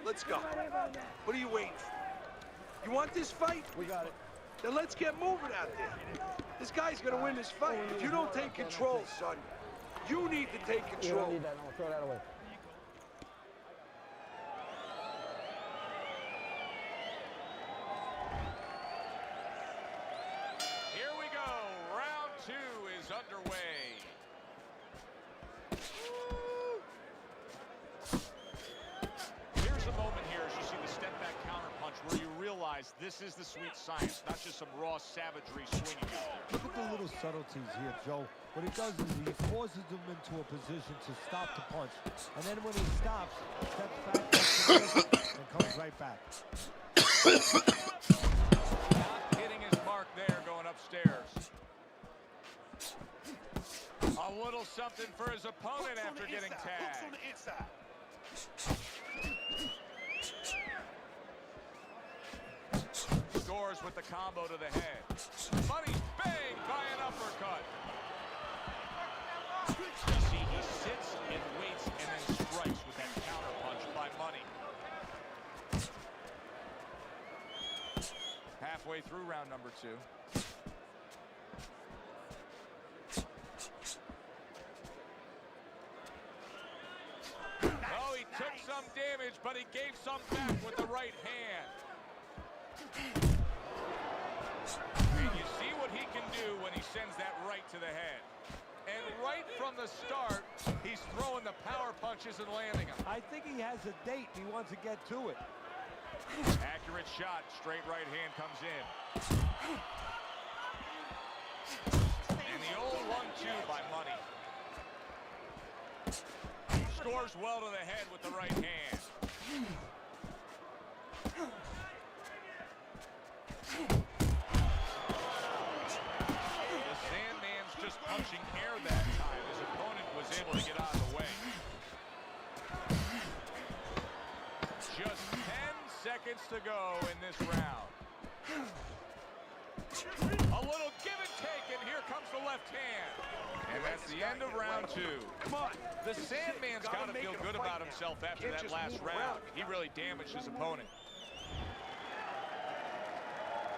Let's go. What are you waiting for? You want this fight? We got it. Then let's get moving out there. This guy's gonna win this fight. If you don't take control, son, you need to take control. You don't need that. No, throw that away. Here we go. Round 2 is underway. Here's a moment here as you see the step back counter punch where you realize this is the sweet science, not just some raw savagery swinging. Look at the little subtleties here, Joe. What he does is he forces them into a position to stop the punch. And then when he stops, steps back and comes right back. Not hitting his mark there going upstairs. A little something for his opponent after getting tagged. On the inside. Scores with the combo to the head. Money's banged by an uppercut. You see, he sits and waits and then strikes with that counter punch by Money. halfway through round number 2. Oh, he took some damage, but he gave some back with the right hand. And you see what he can do when he sends that right to the head. And right from the start, he's throwing the power punches and landing them. I think he has a date. He wants to get to it. Accurate shot. Straight right hand comes in. And the old 1-2 by Money. Scores well to the head with the right hand. The Sandman's just punching air that time. His opponent was able to get out of the way. Just 10 seconds to go in this round. A little give and take, and here comes the left hand. And that's the end of round 2. Come on. The Sandman's got to feel good about himself after that last round. He really damaged his opponent.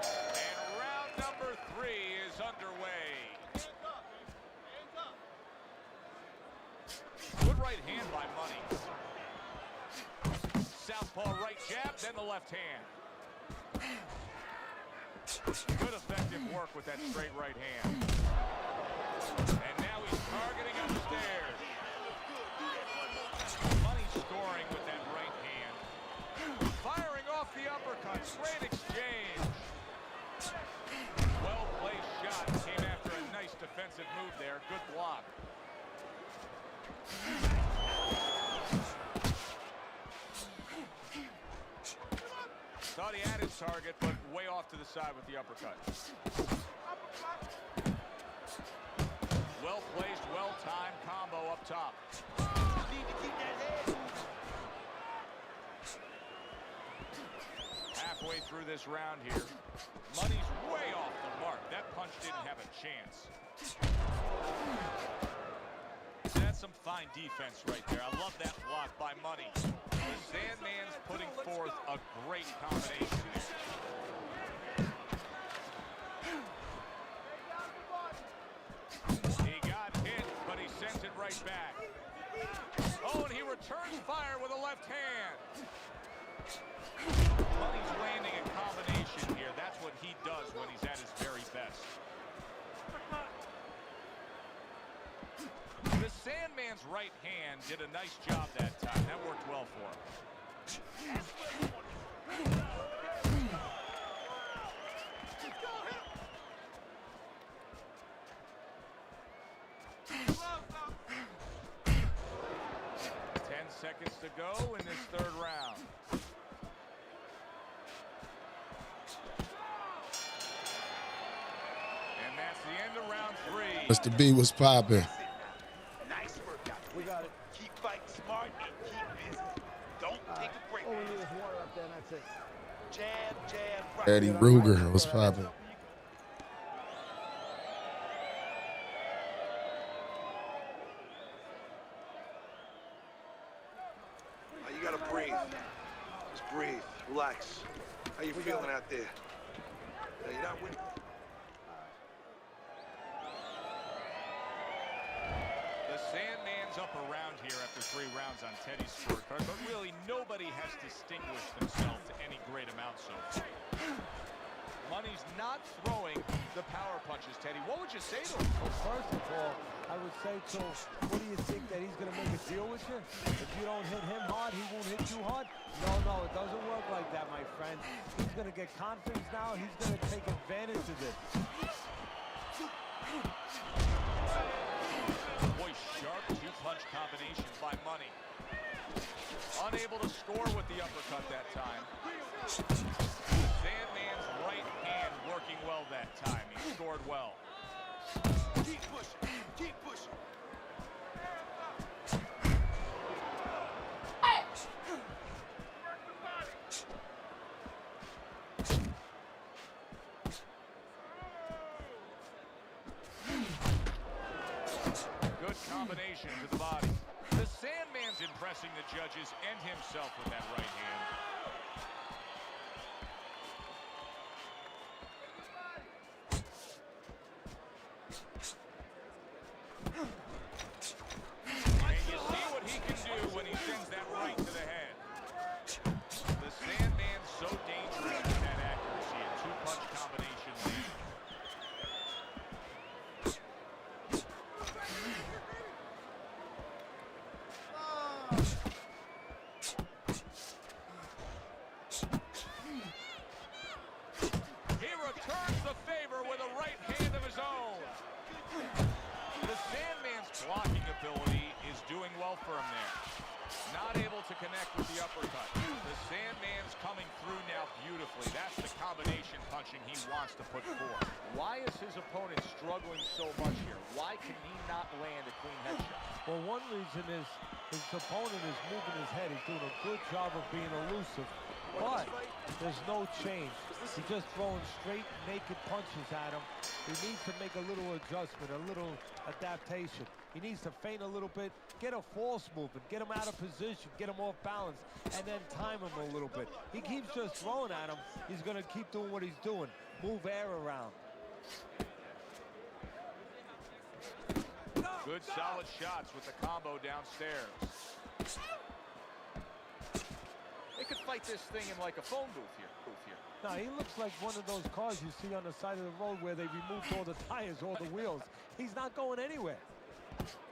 And round number 3 is underway. Good right hand by Money. Southpaw right jab, then the left hand. Good effective work with that straight right hand. And now he's targeting upstairs. Money scoring with that right hand. Firing off the uppercut. Great exchange. Well-placed shot. Came after a nice defensive move there. Good block. Thought he had his target, but way off to the side with the uppercut. Well-placed, well-timed combo up top. Need to keep that head. Halfway through this round here. Money's way off the mark. That punch didn't have a chance. That's some fine defense right there. I love that block by Money. The Sandman's putting forth a great combination here. He got hit, but he sent it right back. Oh, and he returns fire with a left hand. Money's landing a combination here. That's what he does when he's at his very best. The Sandman's right hand did a nice job that time. That worked well for him. 10 seconds to go in this third round. And that's the end of round 3. Mr. B was popping. Nice workout. We got it. Keep fighting smart and keep busy. Don't take a break. All we need is water up there, and that's it. Jab, jab, right. Eddie Ruger was popping. You gotta breathe. Just breathe. Relax. How you feeling out there? You're not winning. The Sandman's up around here after 3 rounds on Teddy's scorecard, but really nobody has distinguished themselves to any great amount so far. Money's not throwing the power punches, Teddy. What would you say to him? Well, first of all, I would say to him, what do you think, that he's going to make a deal with you? If you don't hit him hard, he won't hit you hard? No, it doesn't work like that, my friend. He's going to get confidence now. He's going to take advantage of this. Boy, sharp 2-punch combination by Money. Unable to score with the uppercut that time. Sandman's right hand working well that time. He scored well. Keep pushing. Keep pushing. Good combination to the body. The Sandman's impressing the judges and himself with that right hand. combination land. He returns the favor with a right hand of his own. The Sandman's blocking ability is doing well for him there. Not able to connect with the uppercut. The Sandman's coming through now beautifully. That's the combination punching he wants to put forth. Why is his opponent struggling so much here? Why can he not land a clean headshot? Well, one reason is his opponent is moving his head. He's doing a good job of being elusive. But there's no change. He's just throwing straight, naked punches at him. He needs to make a little adjustment, a little adaptation. He needs to feint a little bit, get a false movement, get him out of position, get him off balance, and then time him a little bit. He keeps just throwing at him. He's going to keep doing what he's doing. Move air around. Good solid shots with the combo downstairs. They could fight this thing in like a phone booth here. No, he looks like one of those cars you see on the side of the road where they removed all the tires, all the wheels. He's not going anywhere.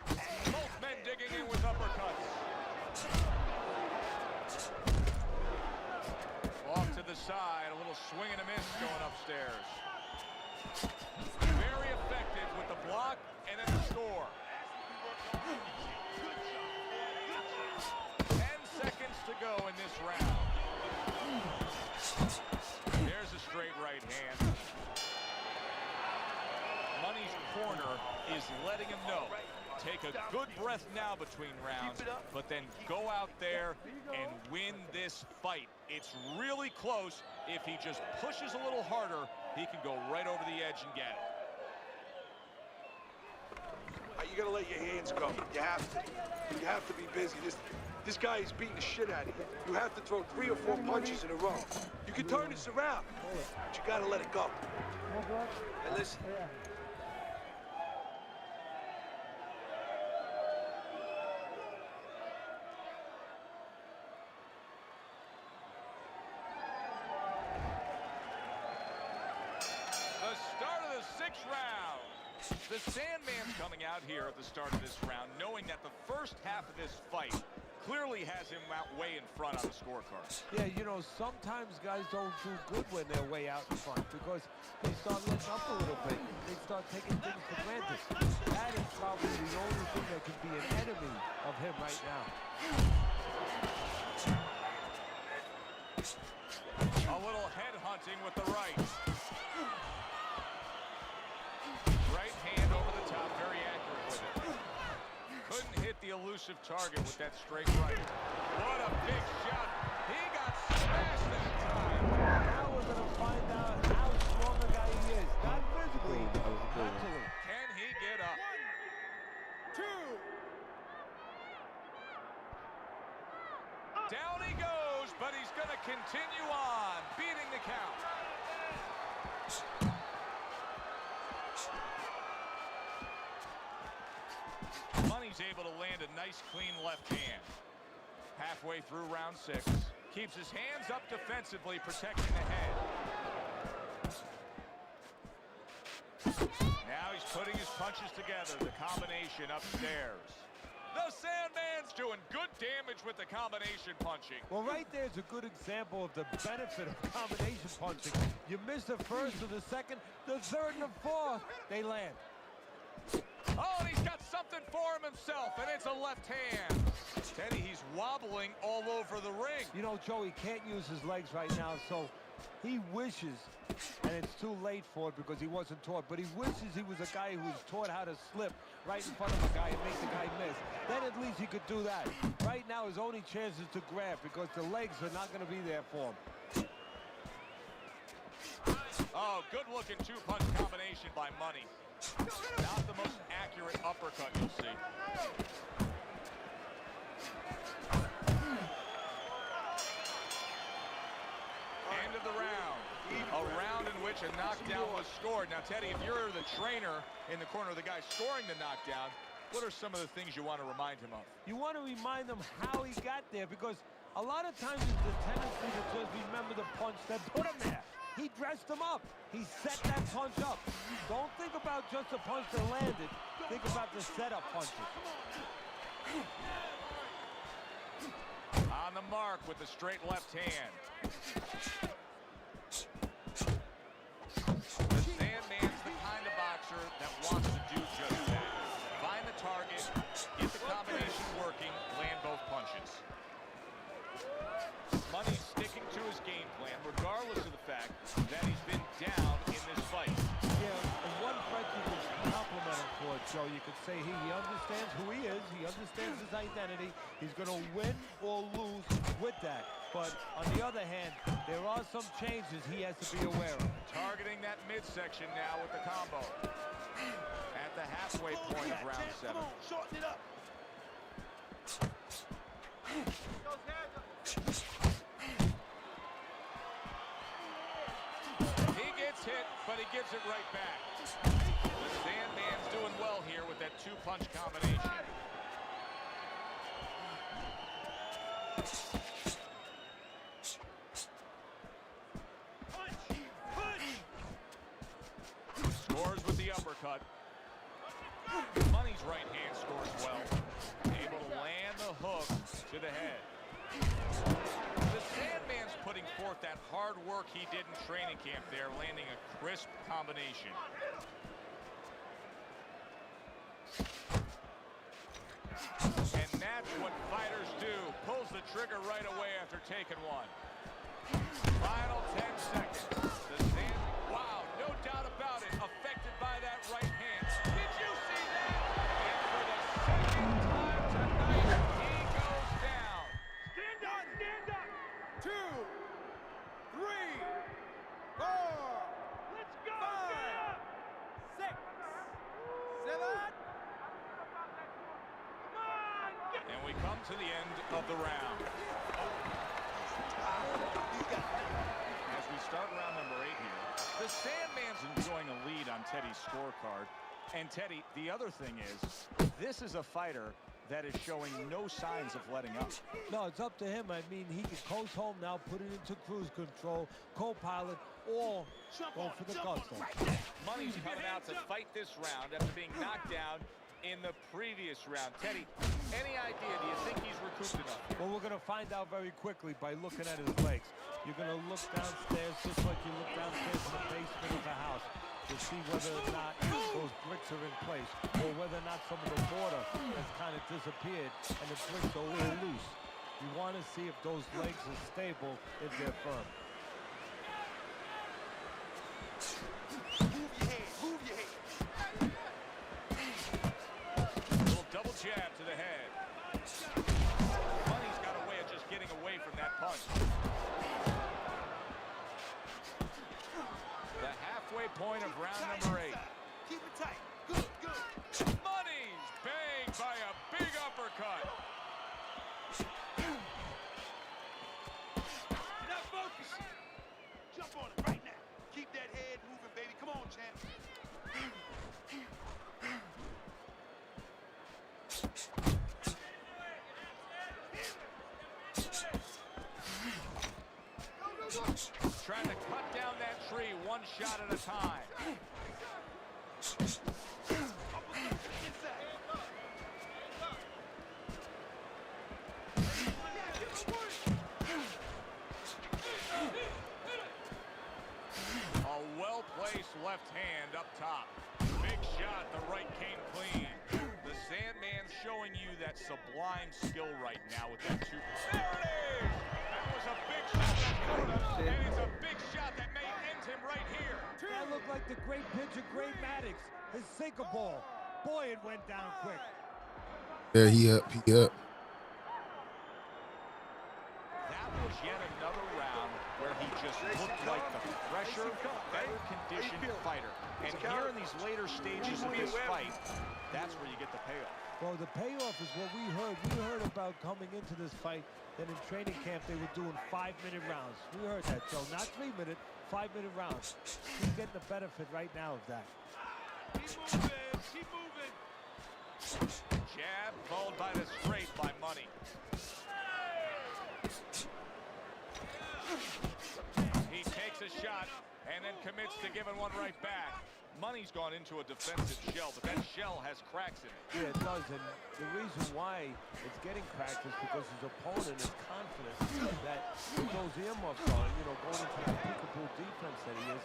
Both men digging in with uppercuts. Off to the side, a little swing and a miss going upstairs. Very effective with the block and then the score. 10 seconds to go in this round. There's a straight right hand. Money's corner is letting him know. Take a good breath now between rounds, but then go out there and win this fight. It's really close. If he just pushes a little harder, he can go right over the edge and get it. You gotta let your hands go. You have to. You have to be busy. This guy is beating the shit out of you. You have to throw 3 or 4 punches in a row. You can turn this around, but you gotta let it go. Hey, listen. The start of the 6th round. The Sandman's coming out here at the start of this round, knowing that the first half of this fight clearly has him out way in front on the scorecard. Yeah, you know, sometimes guys don't do good when they're way out in front because they start letting up a little bit. They start taking things for granted. That is probably the only thing that can be an enemy of him right now. A little head hunting with the right. Right hand over the top, very accurate with it. Couldn't hit the elusive target with that straight right. What a big shot. He got smashed that time. Now we're going to find out how strong a guy he is. Not physically, mentally. Can he get up? 1, 2. Down he goes, but he's going to continue on, beating the count. Money's able to land a nice, clean left hand. Halfway through round 6. Keeps his hands up defensively, protecting the head. Now he's putting his punches together, the combination upstairs. The Sandman's doing good damage with the combination punching. Well, right there's a good example of the benefit of combination punching. You miss the first or the second, the third and the fourth, they land. Oh, and he's got something for him himself, and it's a left hand. Teddy, he's wobbling all over the ring. You know, Joe, he can't use his legs right now, so he wishes, and it's too late for it because he wasn't taught, but he wishes he was a guy who was taught how to slip right in front of a guy and make the guy miss. Then at least he could do that. Right now, his only chance is to grab because the legs are not going to be there for him. Oh, good-looking two-punch combination by Money. Not the most accurate uppercut you'll see. End of the round. A round in which a knockdown was scored. Now, Teddy, if you're the trainer in the corner of the guy scoring the knockdown, what are some of the things you want to remind him of? You want to remind him how he got there because a lot of times there's a tendency to just remember the punch that put him there. He dressed him up. He set that punch up. Don't think about just a punch that landed. Think about the setup punches. On the mark with the straight left hand. The Sandman's the kind of boxer that wants to do just that. Find the target, get the combination working, land both punches. Money's sticking to his game plan, regardless of the fact that he's been down in this fight. Yeah, and one friend you can compliment him for, Joe. You could say he understands who he is. He understands his identity. He's going to win or lose with that. But on the other hand, there are some changes he has to be aware of. Targeting that midsection now with the combo. At the halfway point of round 7. Come on, shorten it up. He gets hit, but he gives it right back. The Sandman's doing well here with that two-punch combination. Scores with the uppercut. Money's right hand scores well. Able to land the hook to the head. The Sandman's putting forth that hard work he did in training camp there, landing a crisp combination. And that's what fighters do. Pulls the trigger right away after taking one. Final 10 seconds. The Sand, wow, no doubt about it, affected by that right hand. Did you see that? And for the second time tonight, he goes down. Stand up, stand up. 2, 3, 4. Let's go. 5, 6, 7. And we come to the end of the round. As we start round number 8 here, the Sandman's enjoying a lead on Teddy's scorecard. And Teddy, the other thing is, this is a fighter that is showing no signs of letting up. No, it's up to him. I mean, he can coast home now, put it into cruise control, co-pilot, or go for the gusto. Money's coming out to fight this round after being knocked down in the previous round. Teddy, any idea? Do you think he's recouped enough? Well, we're going to find out very quickly by looking at his legs. You're going to look downstairs just like you look downstairs in the basement of the house to see whether or not those bricks are in place or whether or not some of the water has kind of disappeared and the bricks are a little loose. You want to see if those legs are stable, if they're firm. Move your head, move your head. Little double jab to the head. Money's got a way of just getting away from that punch. The halfway point of round number 8. Keep it tight. Good, good. Money's banged by a big uppercut. You're not focusing. Jump on it right now. Keep that head moving, baby. Come on, champ. Trying to cut down that tree one shot at a time. A well-placed left hand up top. Big shot, the right came clean. The Sandman's showing you that sublime skill right now with that two. There it is! That was a big shot that caught him, and it's a big shot that may end him right here. That looked like the great pitcher, Gray Maddox, his sinker ball. Boy, it went down quick. There, he up, he up. That was yet another round where he just looked like the fresher, better conditioned fighter. And here in these later stages of this fight, that's where you get the payoff. Well, the payoff is what we heard. We heard about coming into this fight that in training camp they were doing 5-minute rounds. We heard that, Joe. Not 3-minute, 5-minute rounds. He's getting the benefit right now of that. Keep moving, keep moving. Jab followed by the straight by Money. He takes a shot and then commits to giving one right back. Money's gone into a defensive shell, but that shell has cracks in it. Yeah, it does, and the reason why it's getting cracked is because his opponent is confident that with those earmuffs on, you know, going into that peekaboo defense that he is,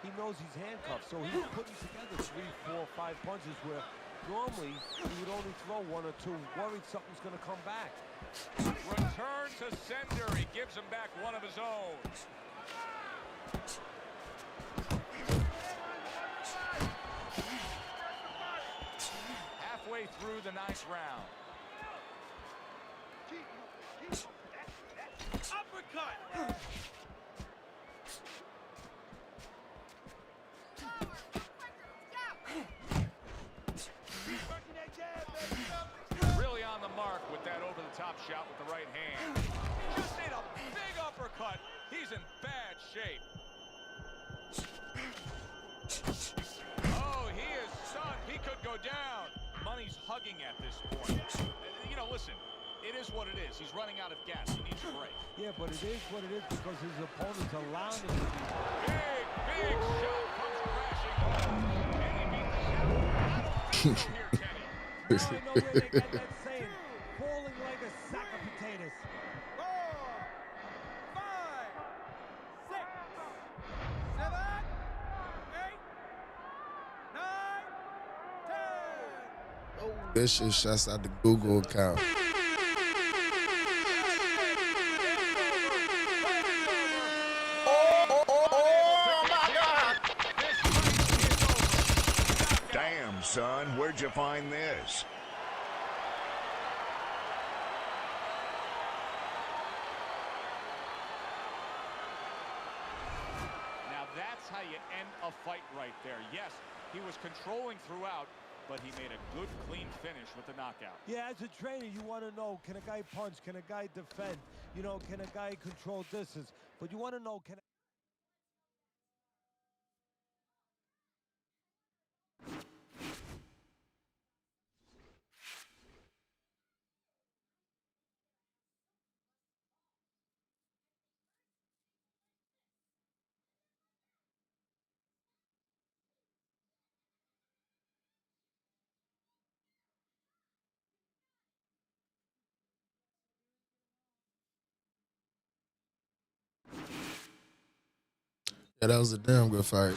he knows he's handcuffed. So he's putting together 3, 4, 5 punches where normally he would only throw 1 or 2, worried something's going to come back. Return to sender. He gives him back one of his own. Halfway through the 9th round. Uppercut! Really on the mark with that over-the-top shot with the right hand. Just ate a big uppercut. He's in bad shape. Oh, he is stunned. He could go down. Money's hugging at this point. You know, listen, it is what it is. He's running out of gas. He needs a break. Yeah, but it is what it is because his opponent's allowing him to be. Big shot comes crashing home. And he beat the shot. I don't think so here, Teddy. Now I know where they got that saying, falling like a sack of potatoes. 4, 5, 6, 7, 8, 9, 10. Vicious shouts out the Google account. Damn, son, where'd you find this? Now that's how you end a fight right there. Yes, he was controlling throughout, but he made a good, clean finish with the knockout. Yeah, as a trainer, you want to know, can a guy punch? Can a guy defend? You know, can a guy control distance? But you want to know, can Yeah, that was a damn good fight.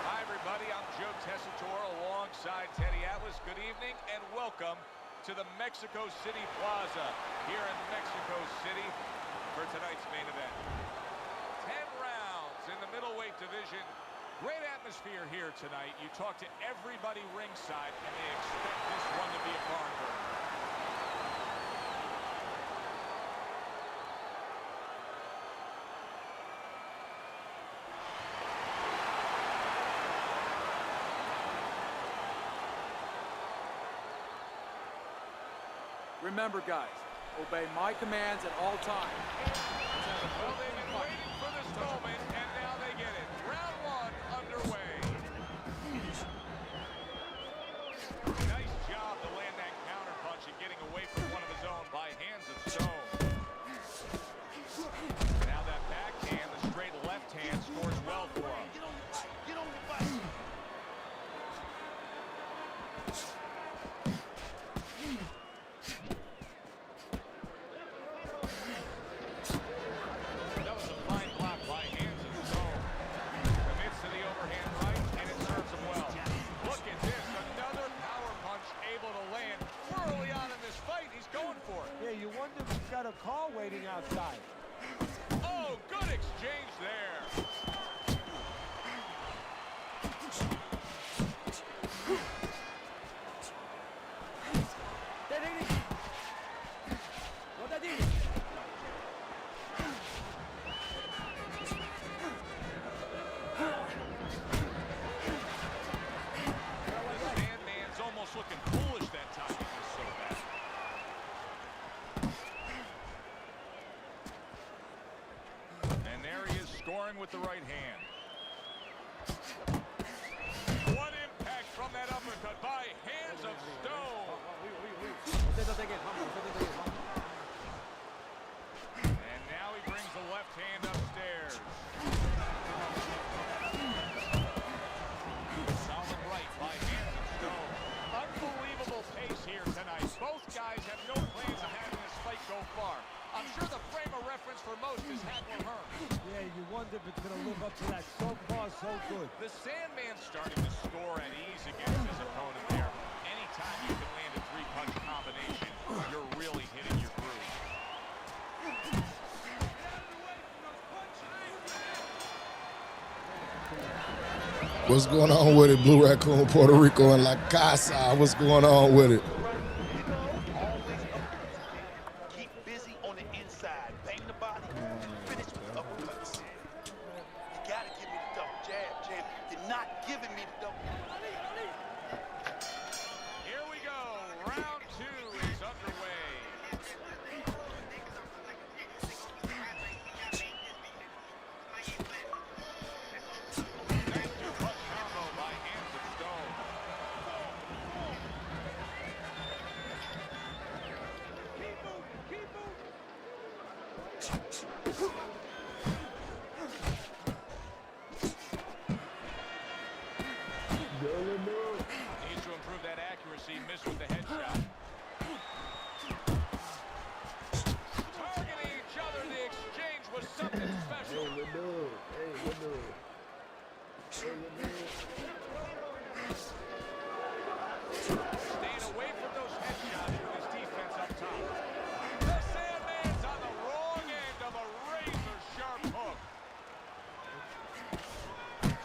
Hi, everybody. I'm Joe Tessitore alongside Teddy Atlas. Good evening and welcome to the Mexico City Plaza here in Mexico City for tonight's main event. 10 rounds in the middleweight division. Great atmosphere here tonight. You talk to everybody ringside and they expect this one to be a barn burner. Remember, guys, obey my commands at all times. Well, they've been waiting for this moment, and now they get it. Round 1 underway. Nice job to land that counter punch and getting away from one of his own by hands of stone. Now that backhand, the straight left hand scores well for him. Get on your bike. with the right hand. One impact from that uppercut by Hands of Stone. And now he brings the left hand upstairs. Solid right by Hands of Stone. Unbelievable pace here tonight. Both guys have no plans of having this fight go far. I'm sure the frame of reference for most is Hagler Hearns. Yeah, you wonder if it's going to live up to that. So far, so good. The Sandman's starting to score at ease against his opponent there. Anytime you can land a three-punch combination, you're really hitting your groove. What's going on with it, Blue Raccoon, Puerto Rico, and La Casa? What's going on with it? Keep busy on the inside. Bang the body. Finish with uppercuts. You gotta give me the double jab, champ. You're not giving me the double. Here we go. Round 2 is underway. Nice two-punch combo by Hands of Stone. Needs to improve that accuracy. Missed with the headshot. Targeting each other. The exchange was something special. Staying away from those headshots with his defense up top. The Sandman's on the wrong end of a razor-sharp hook.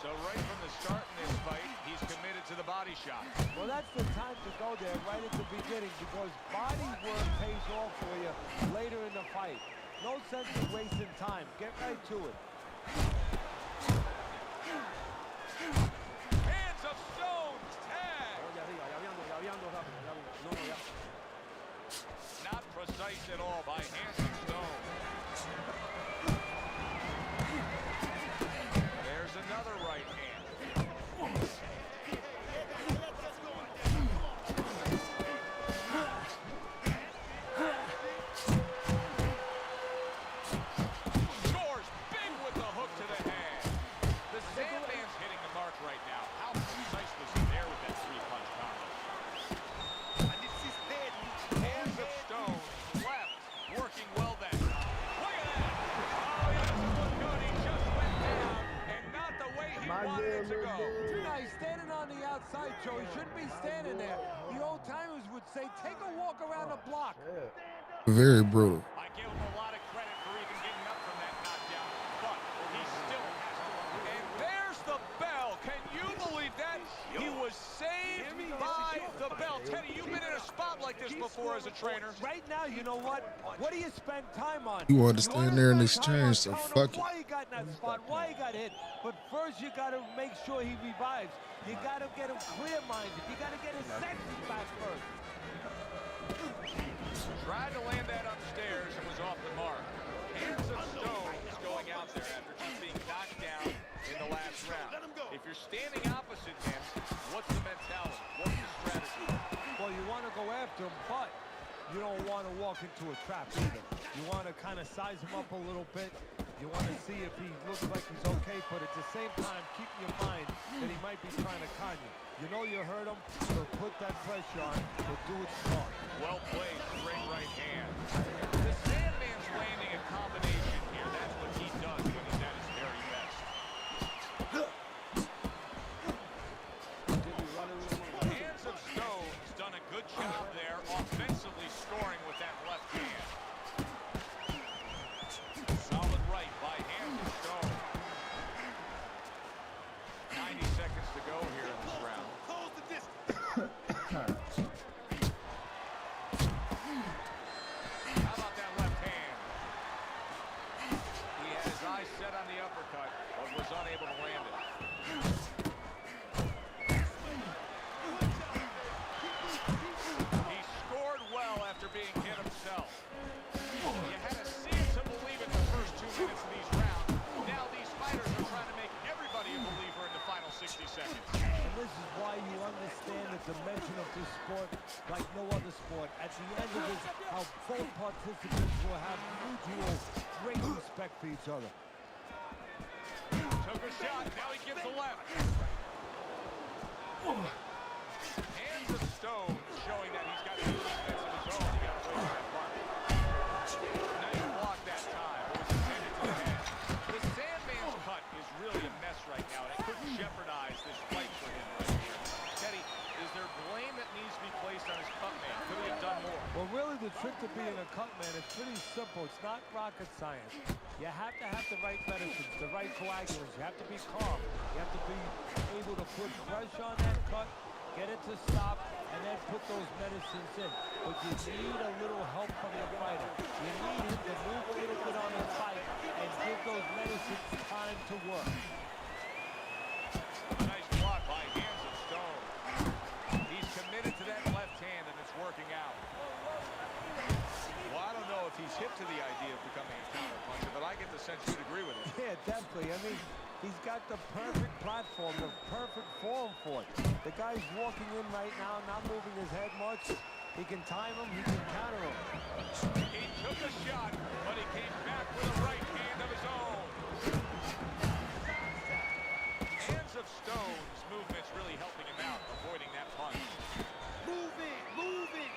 So right from the start in this fight, he's committed to the body shot. Well, that's the time to go there right at the beginning because body work pays off for you later in the fight. No sense in wasting time. Get right to it. Hands of Stone tag. Not precise at all by Hands of Stone. There's another right hand. Scores big with the hook to the head. The Sandman's hitting the mark right now. How precise was he there with that three-punch combo? Hands of Stone, left, working well then. Look at that! Oh, he doesn't look good. He just went down, and not the way he wanted it to go. No, he's standing on the outside, Joe. He shouldn't be standing there. The old-timers would say, take a walk around the block. Very brutal. I give him a lot of credit for even getting up from that knockdown, but he still has to. And there's the bell. Can you believe that? He was saved by the bell. Teddy, you've been in a spot like this before as a trainer. Right now, you know what? What do you spend time on? You want to stand there and exchange, so fuck it. Why he got in that spot, why he got hit. But first, you got to make sure he revives. You got to get him clear-minded. You got to get his senses back first. Tried to land that upstairs and was off the mark. Hands of Stone is going out there after just being knocked down in the last round. If you're standing opposite him, what's the mentality? What's the strategy? Well, you want to go after him, but you don't want to walk into a trap either. You want to kind of size him up a little bit. You want to see if he looks like he's okay, but at the same time, keep in your mind that he might be trying to con you. You know you hurt him, so put that pressure on, but do it smart. Well played, straight right hand. The Sandman's landing a combination here. That's what he does when he's at his very best. Hands of Stone's done a good job there, offensively scoring with that left hand. Solid right by Hands of Stone. 90 seconds to go here in this round. How about that left hand? He had his eyes set on the uppercut, but was unable to land it. He scored well after being hit himself. You had to see it to believe it the first 2 minutes of these rounds. Now these fighters fought. At the end of this, how both participants will have mutual great respect for each other. Took a shot, now he gives a left. Hands of stone, showing that he's got some defense of his own. He got away from that mark. Nice block that time. It was intended to the head. The Sandman's cut is really a mess right now, and it could jeopardize this fight for him right here. Teddy, is there blame that needs to be placed on his cut man? Could he have done more? Well, really, the trick to being a cut man is pretty simple. It's not rocket science. You have to have the right medicines, the right coagulants. You have to be calm. You have to be able to put pressure on that cut, get it to stop, and then put those medicines in. But you need a little help from the fighter. You need him to move a little bit on his fight and give those medicines time to work. Nice block by Hands of Stone. He's committed to that left hand, and it's working out. Well, I don't know if he's hip to the idea of becoming a counterpuncher, but I get the sense you'd agree with him. Yeah, definitely. I mean, he's got the perfect platform, the perfect form for it. The guy's walking in right now, not moving his head much. He can time him, he can counter him. He took a shot, but he came back with a right hand of his own. Hands of Stone's movement's really helping him out, avoiding that punch. Move it, move it.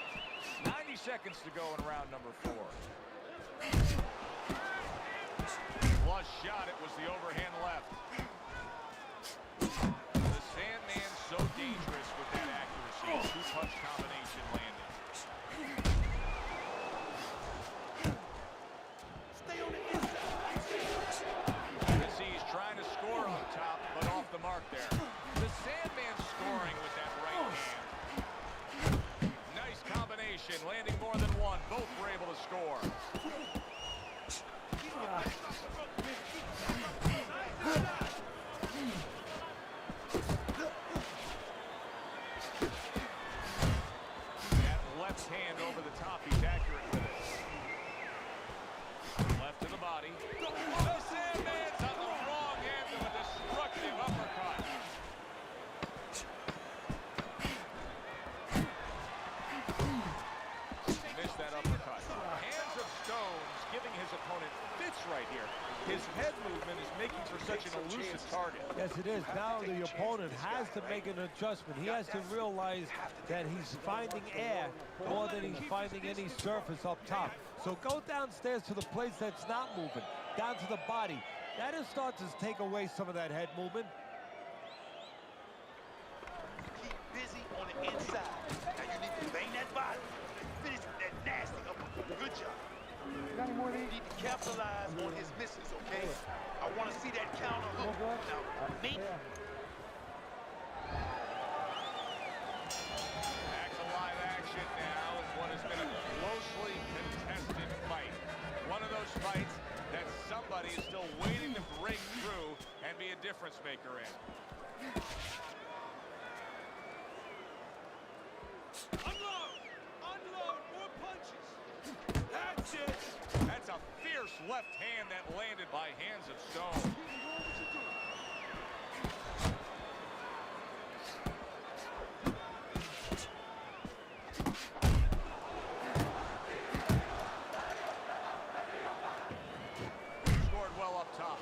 90 seconds to go in round number 4. Flush shot, it was the overhand left. The Sandman's so dangerous with that accuracy. Two-punch combination landing. Stay on the inside. You can see he's trying to score on top, but off the mark there. The Sandman's scoring with that right hand. Nice combination, landing more than one. Both were able to score. That left hand over the top, he's accurate with it. Left to the body. The Sandman's on the wrong end of a destructive uppercut. Missed that uppercut. Hands of Stone's giving his opponent fits right here. His head movement is making for such an elusive target. Yes, it is. Now the opponent has to make an adjustment. He has to realize that he's finding air more than he's finding any surface up top. So go downstairs to the place that's not moving, down to the body. That'll start to take away some of that head movement. Keep busy on the inside. Now you need to bang that body. Finish with that nasty uppercut. Good job. You need to capitalize on his misses, okay? I want to see that counter hook. Now, make Back to live action now in what has been a closely contested fight. One of those fights that somebody is still waiting to break through and be a difference maker in. Unload! Unload! More punches! That's it! That's a fierce left hand that landed by Hands of Stone. Scored well up top.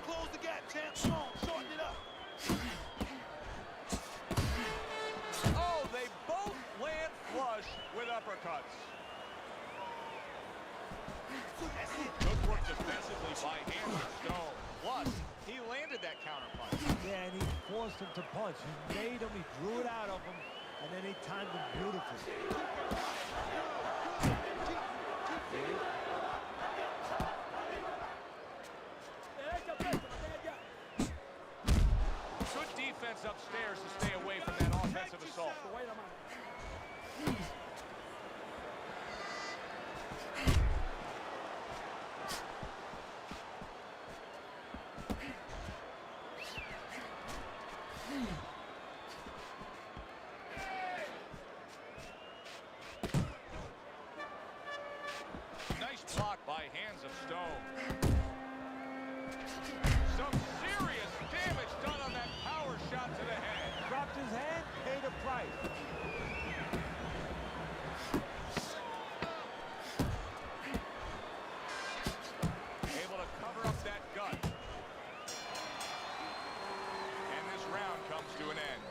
close the gap, champ. Come on, shorten it up. Oh, they both land flush with uppercuts. Good work defensively by Hands of Stone. Plus, he landed that counter punch. Yeah, and he forced him to punch. He made him, he drew it out of him, and then he timed him beautifully. Good defense upstairs to stay away from that offensive assault. Nice block by Hands of Stone. Some serious damage done on that power shot his hand, pay the price. Able to cover up that gut. And this round comes to an end.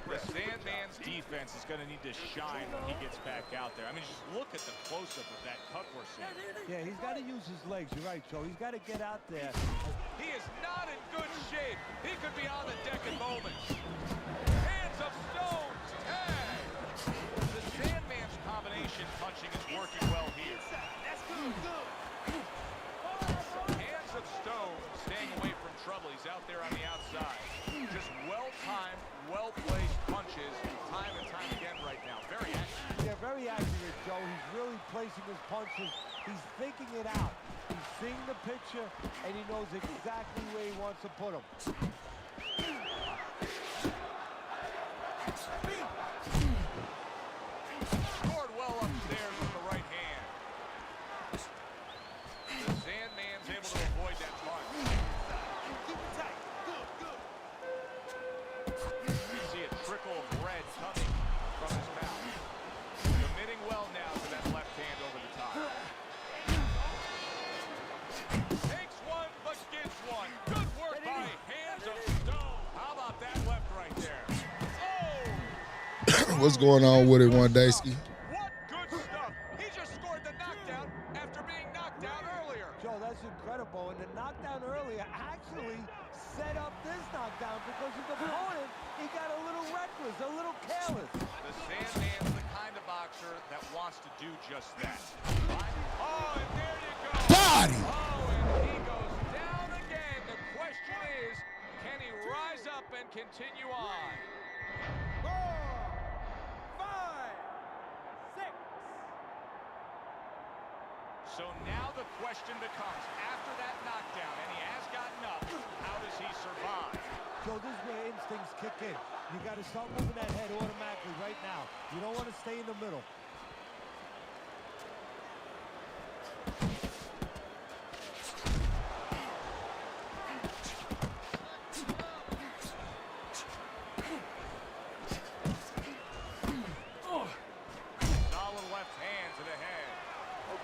The Sandman's defense is going to need to shine when he gets back out there. I mean, just look at the close-up of that cut we're seeing. Yeah, he's got to use his legs. You're right, Joe. He's got to get out there. He is not in good shape. He could be on the deck in moments. Hands of Stones, tag. The Sandman's combination punching is working well here. That's good, good. Hands of Stone staying away from trouble. He's out there on the outside. Just well-timed, well-placed punches time and time again right now. Very accurate. Yeah, very accurate, Joe. He's really placing his punches. He's thinking it out. He's seeing the picture, and he knows exactly where he wants to put him. Scored well upstairs with the right hand. The Sandman's able to avoid that punch. Keep it tight. Good, good. You see a trickle of red coming from his mouth. Committing well now to that left hand over the top. Takes one, but gives one. Good work by Hands of Stone. How about that left right there? Oh! What's going on with it, One Daysky? What good stuff. He just scored the knockdown after being knocked down earlier. Joe, that's incredible. And the knockdown earlier actually set up this knockdown because his opponent, he got a little reckless, a little careless. The Sandman's the kind of boxer that wants to do just that. Oh, and there you go. Body! Oh, and he goes down again. The question is, can he rise up and continue on? 4, 5, 6. So now the question becomes, after that knockdown, and he has gotten up, how does he survive? Joe, this is where instincts kick in. You got to start moving that head automatically right now. You don't want to stay in the middle. Solid left hand to the head.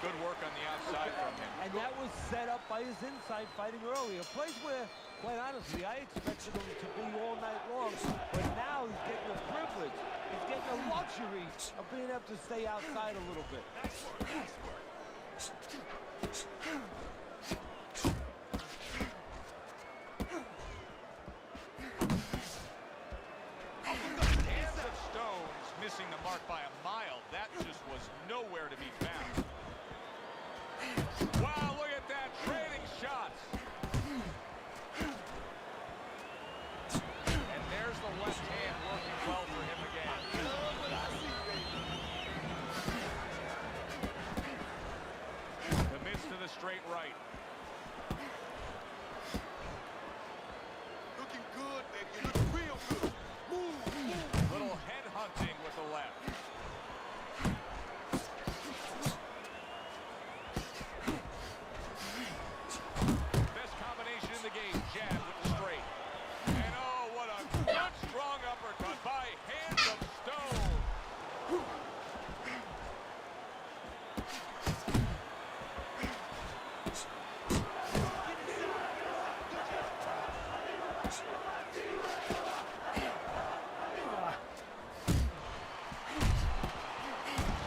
Good work on the outside from him. And that was set up by his inside fighting earlier. A place where, quite honestly, I expected him to be all night long. But now he's getting the privilege. He's getting the luxury of being able to stay outside a little bit. Hands of Stones missing the mark by a mile. That just was nowhere to be found. Wow, look at that, trading shots. And there's the left hand working well for him again. Commits to the straight right. Looking good, baby. Looking real good. Move, move. Little head hunting with the left. Best combination in the game, jab with the straight. And oh, what a good strong uppercut by Hands of Stone.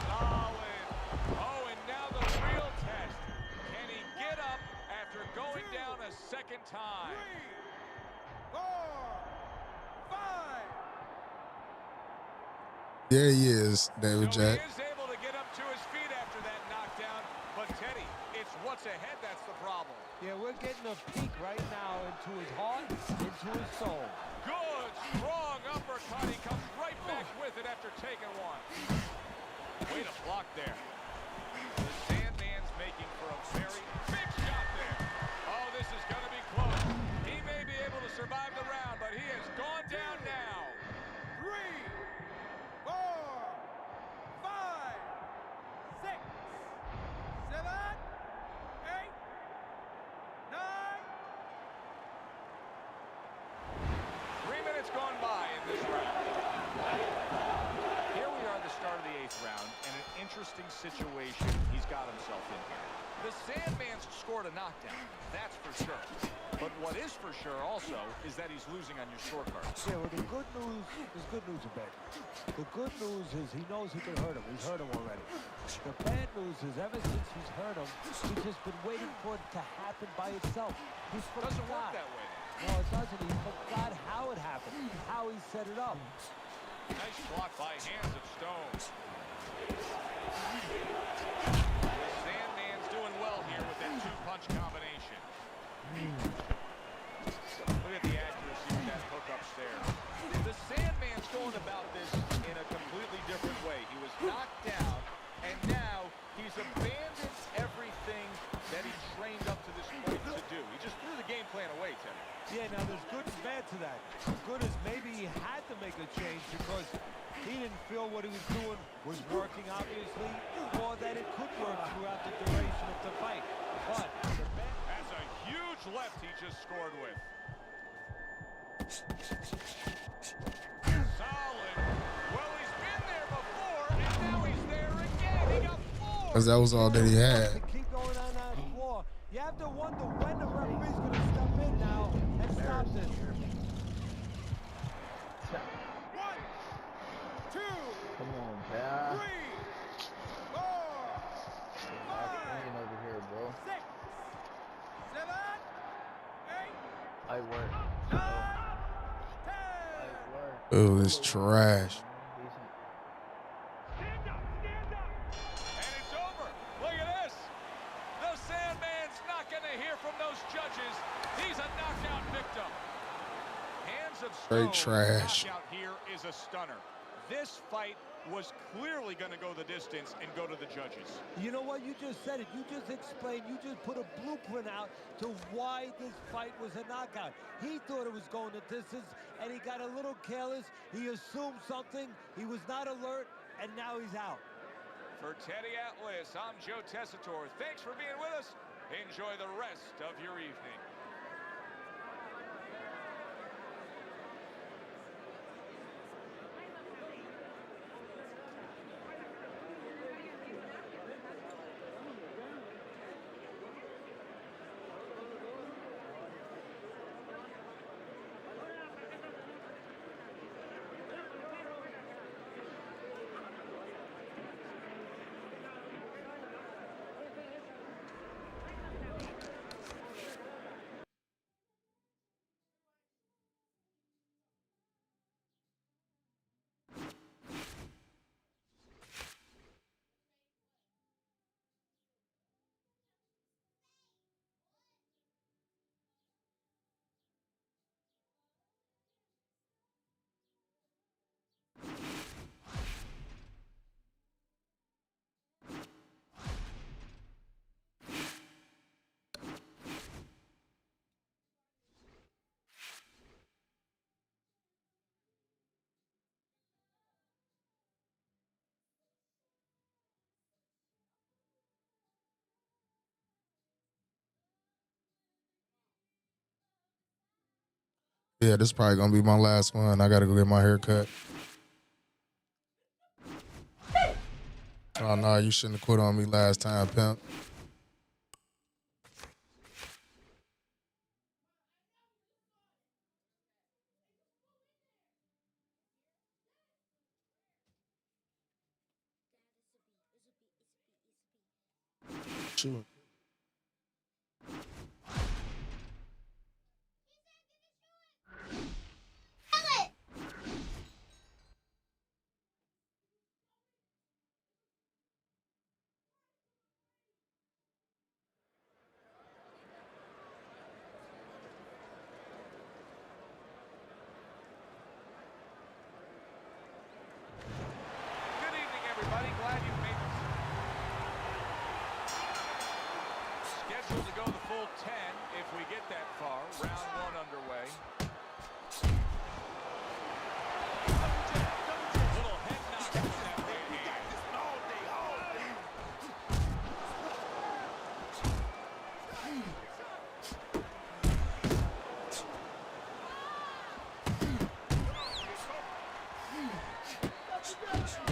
Solid. Oh, and now the real test. Can he get up after going down a second time? 3, 4, 5. Yeah, he is, David So Jack. he is able to get up to his feet after that knockdown, but Teddy, it's what's ahead that's the problem. Yeah, we're getting a peek right now into his heart, into his soul. Good, strong uppercut. He comes right back with it after taking one. Way to block there. The Sandman's making for a very big shot there. Oh, this is going to be close. He may be able to survive the round, but he has gone down now. 3, 4, 5, 6, 7, 8, 9. 3 minutes gone by in this round. situation he's got himself in here. The Sandman's scored a knockdown, that's for sure. But what is for sure also is that he's losing on your scorecard. Yeah, well, the good news, there's good news and bad news. The good news is he knows he can hurt him. He's hurt him already. The bad news is ever since he's hurt him, he's just been waiting for it to happen by itself. He doesn't work that way. No, it doesn't. He forgot how it happened, how he set it up. Nice block by Hands of Stone. Sandman's doing well here with that two-punch combination. Look at the accuracy of that hook upstairs. The Sandman's going about this in a completely different way. He was knocked down, and now he's abandoned everything that he trained up to this point to do. He just threw the game plan away, Teddy. Yeah, now there's good and bad to that. Good is maybe he had to make a change because he didn't feel what he was doing was working, obviously, or that it could work throughout the duration of the fight. But that's a huge left he just scored with. Solid. Well, he's been there before, and now he's there again. He got 4. Because that was all that he had. Keep going on that floor. You have to wonder when the referee's going to step in now and stop this. 1, 2, Come on, pal. 3, 4, 5, over here, bro. 6, 7, 8, I work. 9, 10. Ooh, it's trash. Stand up. And it's over. Look at this. The Sandman's not going to hear from those judges. He's a knockout victim. Hands of Stone. Straight trash. Knockout here is a stunner. This fight was clearly going to go the distance and go to the judges. You know what? You just said it. You just explained. You just put a blueprint out to why this fight was a knockout. He thought it was going the distance, and he got a little careless. He assumed something. He was not alert, and now he's out. For Teddy Atlas, I'm Joe Tessitore. Thanks for being with us. Enjoy the rest of your evening. Yeah, this is probably going to be my last one. I got to go get my hair cut. Oh, no, you shouldn't have quit on me last time, pimp. Sure. Everybody, glad you made it. Scheduled to go the full 10 if we get that far. Round 1 underway. Little head knock with that right hand.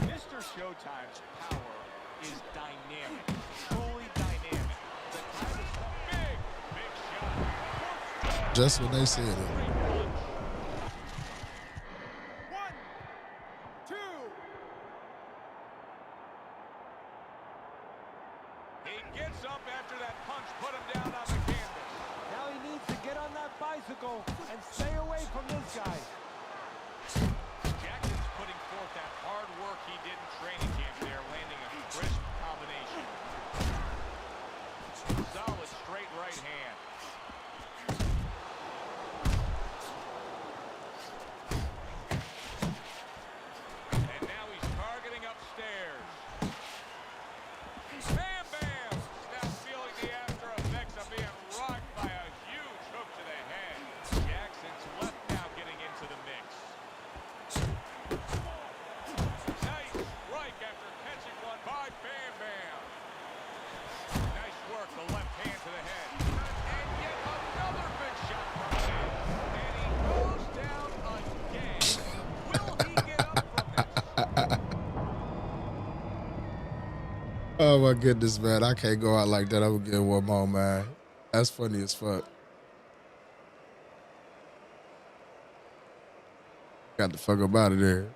Mr. Showtime's power is dominant. Just when they said it. 1, 2. He gets up after that punch put him down on the canvas. Now he needs to get on that bicycle and stay away from this guy. Jackson's putting forth that hard work he did in training camp there, landing a crisp combination. Solid straight right hand. And now he's targeting upstairs. Bam Bam is now feeling the after effects of being rocked by a huge hook to the head. Jackson's left now getting into the mix. Nice strike after catching one by Bam Bam. Nice work, the left hand to the head. And yet another big shot from him. And he goes down again. Will he get up from this? Oh my goodness, man. I can't go out like that. I'm gonna get one more, man. That's funny as fuck. Got the fuck up out of there.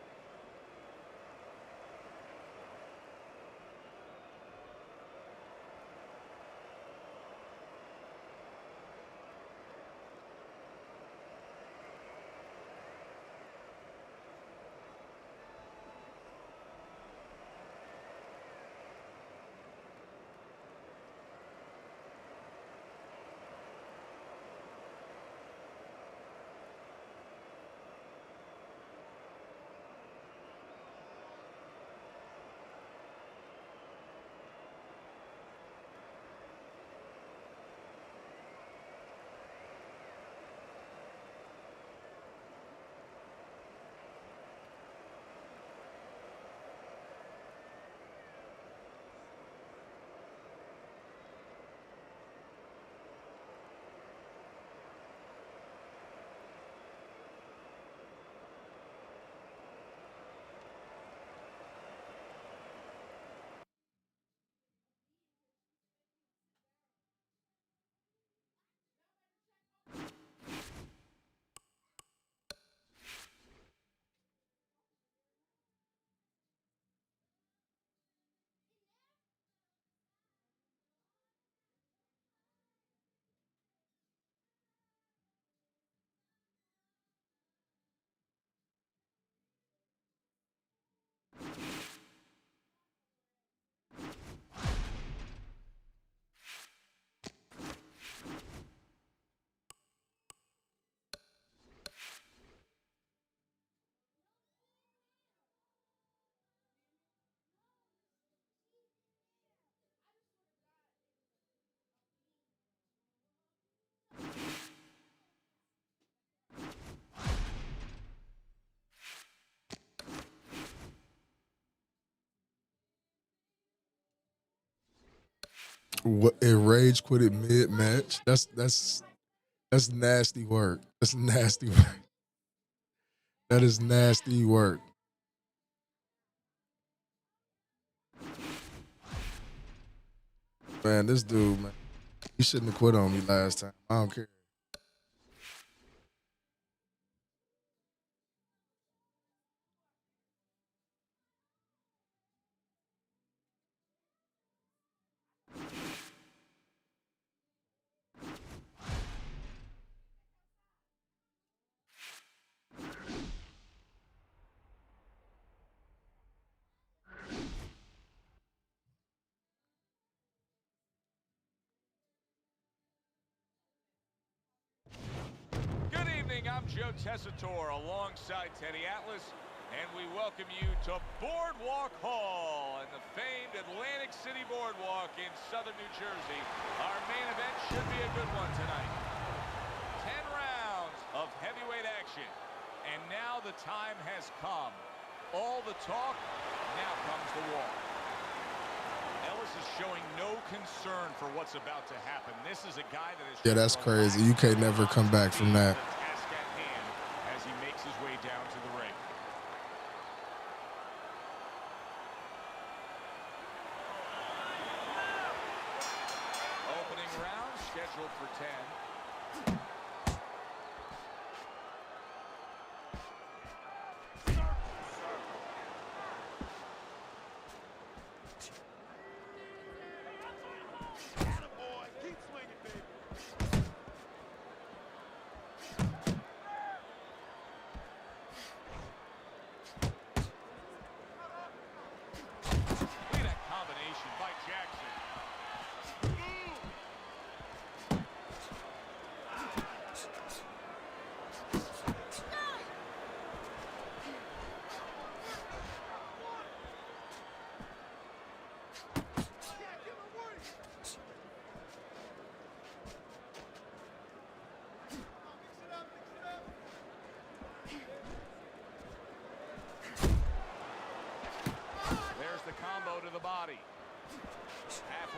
What, and Rage quit it mid-match? That's nasty work. That's nasty work. That is nasty work. Man, this dude, man, he shouldn't have quit on me last time. I don't care. I'm Joe Tessitore alongside Teddy Atlas, and we welcome you to Boardwalk Hall and the famed Atlantic City Boardwalk in southern New Jersey. Our main event should be a good one tonight. 10 rounds of heavyweight action, and now the time has come. All the talk, now comes the walk. Ellis is showing no concern for what's about to happen. This is a guy that is... Yeah, that's crazy. You can't never come back from that. As he makes his way down to the ring. Opening round scheduled for 10.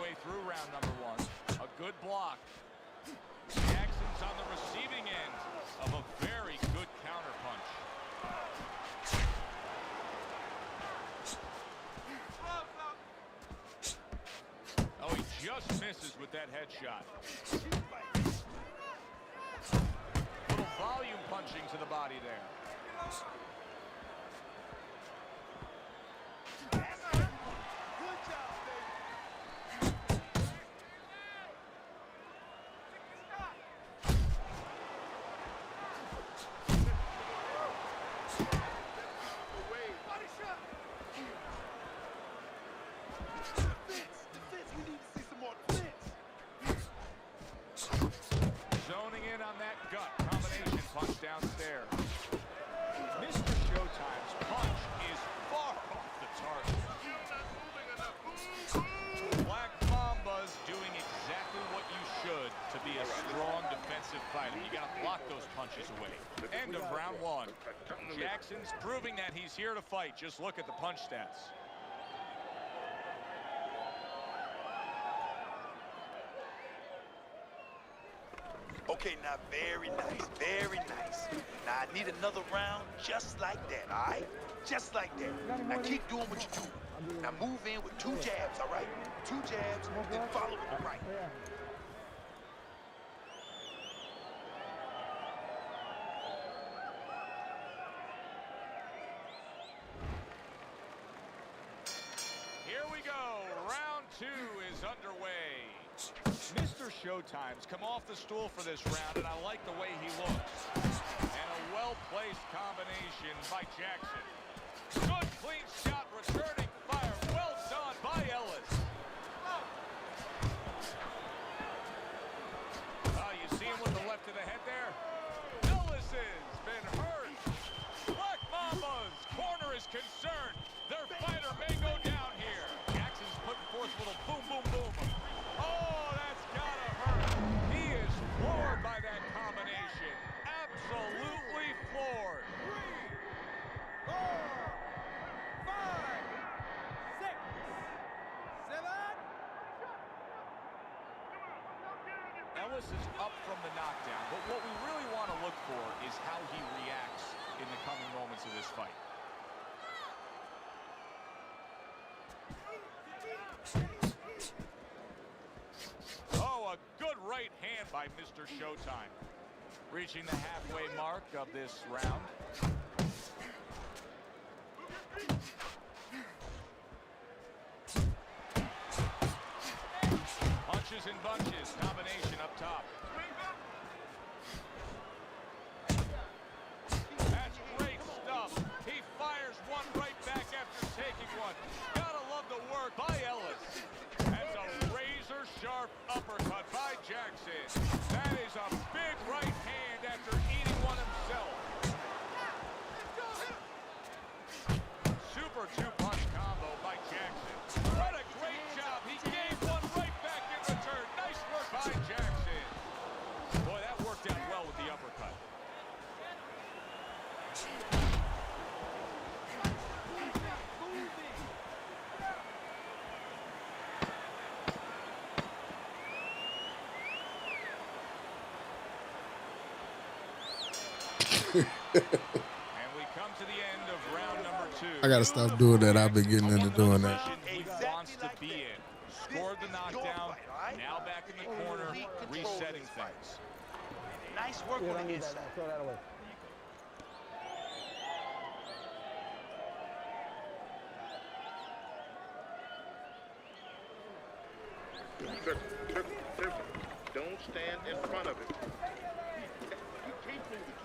halfway through round number 1. A good block. Jackson's on the receiving end of a very good counterpunch. Oh, he just misses with that headshot. Little volume punching to the body there. Zoning in on that gut combination punch downstairs. Mr. Showtime's punch is far off the target. Black Mamba's doing exactly what you should to be a strong defensive fighter. You got to block those punches away. End of round 1. Jackson's proving that he's here to fight. Just look at the punch stats. Okay, now very nice, very nice. Now I need another round just like that, all right? Just like that. Now keep doing what you do. Now move in with 2 jabs, all right? 2 jabs, then follow with the right. Here we go. Round 2 is underway. Mr. Showtime's come off the stool for this round, and I like the way he looks. And a well-placed combination by Jackson. Good clean shot, returning fire. Well done by Ellis. You see him with the left to the head there? Ellis has been hurt. Black Mamba's corner is concerned. Their fighter may go down here. Jackson's putting forth a little boom, boom, boom. Oh, that's gotta hurt. He is floored by that combination. Absolutely floored. 3, 4, 5, 6, 7. Ellis is up from the knockdown, but what we really want to look for is how he reacts in the coming moments of this fight. Oh, a good right hand by Mr. Showtime. Reaching the halfway mark of this round. Punches and bunches, combination up top. That's great stuff. He fires one right back after taking one. Gotta love the work by Ellis. That's a razor-sharp uppercut by Jackson. That is a big right hand after eating one himself. Super 2-punch combo by Jackson. What a great job. He gave one right back in return. Nice work by Jackson. Boy, that worked out well with the uppercut. And we come to the end of round number 2. I gotta stop doing that. I've been getting into doing that. He wants to be in. Scored the knockdown. Now back in the corner, resetting things. Nice work on the inside. Throw that away. Don't stand in front of it. You keep moving.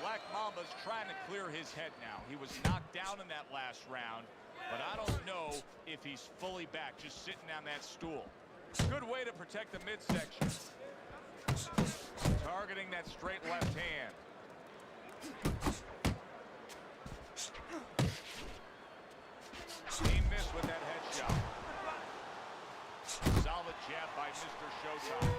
Black Mamba's trying to clear his head now. He was knocked down in that last round, but I don't know if he's fully back, just sitting on that stool. Good way to protect the midsection. Targeting that straight left hand. He missed with that headshot. Solid jab by Mr. Showtime.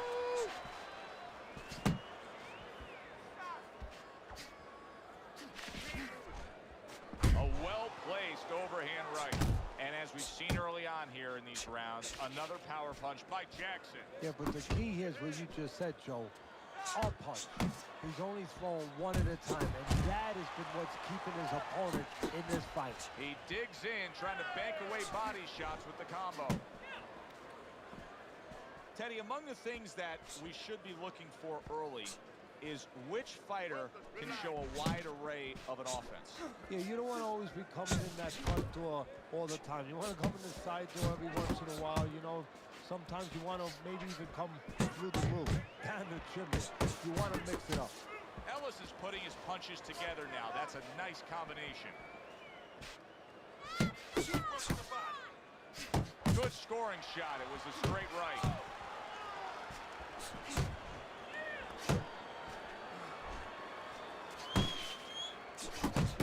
A well-placed overhand right. And as we've seen early on here in these rounds, another power punch by Jackson. Yeah, but the key here is what you just said, Joe. All punch. He's only throwing one at a time, and that has been what's keeping his opponent in this fight. He digs in, trying to bank away body shots with the combo. Teddy, among the things that we should be looking for early is which fighter can show a wide array of an offense. Yeah, you don't want to always be coming in that front door all the time. You want to come in the side door every once in a while. You know, sometimes you want to maybe even come through the roof, down the chimney. You want to mix it up. Ellis is putting his punches together now. That's a nice combination. Good scoring shot. It was a straight right.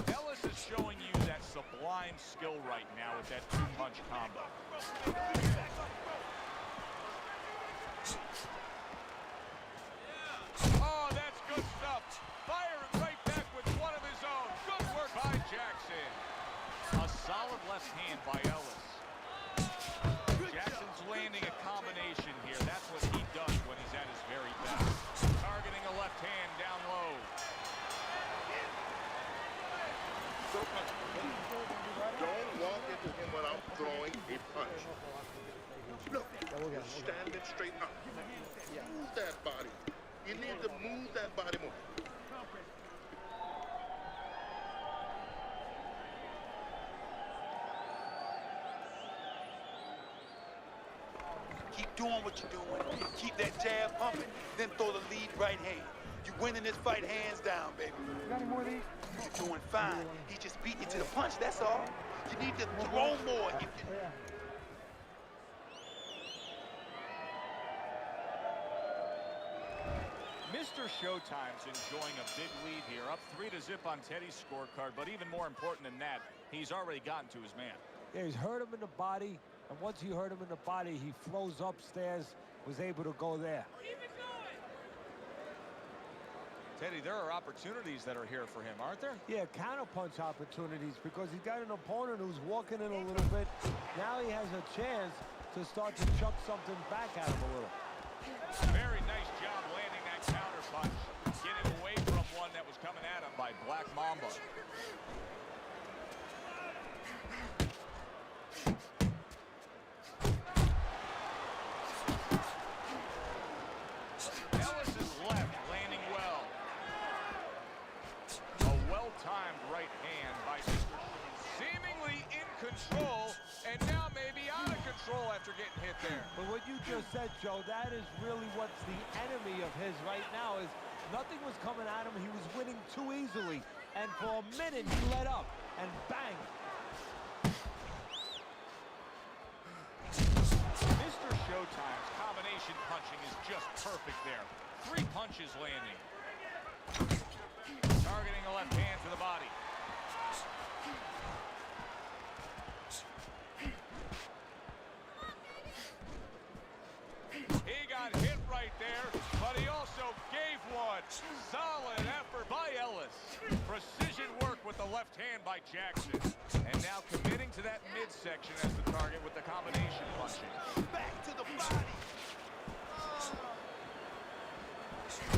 Ellis is showing you that sublime skill right now with that two-punch combo. Oh, that's good stuff. Firing right back with one of his own. Good work by Jackson. A solid left hand by Ellis. Jackson's landing a combination here. That's what he does when he's at his very best. Targeting a left hand down low. Don't walk into him when I'm throwing a punch. Look, you're standing straight up. Move that body. You need to move that body more. Keep doing what you're doing. Keep that jab pumping, then throw the lead right hand. You're winning this fight hands down, baby. You got any more of these? You're doing fine. He just beat you to the punch, that's all. You need to throw more if you... Mr. Showtime's enjoying a big lead here, up 3-0 on Teddy's scorecard, but even more important than that, he's already gotten to his man. Yeah, he's hurt him in the body, and once he hurt him in the body, he flows upstairs, was able to go there. Teddy, there are opportunities that are here for him, aren't there? Yeah, counterpunch opportunities, because he's got an opponent who's walking in a little bit. Now he has a chance to start to chuck something back at him a little. Very nice job landing that counter punch, getting away from one that was coming at him by Black Mamba. Ellis is left, landing well. A well-timed right hand by Mr. Seemingly in control, and now maybe out of control after getting hit there. But what you just said, Joe, that is really what's the enemy of his right now, is nothing was coming at him. He was winning too easily, and for a minute he let up, and bang. Mr. Showtime's combination punching is just perfect there. 3 punches landing. Targeting a left hand to the body. He got hit right there, but he also gave one. Solid effort by Ellis. Precision work with the left hand by Jackson. And now committing to that midsection as the target with the combination punching. Back to the body.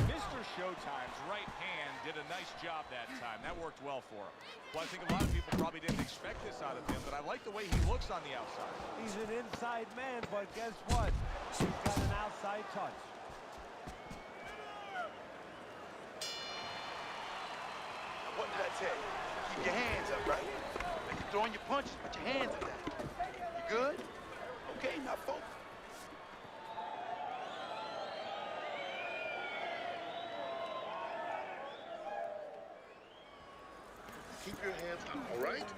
Mr. Showtime's right hand did a nice job that time. That worked well for him. Well, I think a lot of people probably didn't expect this out of him, but I like the way he looks on the outside. He's an inside man, but guess what? He's got an outside touch. Now, what did I tell you? Keep your hands up, right? When you're throwing your punches, put your hands in that. You good? Okay, now focus. Keep your hands up, all right?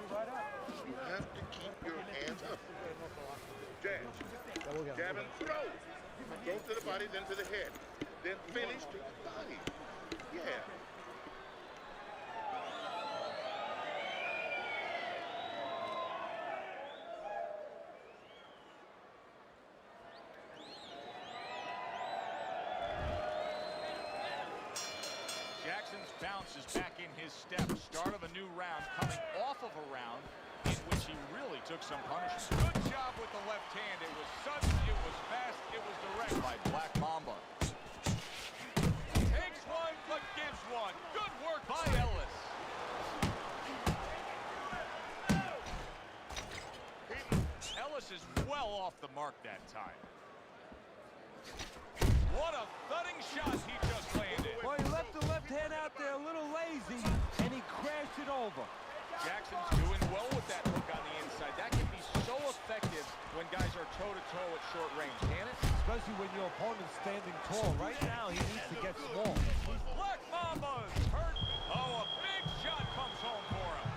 You have to keep your hands up. Jab. Jab and throw. Throw to the body, then to the head. Then finish to the body. Yeah. Jackson's bounce is back in his step. Start of a new round, coming off of a round in which he really took some punishment. Good job with the left hand. It was sudden, it was fast, it was direct by Black Mamba. Takes one, but gives one. Good work by Ellis. Ellis is well off the mark that time. What a thudding shot he just landed. Well, he left the left hand out there a little lazy, and he crashed it over. Jackson's doing well with that hook on the inside. That can be so effective when guys are toe-to-toe at short range, can it? Especially when your opponent's standing tall. Right now, he needs to get small. Black Mamba's hurt. Oh, a big shot comes home for him.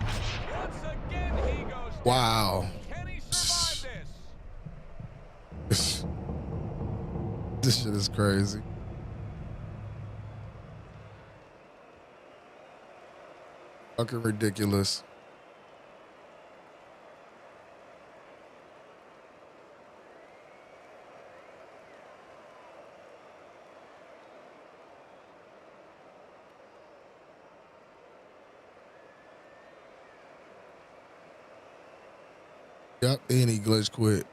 Once again, he goes down. Wow. Can he survive this? This shit is crazy. Fucking ridiculous. Yep, and he glitch quit.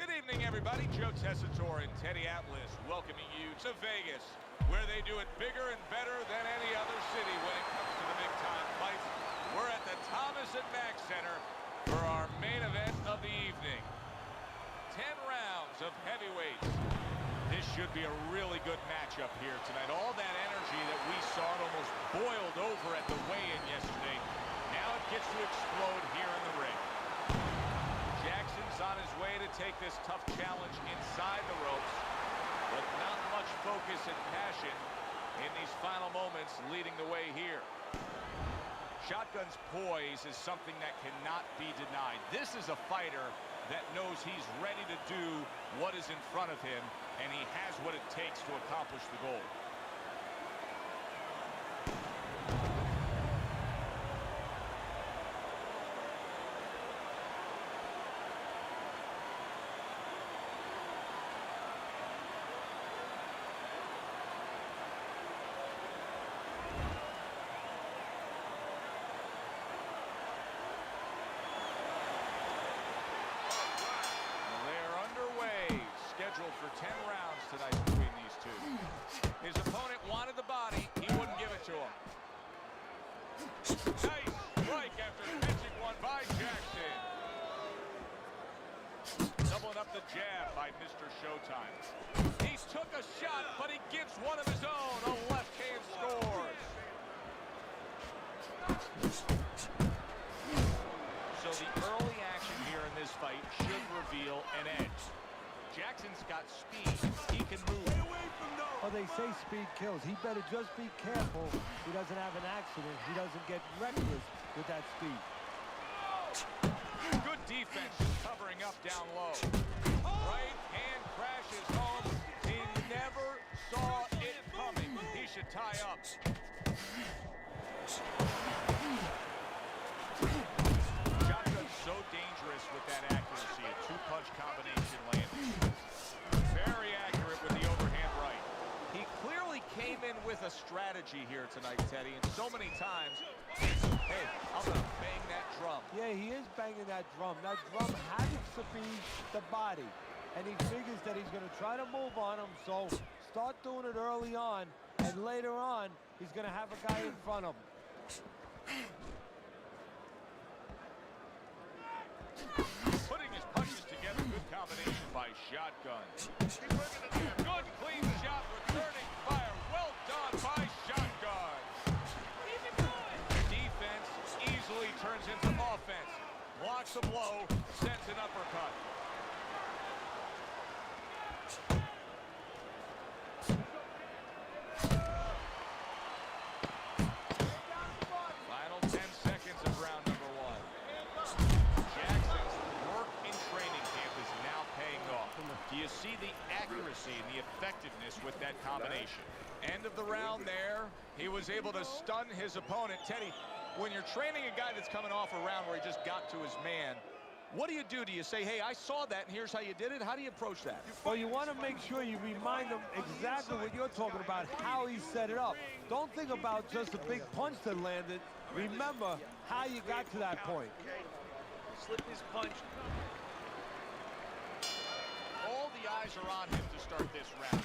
Good evening, everybody. Joe Tessitore and Teddy Atlas welcoming you to Vegas, where they do it bigger and better than any other city when it comes to the big-time fights. We're at the Thomas & Mack Center for our main event of the evening. 10 rounds of heavyweights. This should be a really good matchup here tonight. All that energy that we saw, it almost boiled over at the weigh-in yesterday. Now it gets to explode here in the ring. Jackson's on his way to take this tough challenge inside the ropes, but not much focus and passion in these final moments leading the way here. Shotgun's poise is something that cannot be denied. This is a fighter that knows he's ready to do what is in front of him, and he has what it takes to accomplish the goal. Scheduled for 10 rounds tonight between these two. His opponent wanted the body. He wouldn't give it to him. Nice strike after catching one by Jackson. Doubling up the jab by Mr. Showtime. He took a shot, but he gives one of his own. A left hand scores. So the early action here in this fight should reveal an edge. Jackson's got speed. He can move. Well, they say speed kills. He better just be careful he doesn't have an accident. He doesn't get reckless with that speed. Good defense covering up down low. Right hand crashes home. He never saw it coming. He should tie up. Shotgun's so dangerous with that accuracy. A two-punch combination landing. Very accurate with the overhand in with a strategy here tonight, Teddy, and so many times, hey, I'm going to bang that drum. Yeah, he is banging that drum. That drum happens to be the body, and he figures that he's going to try to move on him, so start doing it early on, and later on, he's going to have a guy in front of him. Putting his punches together, good combination by Shotgun. Good, clean shot, returning fire. Well done by Shotgun. Defense easily turns into offense. Blocks a blow, sends an uppercut. Final 10 seconds of round number 1. Jackson's work in training camp is now paying off. Do you see the accuracy and the effectiveness with that combination? End of the round there. He was able to stun his opponent. Teddy, when you're training a guy that's coming off a round where he just got to his man, what do you do? Do you say, hey, I saw that, and here's how you did it? How do you approach that? Well, you want to make sure you remind him exactly what you're talking about, how he set it up. Don't think about just a big punch that landed. Remember how you got to that point. Slip his punch. All the eyes are on him to start this round.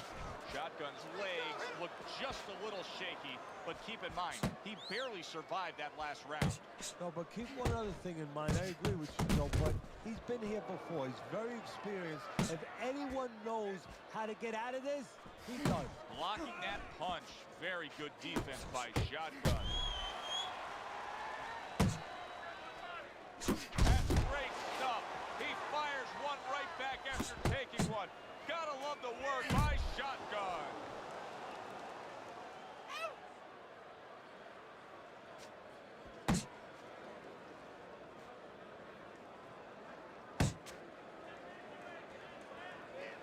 Shotgun's legs look just a little shaky, but keep in mind, he barely survived that last round. No, but keep one other thing in mind. I agree with you, Joe, but he's been here before. He's very experienced. If anyone knows how to get out of this, he does. Blocking that punch. Very good defense by Shotgun. That's great stuff. He fires one right back after taking one. Gotta love the work by Shotgun.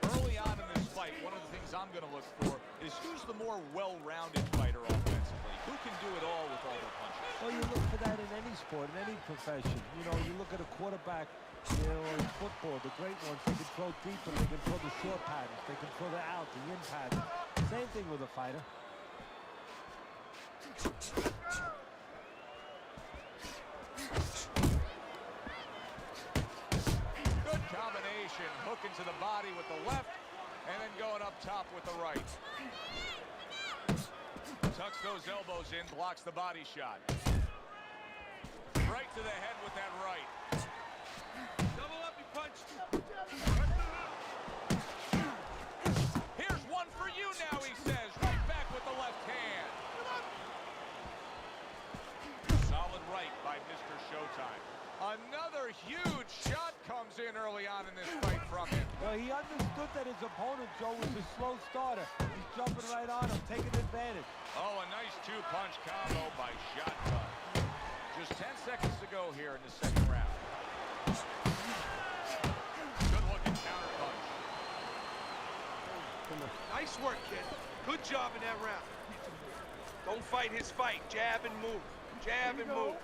Early on in this fight, one of the things I'm going to look for is who's the more well-rounded fighter offensively. Who can do it all with all their punches? Well, you look for that in any sport, in any profession. You know, you look at a quarterback, you know, in football, the great ones, they can throw deep and they can throw the short patterns. They can throw the out, the in patterns. Same thing with a fighter. Good combination, hooking to the body with the left, and then going up top with the right. Tucks those elbows in, blocks the body shot. Right to the head with that right. Double up, he punched. Here's one for you now, he says. Right back with the left hand. Solid right by Mr. Showtime. Another huge shot comes in early on in this fight from him. Well, he understood that his opponent, Joe, was a slow starter. He's jumping right on him, taking advantage. Oh, a nice two-punch combo by Shotgun. Just 10 seconds to go here in the second round. Good-looking counter punch. Nice work, kid. Good job in that round. Don't fight his fight. Jab and move. Jab and move.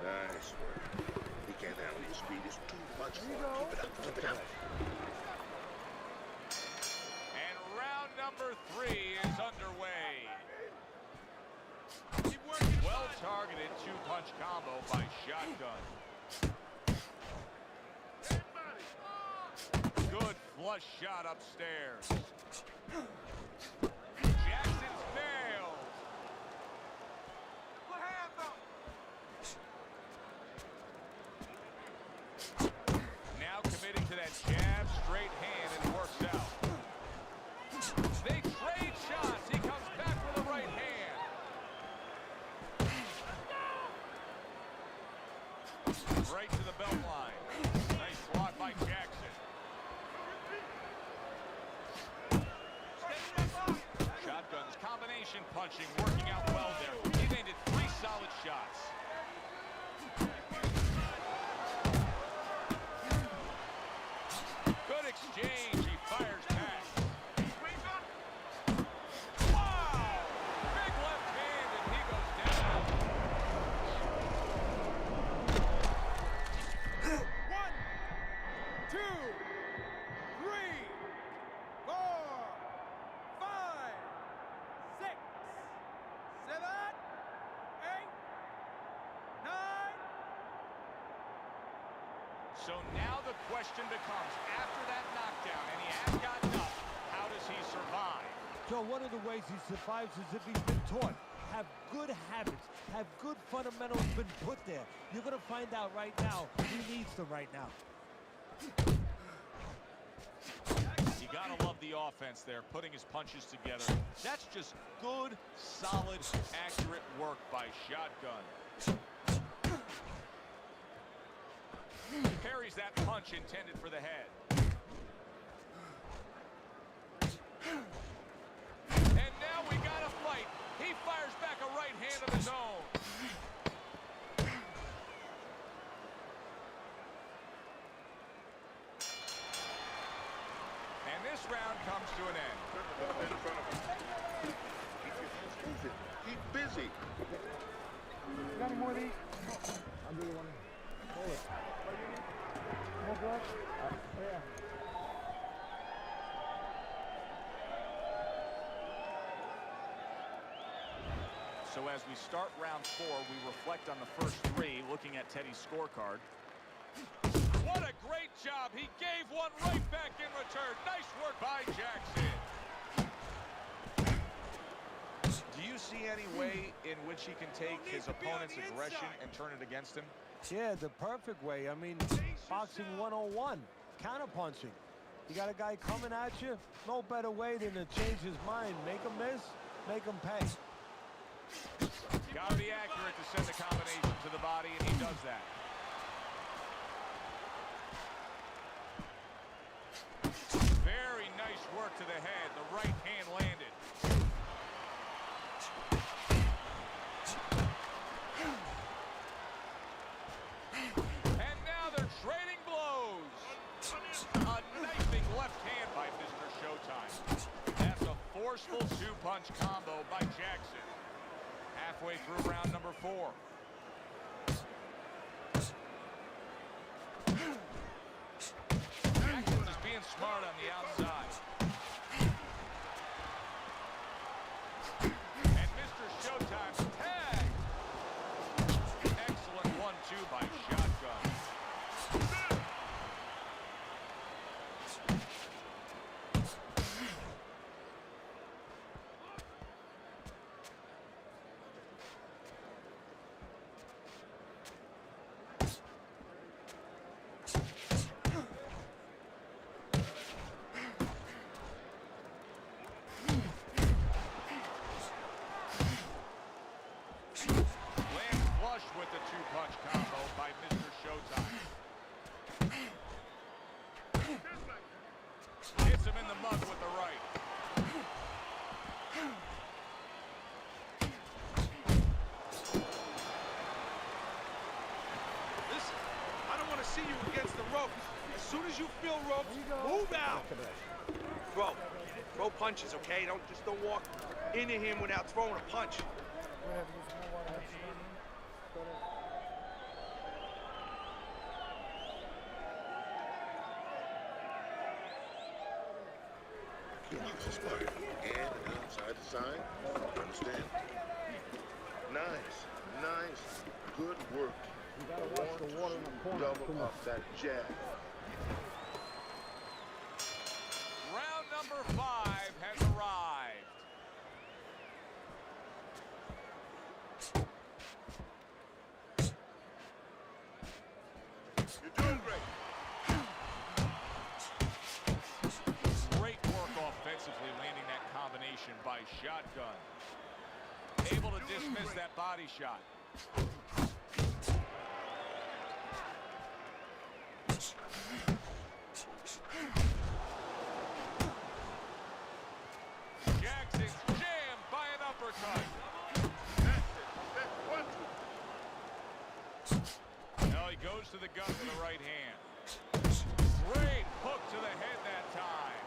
Nice work. He can't handle your speed. It's too much for him. Keep it up. Keep it up. And round number 3 is underway. Well-targeted two-punch combo by Shotgun. Good flush shot upstairs. Jackson's failed. Put hands up. Now committing to that jab, straight hand, and it works out. They trade shots. He comes back with a right hand. Right to the belt line. Nice block by Jackson. Shotgun's combination punching working out well there. He landed 3 solid shots. Good exchange. He fires back. Wow! So now the question becomes, after that knockdown, and he has gotten up, how does he survive? So one of the ways he survives is if he's been taught. Have good habits, have good fundamentals been put there. You're going to find out right now he needs them right now. You got to love the offense there, putting his punches together. That's just good, solid, accurate work by Shotgun. Parries that punch intended for the head. And now we got a fight. He fires back a right hand of his own. And this round comes to an end. In front of him. Keep your hands moving. Keep busy. You got any more of these? I'll do one. Hold it. More blood? Yeah. So as we start round 4, we reflect on the first 3, looking at Teddy's scorecard. What a great job. He gave one right back in return. Nice work by Jackson. Do you see any way in which he can take his opponent's aggression and turn it against him? Yeah, the perfect way. I mean, boxing 101, counterpunching. You got a guy coming at you, no better way than to change his mind. Make him miss, make him pay. Got to be accurate to send the combination to the body, and he does that. Very nice work to the head. The right hand landed. And now they're trading blows. A knifing left hand by Mr. Showtime. That's a forceful two-punch combo by Jackson. Halfway through round number 4. Jackson's just being smart on the outside. And Mr. Showtime's tag. Excellent 1-2 by Shotgun. With the two-punch combo by Mr. Showtime. Hits him in the mug with the right. Listen, I don't want to see you against the ropes. As soon as you feel ropes, move out. Throw punches, okay? Don't walk into him without throwing a punch. This part. And outside the side. Understand? Nice. Good work. You gotta watch the water in the corner. Double up that jab. Round number 5 has arrived. You're doing great. Great work offensively, landing that combination by Shotgun. Able to dismiss that body shot. Jackson's jammed by an uppercut. Now he goes to the gut with the right hand. Great hook to the head that time.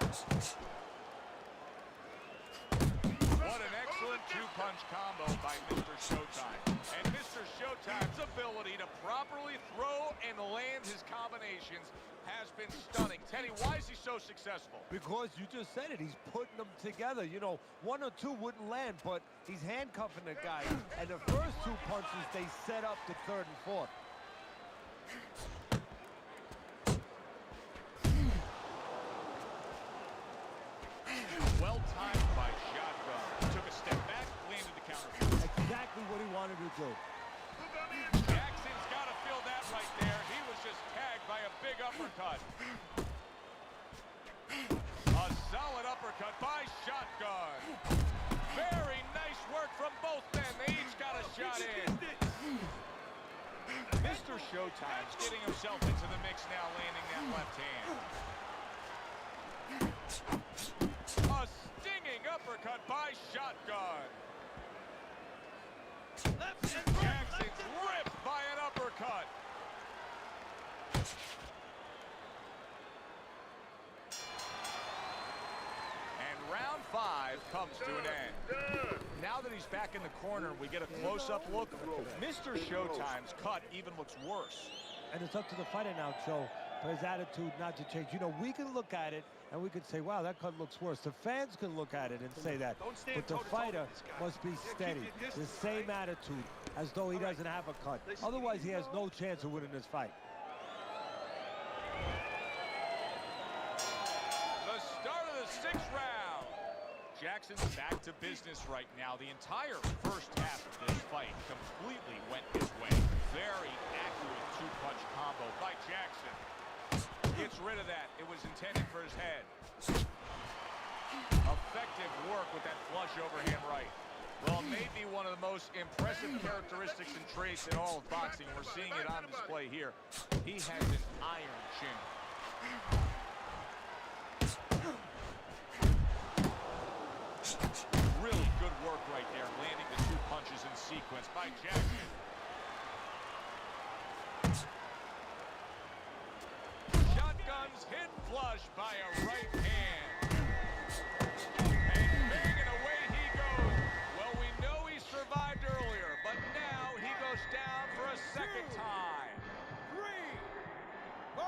What an excellent two-punch combo by Mr. Showtime. And Mr. Showtime's ability to properly throw and land his combinations has been stunning. Teddy, why is he so successful? Because you just said it, he's putting them together. You know, 1 or 2 wouldn't land, but he's handcuffing the guy. And the first 2 punches, they set up the 3rd and 4th. wanted to do. Jackson's got to feel that right there. He was just tagged by a big uppercut. A solid uppercut by Shotgun. Very nice work from both men. They each got a shot in. Mr. Showtime's getting himself into the mix now, landing that left hand. A stinging uppercut by Shotgun. Jackson's ripped by an uppercut. And round 5 comes to an end. Now that he's back in the corner, we get a close-up look. Mr. Showtime's cut even looks worse. And it's up to the fighter now, Joe, for his attitude not to change. You know, we can look at it and we can say, wow, that cut looks worse. The fans can look at it and say that. But the fighter must be steady, the same attitude, as though he doesn't have a cut. Otherwise, he has no chance of winning this fight. The start of the 6th round. Jackson's back to business right now. The entire first half of this fight completely went his way. Very accurate 2-punch combo by Jackson. Gets rid of that. It was intended for his head. Effective work with that flush overhand right. Well, maybe one of the most impressive characteristics and traits in all of boxing. We're seeing it on display here. He has an iron chin. Really good work right there, landing the 2 punches in sequence by Jackson. Shotgun's hit flush by a right hand. And banging away he goes. Well, we know he survived earlier, but now he goes down for a second time. 3, 4,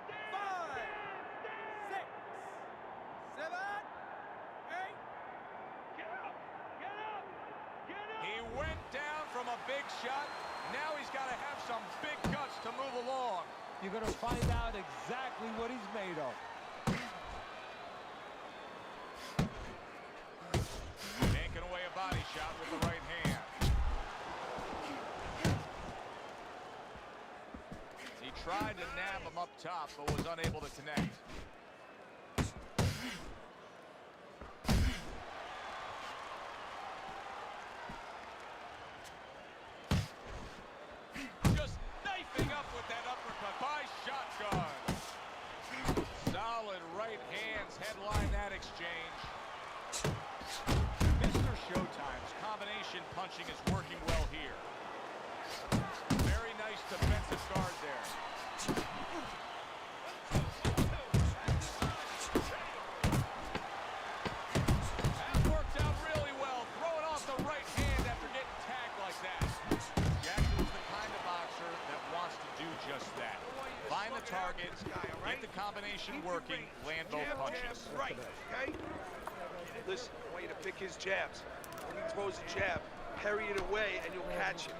5, 6, 7, 8. Get up! Get up! Get up! He went down from a big shot. Now he's got to have some big guts to move along. You're going to find out exactly what he's made of. Taking away a body shot with the right hand. He tried to nab him up top, but was unable to connect. Just knifing up with that uppercut by Shotgun. Solid right hands headline that exchange. Mr. Showtime's combination punching is working well here. Very nice defensive guard there. That worked out really well, throwing off the right hand after getting tagged like that. Jackson's the kind of boxer that wants to do just that. Find the target, get the combination working, land both punches. Right, okay? Listen, I want you to pick his jabs. When he throws a jab, parry it away and you'll catch it.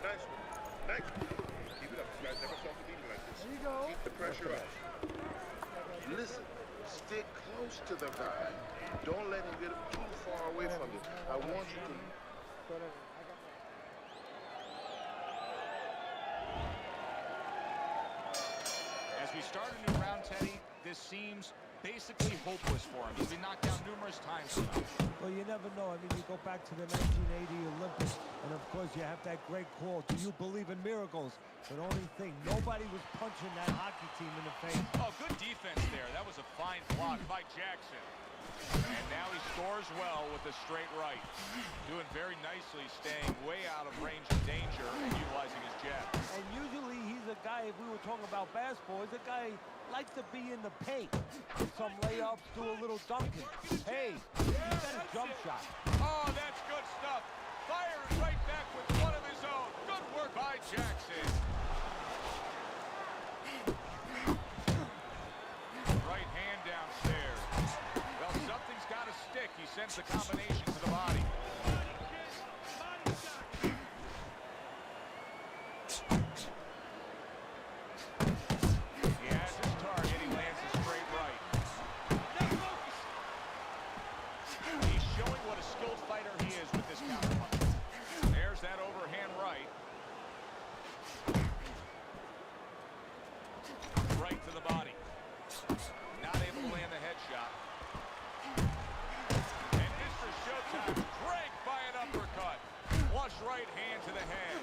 Nice one. Nice one. Keep it up. You guys never saw Medina like this. Keep the pressure up. Listen, stick close to the guy. Don't let him get too far away from you. I want you to... As we start a new round, Teddy, this seems basically hopeless for him. He's been knocked down numerous times tonight. Well, you never know. I mean, you go back to the 1980 Olympics, and of course, you have that great call, do you believe in miracles? But only thing, nobody was punching that hockey team in the face. Oh, good defense there. That was a fine block by Jackson. And now he scores well with a straight right. Doing very nicely, staying way out of range of danger and utilizing his jab. And usually he's a guy, if we were talking about basketball, he's a guy likes to be in the paint. Get some layups, do a little dunking. Hey, he's got a jump shot. Oh, that's good stuff. Fires right back with one of his own. Good work by Jackson. Right hand downstairs. Well, something's got to stick. He sends the combination to the body. right hand to the head.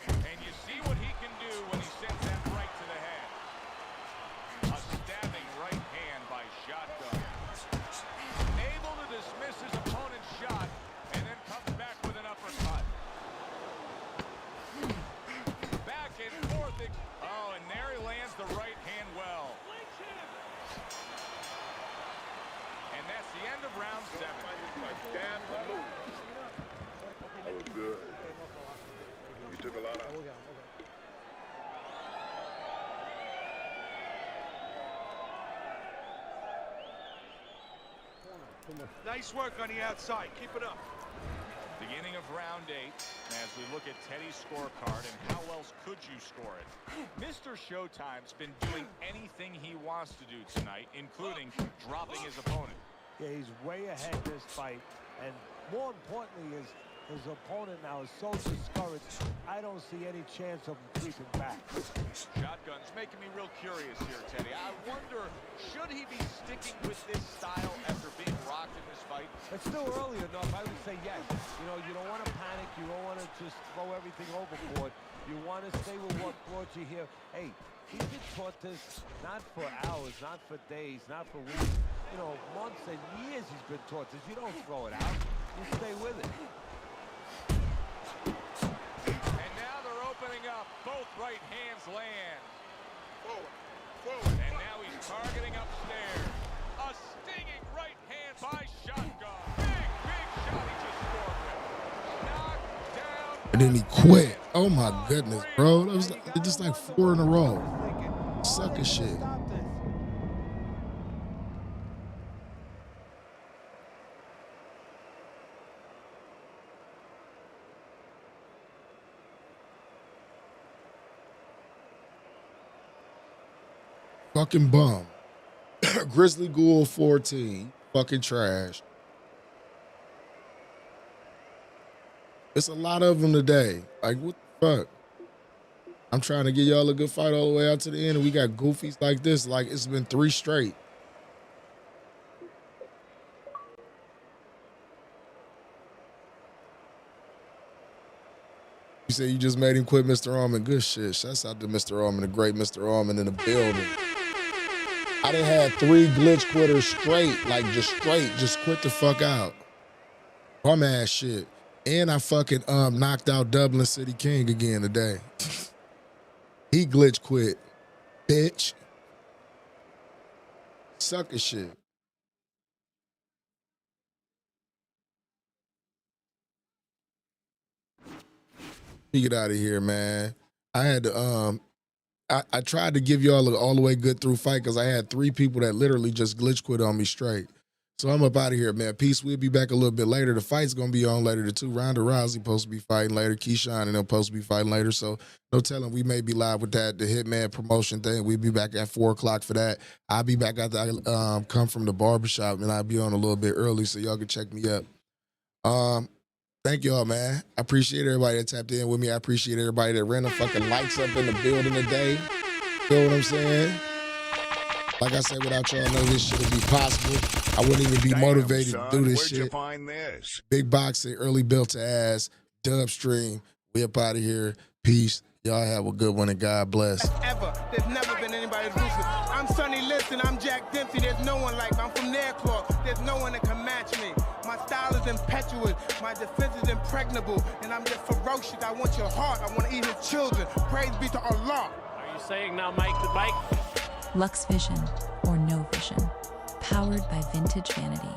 And you see what he can do when he sends that right to the head. A stabbing right hand by Shotgun. Able to dismiss his opponent's shot and then comes back with an uppercut. Back and forth. Oh, and there he lands the right hand well. And that's the end of round 7. That was good. You took a lot out. Nice work on the outside. Keep it up. Beginning of round 8, as we look at Teddy's scorecard and how else could you score it. Mr. Showtime's been doing anything he wants to do tonight, including dropping his opponent. Yeah, he's way ahead this fight, and more importantly is his opponent now is so discouraged, I don't see any chance of him creeping back. Shotgun's making me real curious here, Teddy. I wonder, should he be sticking with this style after being rocked in this fight? It's still early enough. I would say yes. You know, you don't want to panic. You don't want to just throw everything overboard. You want to stay with what brought you here. Hey, he's been taught this not for hours, not for days, not for weeks. You know, months and years he's been taught this. You don't throw it out. You stay with it. And now they're opening up. Both right hands land. Forward. And now he's targeting upstairs. A stinging right hand by Shotgun. Big shot he just scored with. Knocked down. And then he quit. Oh my goodness, bro. That was just like 4 in a row. Sucker shit. Fucking bum. Grizzly Ghoul 14. Fucking trash. It's a lot of them today. Like, what the fuck? I'm trying to get y'all a good fight all the way out to the end, and we got goofies like this. Like, it's been 3 straight. You say you just made him quit, Mr. Allman. Good shit. Shouts out to Mr. Allman, the great Mr. Allman in the building. I done had 3 glitch quitters straight, like just quit the fuck out. Bum ass shit. And I fucking knocked out Dublin City King again today. He glitch quit, bitch. Sucker shit. You get out of here, man. I had to I tried to give y'all an all the way good through fight because I had 3 people that literally just glitch quit on me straight. So I'm up out of here, man. Peace. We'll be back a little bit later. The fight's gonna be on later. The 2 Ronda Rousey supposed to be fighting later. Keyshawn and them supposed to be fighting later. So no telling, we may be live with that. The Hitman promotion thing. We'll be back at 4 o'clock for that. I'll be back after I come from the barbershop, and I'll be on a little bit early so y'all can check me up. Thank y'all, man. I appreciate everybody that tapped in with me. I appreciate everybody that ran the fucking lights up in the building today. Feel what I'm saying? Like I said, without y'all, know this shit would be possible. I wouldn't even be motivated to do this Where'd shit. you find this? Big boxing, early built to ass, dub stream. We up out of here. Peace. Y'all have a good one and God bless. Ever. There's never been anybody as ruthless. I'm Sonny Liston. I'm Jack Dempsey. There's no one like me. I'm from Nairclaw. There's no one that can match me. My style is impetuous. My defense is impregnable. And I'm just ferocious. I want your heart. I want to eat his children. Praise be to Allah. Are you saying now, Mike, the bike? Lux Vision or No Vision. Powered by Vintage Vanity.